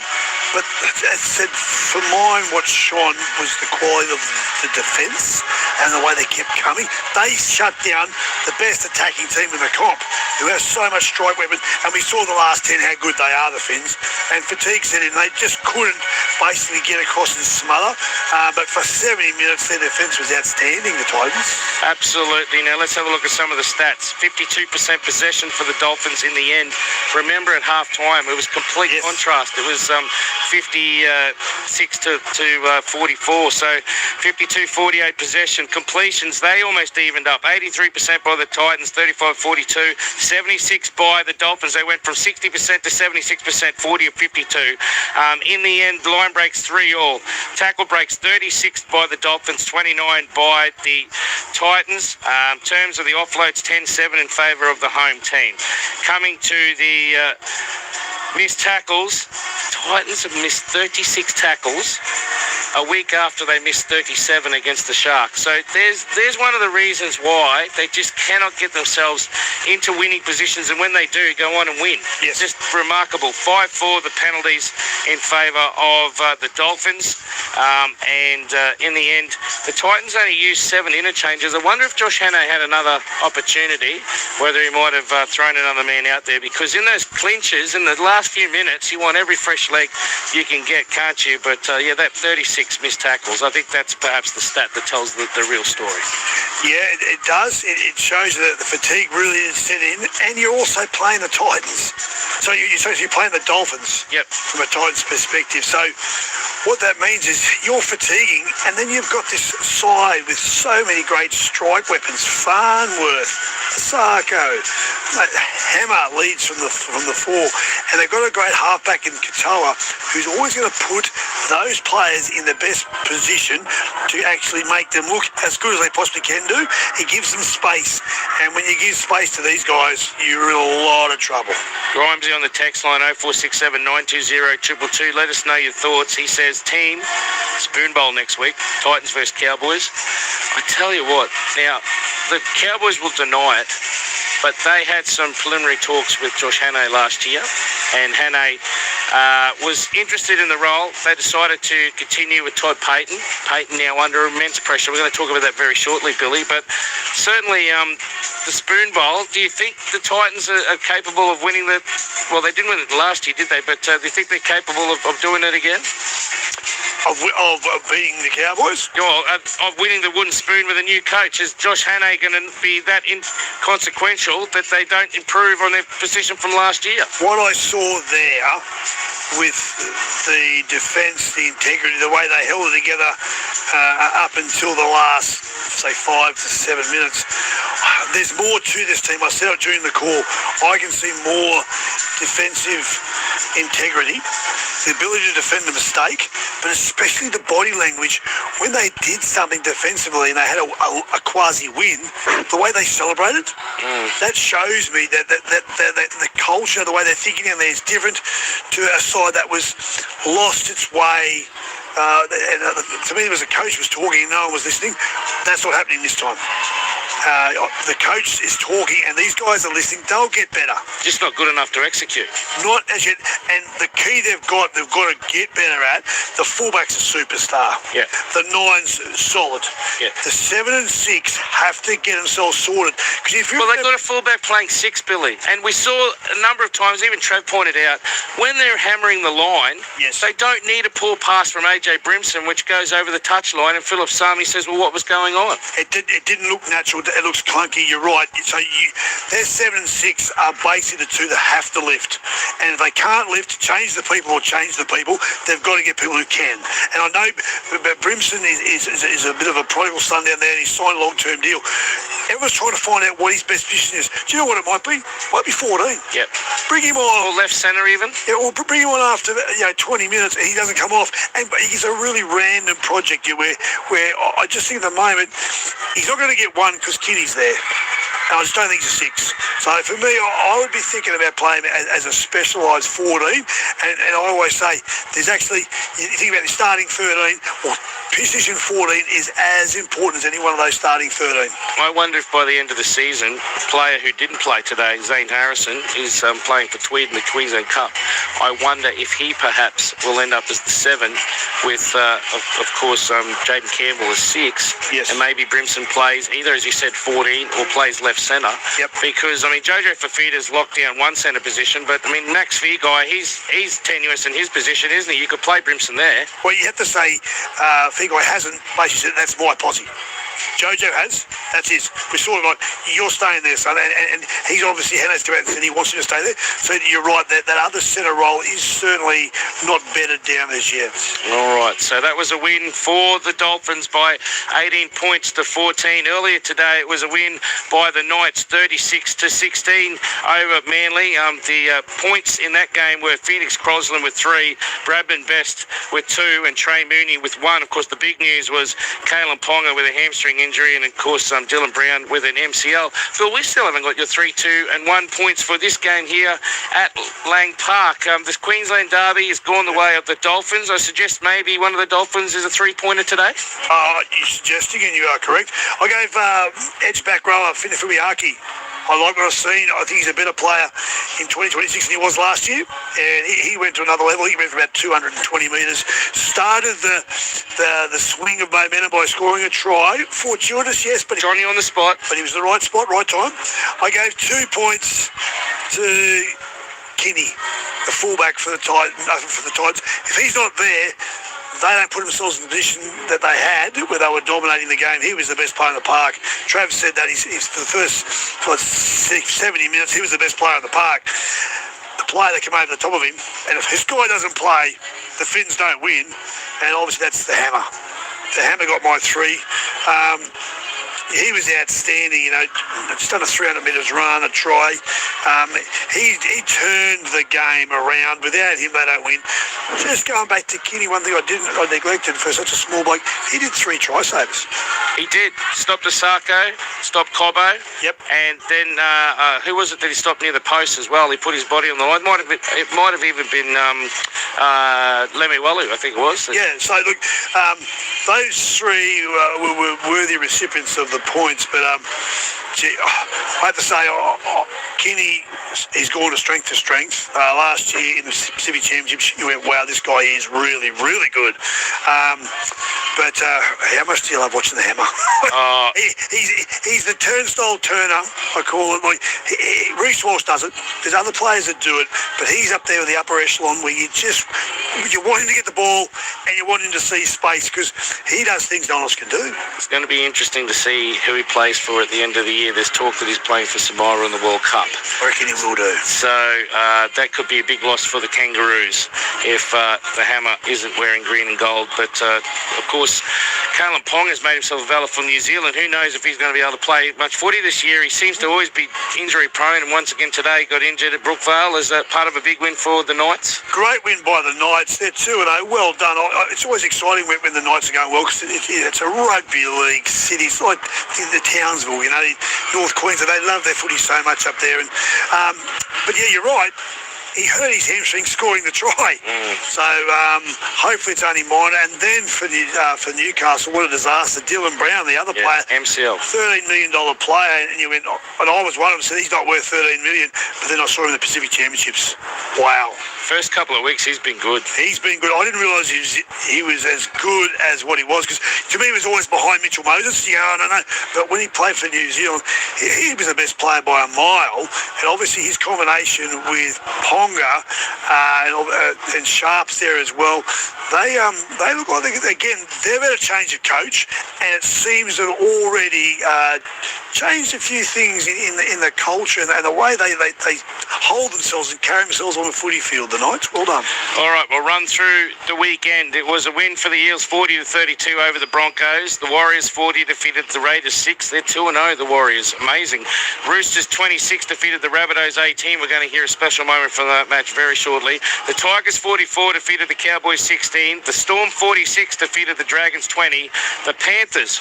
B: But as said, for mine, what shone was the quality of the defence and the way they kept coming. They shut down the best attacking team in the comp, who has so much strike weapons. And we saw the last 10 how good they are, the Finns. And fatigue set in. They just couldn't basically get across and smother. But for 70 minutes, their defence was outstanding, the Titans.
A: Absolutely. Now, let's have a look at some of the stats. 52% possession for the Dolphins in the end. Remember, at half-time, it was complete contrast. It was 56 to 44. So 52-48 possession. Completions, they almost evened up. 83% by the Titans, 35-42. 76 by the Dolphins. They went from 60% to 76%, 40 of 52. In the end, line breaks 3-all. Tackle breaks 36 by the Dolphins, 29 by the Titans. In terms of the offloads, 10-7 in favour of the home team. Coming to the missed tackles, Titans have missed 36 tackles a week after they missed 37 against the Sharks. So there's one of the reasons why they just cannot get themselves into winning positions, and when they do, go on and win. It's just remarkable. 5-4 the penalties in favour of the Dolphins, and in the end, the Titans only used 7 interchanges. I wonder if Josh Hannay had another opportunity, whether he might have thrown another man out there, because in those clinches, in the last few minutes, you want every fresh leg you can get, can't you? But that 36 missed tackles, I think that's perhaps the stat that tells the real story.
B: Yeah, it does. It shows that the fatigue really is set in, and you're also playing the Titans. So you're playing the Dolphins from a Titans perspective. So what that means is you're fatiguing, and then you've got this side with so many great strike weapons. Farnworth, Sarko, Hammer leads from the 4, and they've got a great halfback in Katoa who's always going to put those players in the best position to actually make them look as good as they possibly can do. He gives them space, and when you give space to these guys, you're in a lot of trouble.
A: Grimesy on the text line 0467 920 222. Let us know your thoughts. He says, team, Spoon Bowl next week, Titans versus Cowboys. I tell you what, now, the Cowboys will deny it, but they had some preliminary talks with Josh Hannay last year, and Hannay was interested in the role. They decided to continue with Todd Payton. Payton now under immense pressure. We're going to talk about that very shortly, Billy, but certainly the Spoon Bowl, do you think the Titans are capable of winning the... Well, they didn't win it last year, did they? But do you think they're capable of doing it again?
B: Of beating the Cowboys?
A: Of winning the wooden spoon with a new coach. Is Josh Hannay going to be that inconsequential that they don't improve on their position from last year?
B: What I saw there with the defence, the integrity, the way they held it together up until the last, say, 5 to 7 minutes, there's more to this team. I said it during the call. I can see more defensive integrity, the ability to defend a mistake, but especially the body language when they did something defensively and they had a quasi-win, the way they celebrated, that shows me that the culture, the way they're thinking down there is different to a side that was lost its way. To me, there was a coach was talking and no one was listening. That's not happening this time. The coach is talking and these guys are listening. They'll get better.
A: Just not good enough to execute.
B: Not as yet. And the key they've got to get better at, the fullback's a superstar.
A: Yeah.
B: The 9's solid.
A: Yeah.
B: The 7 and 6 have to get themselves sorted.
A: Well, they got a fullback playing 6, Billy. And we saw a number of times, even Trev pointed out, when they're hammering the line,
B: yes,
A: they don't need a poor pass from AJ Brimson, which goes over the touchline, and Philip Sami says, well, what was going on?
B: It didn't look natural. It looks clunky. You're right. So their 7 and 6 are basically the two that have to lift. And if they can't lift, change the people or change the people, they've got to get people who can. And I know Brimson is a bit of a prodigal son down there and he's signed a long-term deal. Everyone's trying to find out what his best position is. Do you know what it might be? Might be 14.
A: Yep.
B: Bring him on.
A: Or left centre even.
B: Yeah, or bring him on after 20 minutes and he doesn't come off. And he's a really random project here where I just think at the moment he's not going to get one because Kinney's there. And I just don't think he's a 6. So for me, I would be thinking about playing as a specialised 14. And I always say, there's actually, you think about the starting 13, well, position 14 is as important as any one of those starting 13.
A: I wonder if by the end of the season, a player who didn't play today, Zane Harrison, is playing for Tweed in the Queensland Cup. I wonder if he perhaps will end up as the 7 with, of course, Jaden Campbell as 6.
B: Yes.
A: And maybe Brimson plays either, as you said, 14 or plays left centre.
B: Yep.
A: Because, I mean, Jojo Fafita's locked down one centre position, but, I mean, Max Feagai, he's tenuous in his position, isn't he? You could play Brimson there.
B: Well, you have to say Feagai hasn't basically said, that's my posse. Jojo has. That's his. We're sort of like, you're staying there, son. And he's obviously has to and he wants you to stay there. So you're right, that other centre role is certainly not bedded down as yet.
A: All right, so that was a win for the Dolphins by 18 points to 14. Earlier today, it was a win by the Knights, 36-16 over Manly. The points in that game were Phoenix Crosland with 3, Bradman Best with 2, and Trey Mooney with 1. Of course, the big news was Kalen Ponga with a hamstring injury, and of course Dylan Brown with an MCL. Phil, we still haven't got your 3, 2 and 1 points for this game here at Lang Park. This Queensland derby has gone the way of the Dolphins. I suggest maybe one of the Dolphins is a 3-pointer today.
B: You're suggesting, and you are correct. I gave edge back rower Finifumi-Aki. I like what I've seen. I think he's a better player in 2026 than he was last year. And he went to another level. He went for about 220 metres. Started the swing of momentum by scoring a try. Fortuitous, yes, but
A: Johnny on the spot.
B: But he was in the right spot, right time. I gave 2 points to Kinney, the fullback for the Titans. If he's not there, they don't put themselves in the position that they had where they were dominating the game. He was the best player in the park. Travis said that he's for the first 70 minutes, he was the best player in the park. The player that came over the top of him, and if this guy doesn't play, the Finns don't win, and obviously that's the Hammer. The Hammer got my 3. He was outstanding, just under 300 metres run, a try. He turned the game around. Without him, they don't win. Just going back to Kinney, one thing I neglected for such a small bloke, he did 3 try saves.
A: He did. Stopped Asako, stopped Cobbo.
B: Yep.
A: And then, who was it that he stopped near the post as well? He put his body on the line. It might have even been Lemiwalu, I think it was.
B: Yeah, so look, those 3 were worthy recipients of the points, but I have to say, Kinney, he's gone to strength. Last year in the Pacific Championship, you went, wow, this guy is really, really good. But how much do you love watching the Hammer? He's the turnstile turner, I call it. Like Reece Walsh does it. There's other players that do it, but he's up there with the upper echelon where you want him to get the ball and you want him to see space because he does things no one else can do.
A: It's going to be interesting to see who he plays for at the end of the year. There's talk that he's playing for Samoa in the World Cup.
B: I reckon he will do.
A: So that could be a big loss for the Kangaroos if the Hammer isn't wearing green and gold. But, of course, Callum Pong has made himself available for New Zealand. Who knows if he's going to be able to play much footy this year. He seems to always be injury prone, and once again today got injured at Brookvale. Is that part of a big win for the Knights?
B: Great win by the Knights. They're 2-0. Well done. It's always exciting when the Knights are going well because it's a rugby league city. It's like the Townsville, you know, North Queensland. They love their footy so much up there. And but yeah, you're right. He hurt his hamstring scoring the try. So hopefully it's only minor. And then for Newcastle, what a disaster. Dylan Brown, the other player.
A: MCL.
B: $13 million player. And you went, and I was one of them, said he's not worth $13 million. But then I saw him in the Pacific Championships. Wow.
A: First couple of weeks, he's been good.
B: He's been good. I didn't realise he was as good as what he was, because to me he was always behind Mitchell Moses. Yeah, I don't know. But when he played for New Zealand, he was the best player by a mile. And obviously his combination with Ponga and Sharps there as well, they look like, again, they've had a change of coach, and it seems to have already changed a few things in the culture and the way they hold themselves and carry themselves on the footy field. The Knights, well done.
A: All right, we'll run through the weekend. It was a win for the Eels, 40-32 over the Broncos. The Warriors 40 defeated the Raiders 6. They're 2-0, the Warriors. Amazing. Roosters 26 defeated the Rabbitohs 18. We're going to hear a special moment from that match very shortly. The Tigers 44 defeated the Cowboys 16. The Storm 46 defeated the Dragons 20. The Panthers,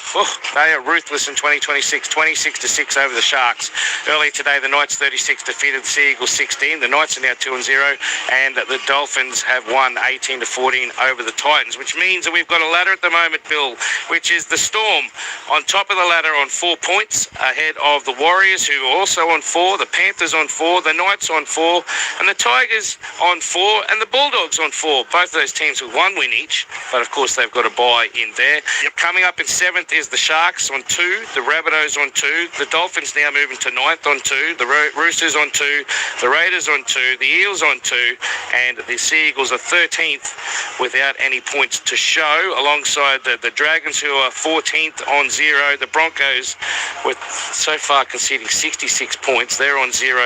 A: they are ruthless in 2026, 26-6 over the Sharks. Earlier today, the Knights 36 defeated the Sea Eagles 16. The Knights are now 2-0. And the Dolphins have won 18-14 over the Titans, which means that we've got a ladder at the moment, Bill, which is the Storm on top of the ladder on 4 points, ahead of the Warriors, who are also on 4, the Panthers on 4, the Knights on 4, and the Tigers on 4, and the Bulldogs on 4. Both of those teams with 1 win each, but of course they've got a bye in there. Coming up in 7th is the Sharks on 2, the Rabbitohs on 2, the Dolphins now moving to 9th on 2, the Roosters on 2, the Raiders on 2, the Eels on 2, and the Sea Eagles are 13th without any points to show, alongside the Dragons, who are 14th on 0. The Broncos, with so far conceding 66 points, they're on 0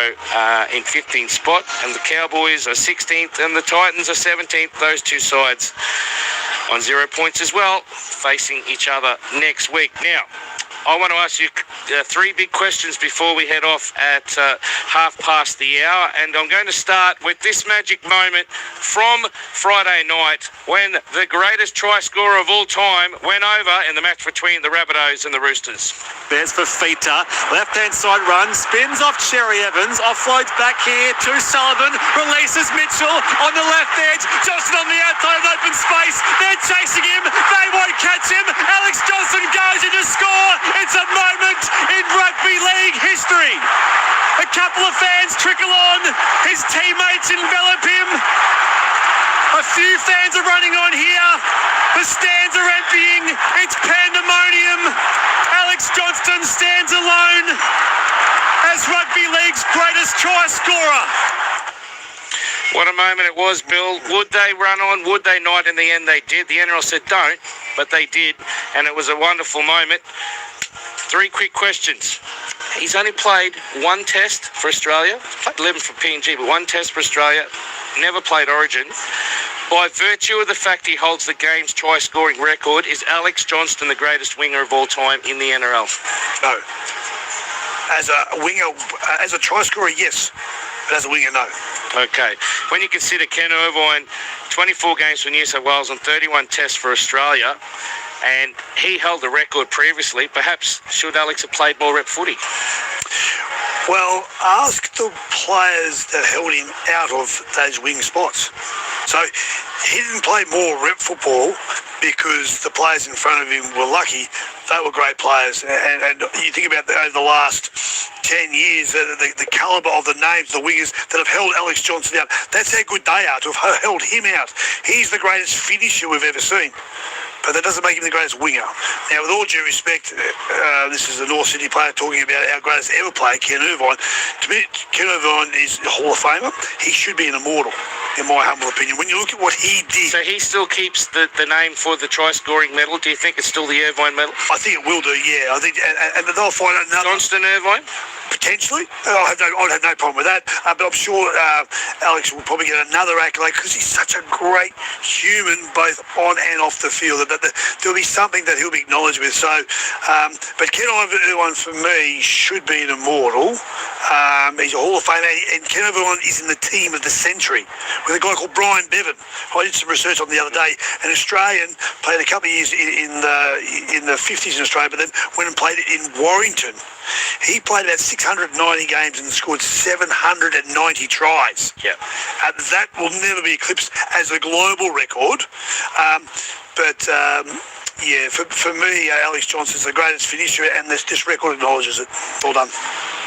A: in 15th spot, and the Cowboys are 16th and the Titans are 17th. Those two sides on 0 points as well, facing each other next week. Now, I want to ask you 3 big questions before we head off at 1:30 the hour, and I'm going to start with this magic moment from Friday night when the greatest try scorer of all time went over in the match between the Rabbitohs and the Roosters.
C: There's Fafita, left-hand side run, spins off Cherry Evans, offloads back here to Sullivan, releases Mitchell on the left edge, Johnson on the outside of open space, they're chasing him, they won't catch him, Alex Johnson goes in to score. It's a moment in rugby league history. A couple of fans trickle on, his teammates envelop him. A few fans are running on here. The stands are emptying. It's pandemonium. Alex Johnston stands alone as rugby league's greatest try scorer.
A: What a moment it was, Bill. Would they run on? Would they not? In the end, they did. The NRL said don't, but they did, and it was a wonderful moment. 3 quick questions. He's only played 1 test for Australia, played 11 for PNG, but 1 test for Australia, never played Origin. By virtue of the fact he holds the game's try-scoring record, is Alex Johnston the greatest winger of all time in the NRL?
B: No. As a winger, as a try-scorer, yes. But as a winger, no.
A: Okay. When you consider Ken Irvine, 24 games for New South Wales and 31 tests for Australia, and he held the record previously, perhaps should Alex have played more rep footy?
B: Well, ask the players that held him out of those wing spots. So he didn't play more rep football because the players in front of him were lucky. They were great players. And you think about over the last 10 years, the calibre of the names, the wingers that have held Alex Johnson out. That's how good they are to have held him out. He's the greatest finisher we've ever seen. But that doesn't make him the greatest winger. Now, with all due respect, this is a North Sydney player talking about our greatest ever player, Ken Irvine. To me, Ken Irvine is a Hall of Famer. He should be an immortal, in my humble opinion. When you look at what he did...
A: So he still keeps the name for the try-scoring medal. Do you think it's still the Irvine medal?
B: I think it will do, yeah. I think, and they'll find out another...
A: Johnston Irvine?
B: Potentially. I'd have no problem with that. But I'm sure Alex will probably get another accolade because he's such a great human, both on and off the field. That but there'll be something that he'll be acknowledged with. So, but Ken Irvine for me should be an immortal. He's a Hall of Famer, and Ken Irvine is in the team of the century with a guy called Brian Bevan. I did some research on the other day. An Australian, played a couple of years in the 50s in Australia, but then went and played in Warrington. He played about 690 games and scored 790 tries.
A: Yeah.
B: That will never be eclipsed as a global record. Yeah, for me, Alex Johnson's the greatest finisher, and this record acknowledges it. Well done.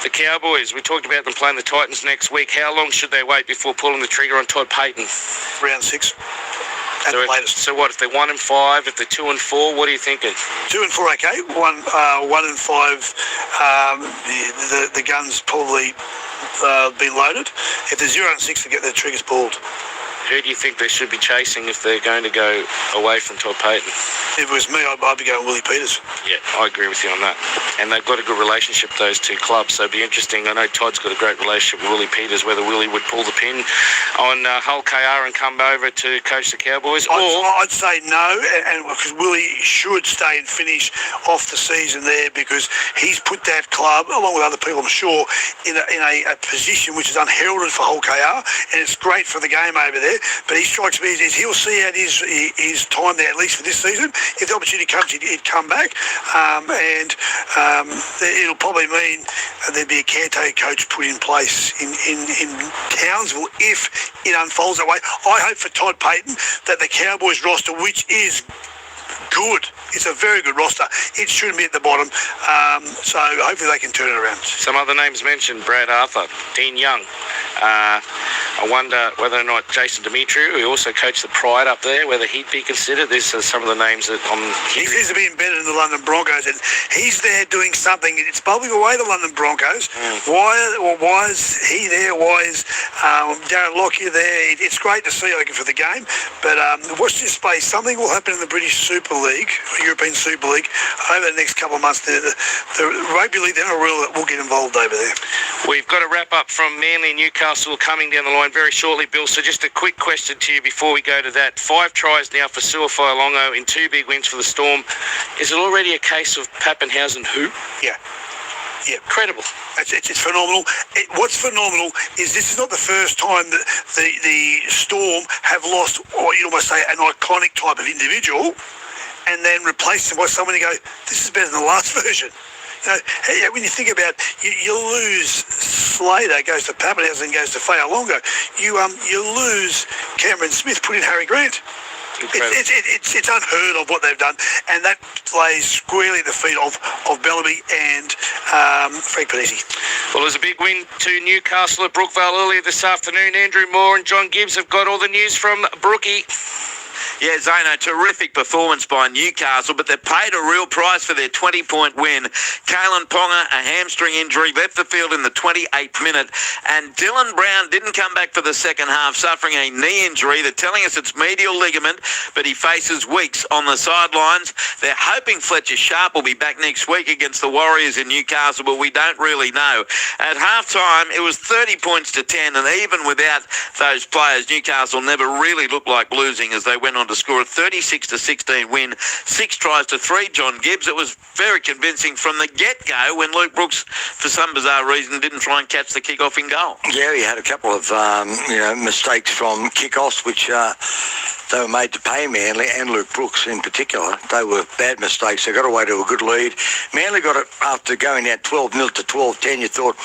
A: The Cowboys, we talked about them playing the Titans next week. How long should they wait before pulling the trigger on Todd Payton?
B: Round 6. At the latest.
A: So what, if they're 1-5, if they're 2-4, what are you thinking?
B: 2 and 4, okay. 1 and 5, the gun's probably been loaded. If they're 0 and 6, they get their triggers pulled.
A: Who do you think they should be chasing if they're going to go away from Todd Payton?
B: If it was me, I'd be going Willie Peters.
A: Yeah, I agree with you on that. And they've got a good relationship, those two clubs, so it'd be interesting. I know Todd's got a great relationship with Willie Peters, whether Willie would pull the pin on Hull KR and come over to coach the Cowboys.
B: I'd say no, and because Willie should stay and finish off the season there, because he's put that club, along with other people I'm sure, in a position which is unheralded for Hull KR, and it's great for the game over there. But he strikes me as he'll see out his time there, at least for this season. If the opportunity comes, he'd come back, and it'll probably mean there'd be a caretaker coach put in place in Townsville if it unfolds that way. I hope for Todd Payton that the Cowboys roster, which is good, it's a very good roster, it shouldn't be at the bottom, so hopefully they can turn it around.
A: Some other names mentioned: Brad Arthur, Dean Young. I wonder whether or not Jason Demetriou, who also coached the Pride up there, whether he'd be considered. These are some of the names that I'm hearing.
B: He seems to be embedded in the London Broncos, and he's there doing something. It's bubbling away the London Broncos. Why is he there? Why is Darren Lockyer there? It's great to see, for the game, but watch this space. Something will happen in the British Super League, European Super League, over the next couple of months. The Rugby League, the NRL, will get involved over there.
A: We've got a wrap up from Manly and Newcastle coming down the line very shortly, Bill. So just a quick question to you before we go to that. 5 tries now for Suafailongo in 2 big wins for the Storm. Is it already a case of Pappenhausen who?
B: Yeah. Yeah,
A: incredible.
B: It's phenomenal. What's phenomenal is this is not the first time that the Storm have lost, or you almost say, an iconic type of individual, and then replaced them by someone you go, this is better than the last version. When you think about you lose Slater, goes to Pappenhausen, goes to Fa'alongo. You lose Cameron Smith, put in Harry Grant. It's unheard of what they've done, and that plays squarely at the feet of Bellamy and Frank Panisi.
A: Well, there's a big win to Newcastle at Brookvale earlier this afternoon. Andrew Moore and John Gibbs have got all the news from Brookie.
N: Yeah, Zano, terrific performance by Newcastle, but they paid a real price for their 20-point win. Kalen Ponga, a hamstring injury, left the field in the 28th minute, and Dylan Brown didn't come back for the second half, suffering a knee injury. They're telling us it's medial ligament, but he faces weeks on the sidelines. They're hoping Fletcher Sharp will be back next week against the Warriors in Newcastle, but we don't really know. At halftime, it was 30 points to 10, and even without those players, Newcastle never really looked like losing as they went on to score a 36-16 win, 6 tries to 3. John Gibbs. It was very convincing from the get-go when Luke Brooks, for some bizarre reason, didn't try and catch the kick-off in goal.
O: Yeah, he had a couple of mistakes from kick-offs, which they were made to pay Manly and Luke Brooks in particular. They were bad mistakes. They got away to a good lead. Manly got it after going out 12-0 to 12-10. You thought,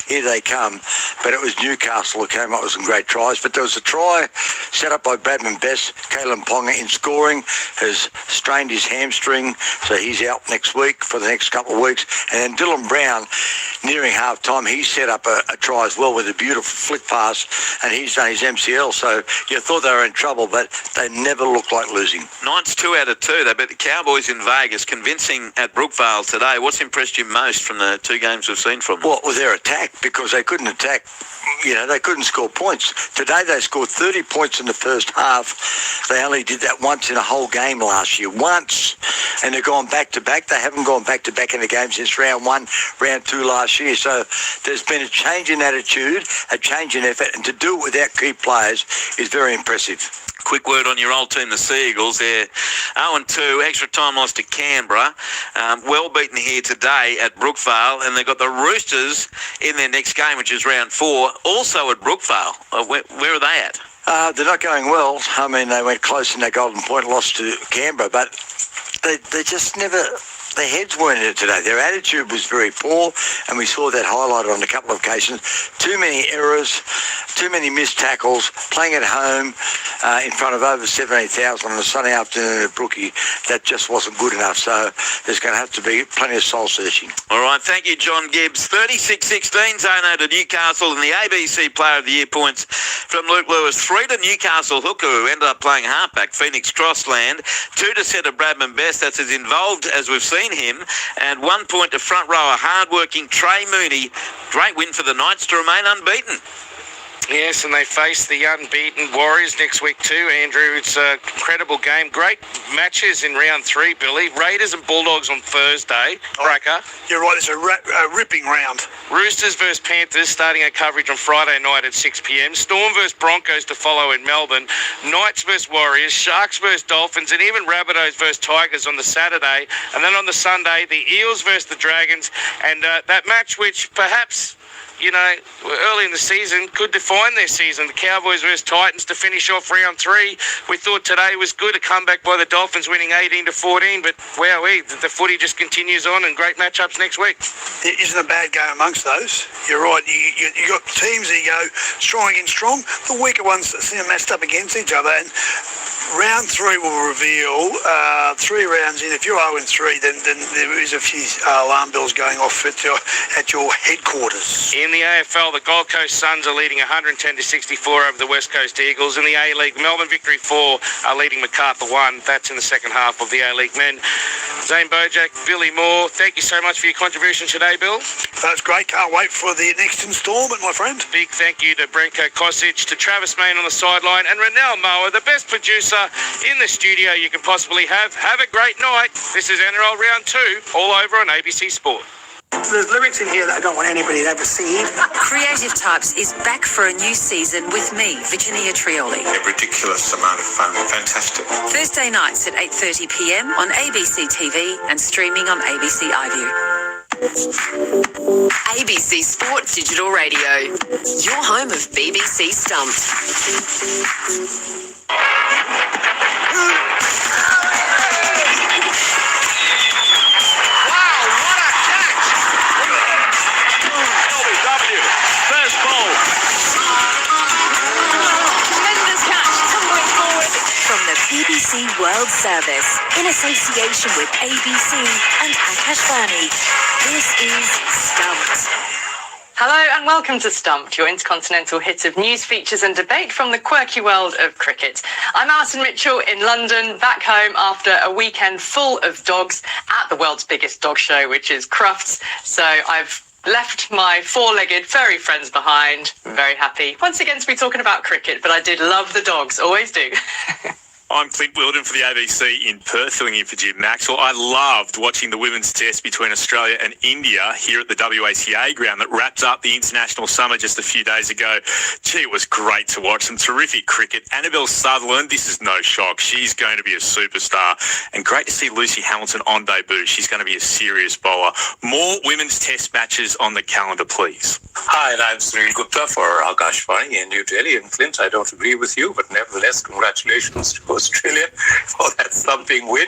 O: here they come. But it was Newcastle who came up with some great tries. But there was a try set up by Bradman Best. Kalen Ponga in scoring has strained his hamstring, so he's out next week for the next couple of weeks. And then Dylan Brown, nearing half-time, he set up a try as well with a beautiful flick pass, and he's done his MCL. So you thought they were in trouble, but they never looked like losing.
N: Knights 2 out of 2. They beat the Cowboys in Vegas, convincing at Brookvale today. What's impressed you most from the 2 games we've seen from them?
O: Well, with their attack, because they couldn't attack. They couldn't score points. Today they scored 30 points in the first half. They only did that once in a whole game last year. Once. And they're going back-to-back. They haven't gone back-to-back in a game since round 1, round 2 last year. So there's been a change in attitude, a change in effort, and to do it without key players is very impressive.
N: Quick word on your old team, the Seagulls. They're 0-2, extra time loss to Canberra. Well beaten here today at Brookvale, and they've got the Roosters in their next game, which is round 4, also at Brookvale. Where are they at?
O: They're not going well. I mean, they went close in their Golden Point loss to Canberra, but they just never... Their heads weren't in it today. Their attitude was very poor, and we saw that highlighted on a couple of occasions. Too many errors, too many missed tackles, playing at home in front of over 17,000 on a sunny afternoon at Brookie. That just wasn't good enough, so there's going to have to be plenty of soul-searching.
N: All right, thank you, John Gibbs. 36-16, Zono to Newcastle, and the ABC Player of the Year points from Luke Lewis. 3 to Newcastle hooker, who ended up playing halfback, Phoenix Crossland. 2 to centre Bradman Best, that's as involved as we've seen him, and 1 point to front rower hard-working Trey Mooney. Great win for the Knights to remain unbeaten.
A: Yes, and they face the unbeaten Warriors next week too, Andrew. It's an incredible game. Great matches in round 3, Billy. Raiders and Bulldogs on Thursday. Cracker.
B: You're right, it's a ripping round.
A: Roosters versus Panthers starting our coverage on Friday night at 6 p.m. Storm versus Broncos to follow in Melbourne. Knights versus Warriors. Sharks versus Dolphins, and even Rabbitohs versus Tigers on the Saturday. And then on the Sunday, the Eels versus the Dragons. And that match which perhaps... early in the season could define their season. The Cowboys versus Titans to finish off round 3. We thought today was good, a comeback by the Dolphins winning 18-14, but wowee, the footy just continues on, and great matchups next week.
B: It isn't a bad game amongst those. You're right. You got teams that go strong against strong. The weaker ones seem matched up against each other, and round 3 will reveal 3 rounds in. If you're 0-3, then there is a few alarm bells going off at your headquarters.
A: In the AFL, the Gold Coast Suns are leading 110-64 over the West Coast Eagles. In the A-League, Melbourne Victory 4 are leading Macarthur 1. That's in the second half of the A-League men. Zane Bojack, Billy Moore, thank you so much for your contribution today, Bill.
B: That's great. Can't wait for the next instalment, my friend.
A: Big thank you to Branko Kosic, to Travis Main on the sideline, and Renelle Moa, the best producer in the studio you can possibly have. Have a great night. This is NRL Round 2, all over on ABC Sport.
B: There's lyrics in here that I don't want anybody to ever see.
J: Creative Types is back for a new season with me, Virginia Trioli.
P: A ridiculous amount of fun. Fantastic.
J: Thursday nights at 8:30 p.m. on ABC TV and streaming on ABC iView. ABC Sport Digital Radio, your home of BBC Stumped.
A: First ball.
J: Tremendous catch, tumbling forward. From the BBC World Service, in association with ABC and Akashvani, this is Stumped.
Q: Hello and welcome to Stumped, your intercontinental hit of news, features and debate from the quirky world of cricket. I'm Alison Mitchell in London, back home after a weekend full of dogs at the world's biggest dog show, which is Crufts. So I've left my 4-legged furry friends behind. I'm very happy once again to be talking about cricket, but I did love the dogs, always do.
R: I'm Clint Wilden for the ABC in Perth, filling in for Jim Maxwell. I loved watching the women's test between Australia and India here at the WACA ground that wrapped up the international summer just a few days ago. Gee, it was great to watch. Some terrific cricket. Annabelle Sutherland, this is no shock. She's going to be a superstar. And great to see Lucy Hamilton on debut. She's going to be a serious bowler. More women's test matches on the calendar, please.
P: Hi, I'm Sunil Gupta for Akashvani in New Delhi. And Clint, I don't agree with you, but nevertheless, congratulations to Australia for that thumping win.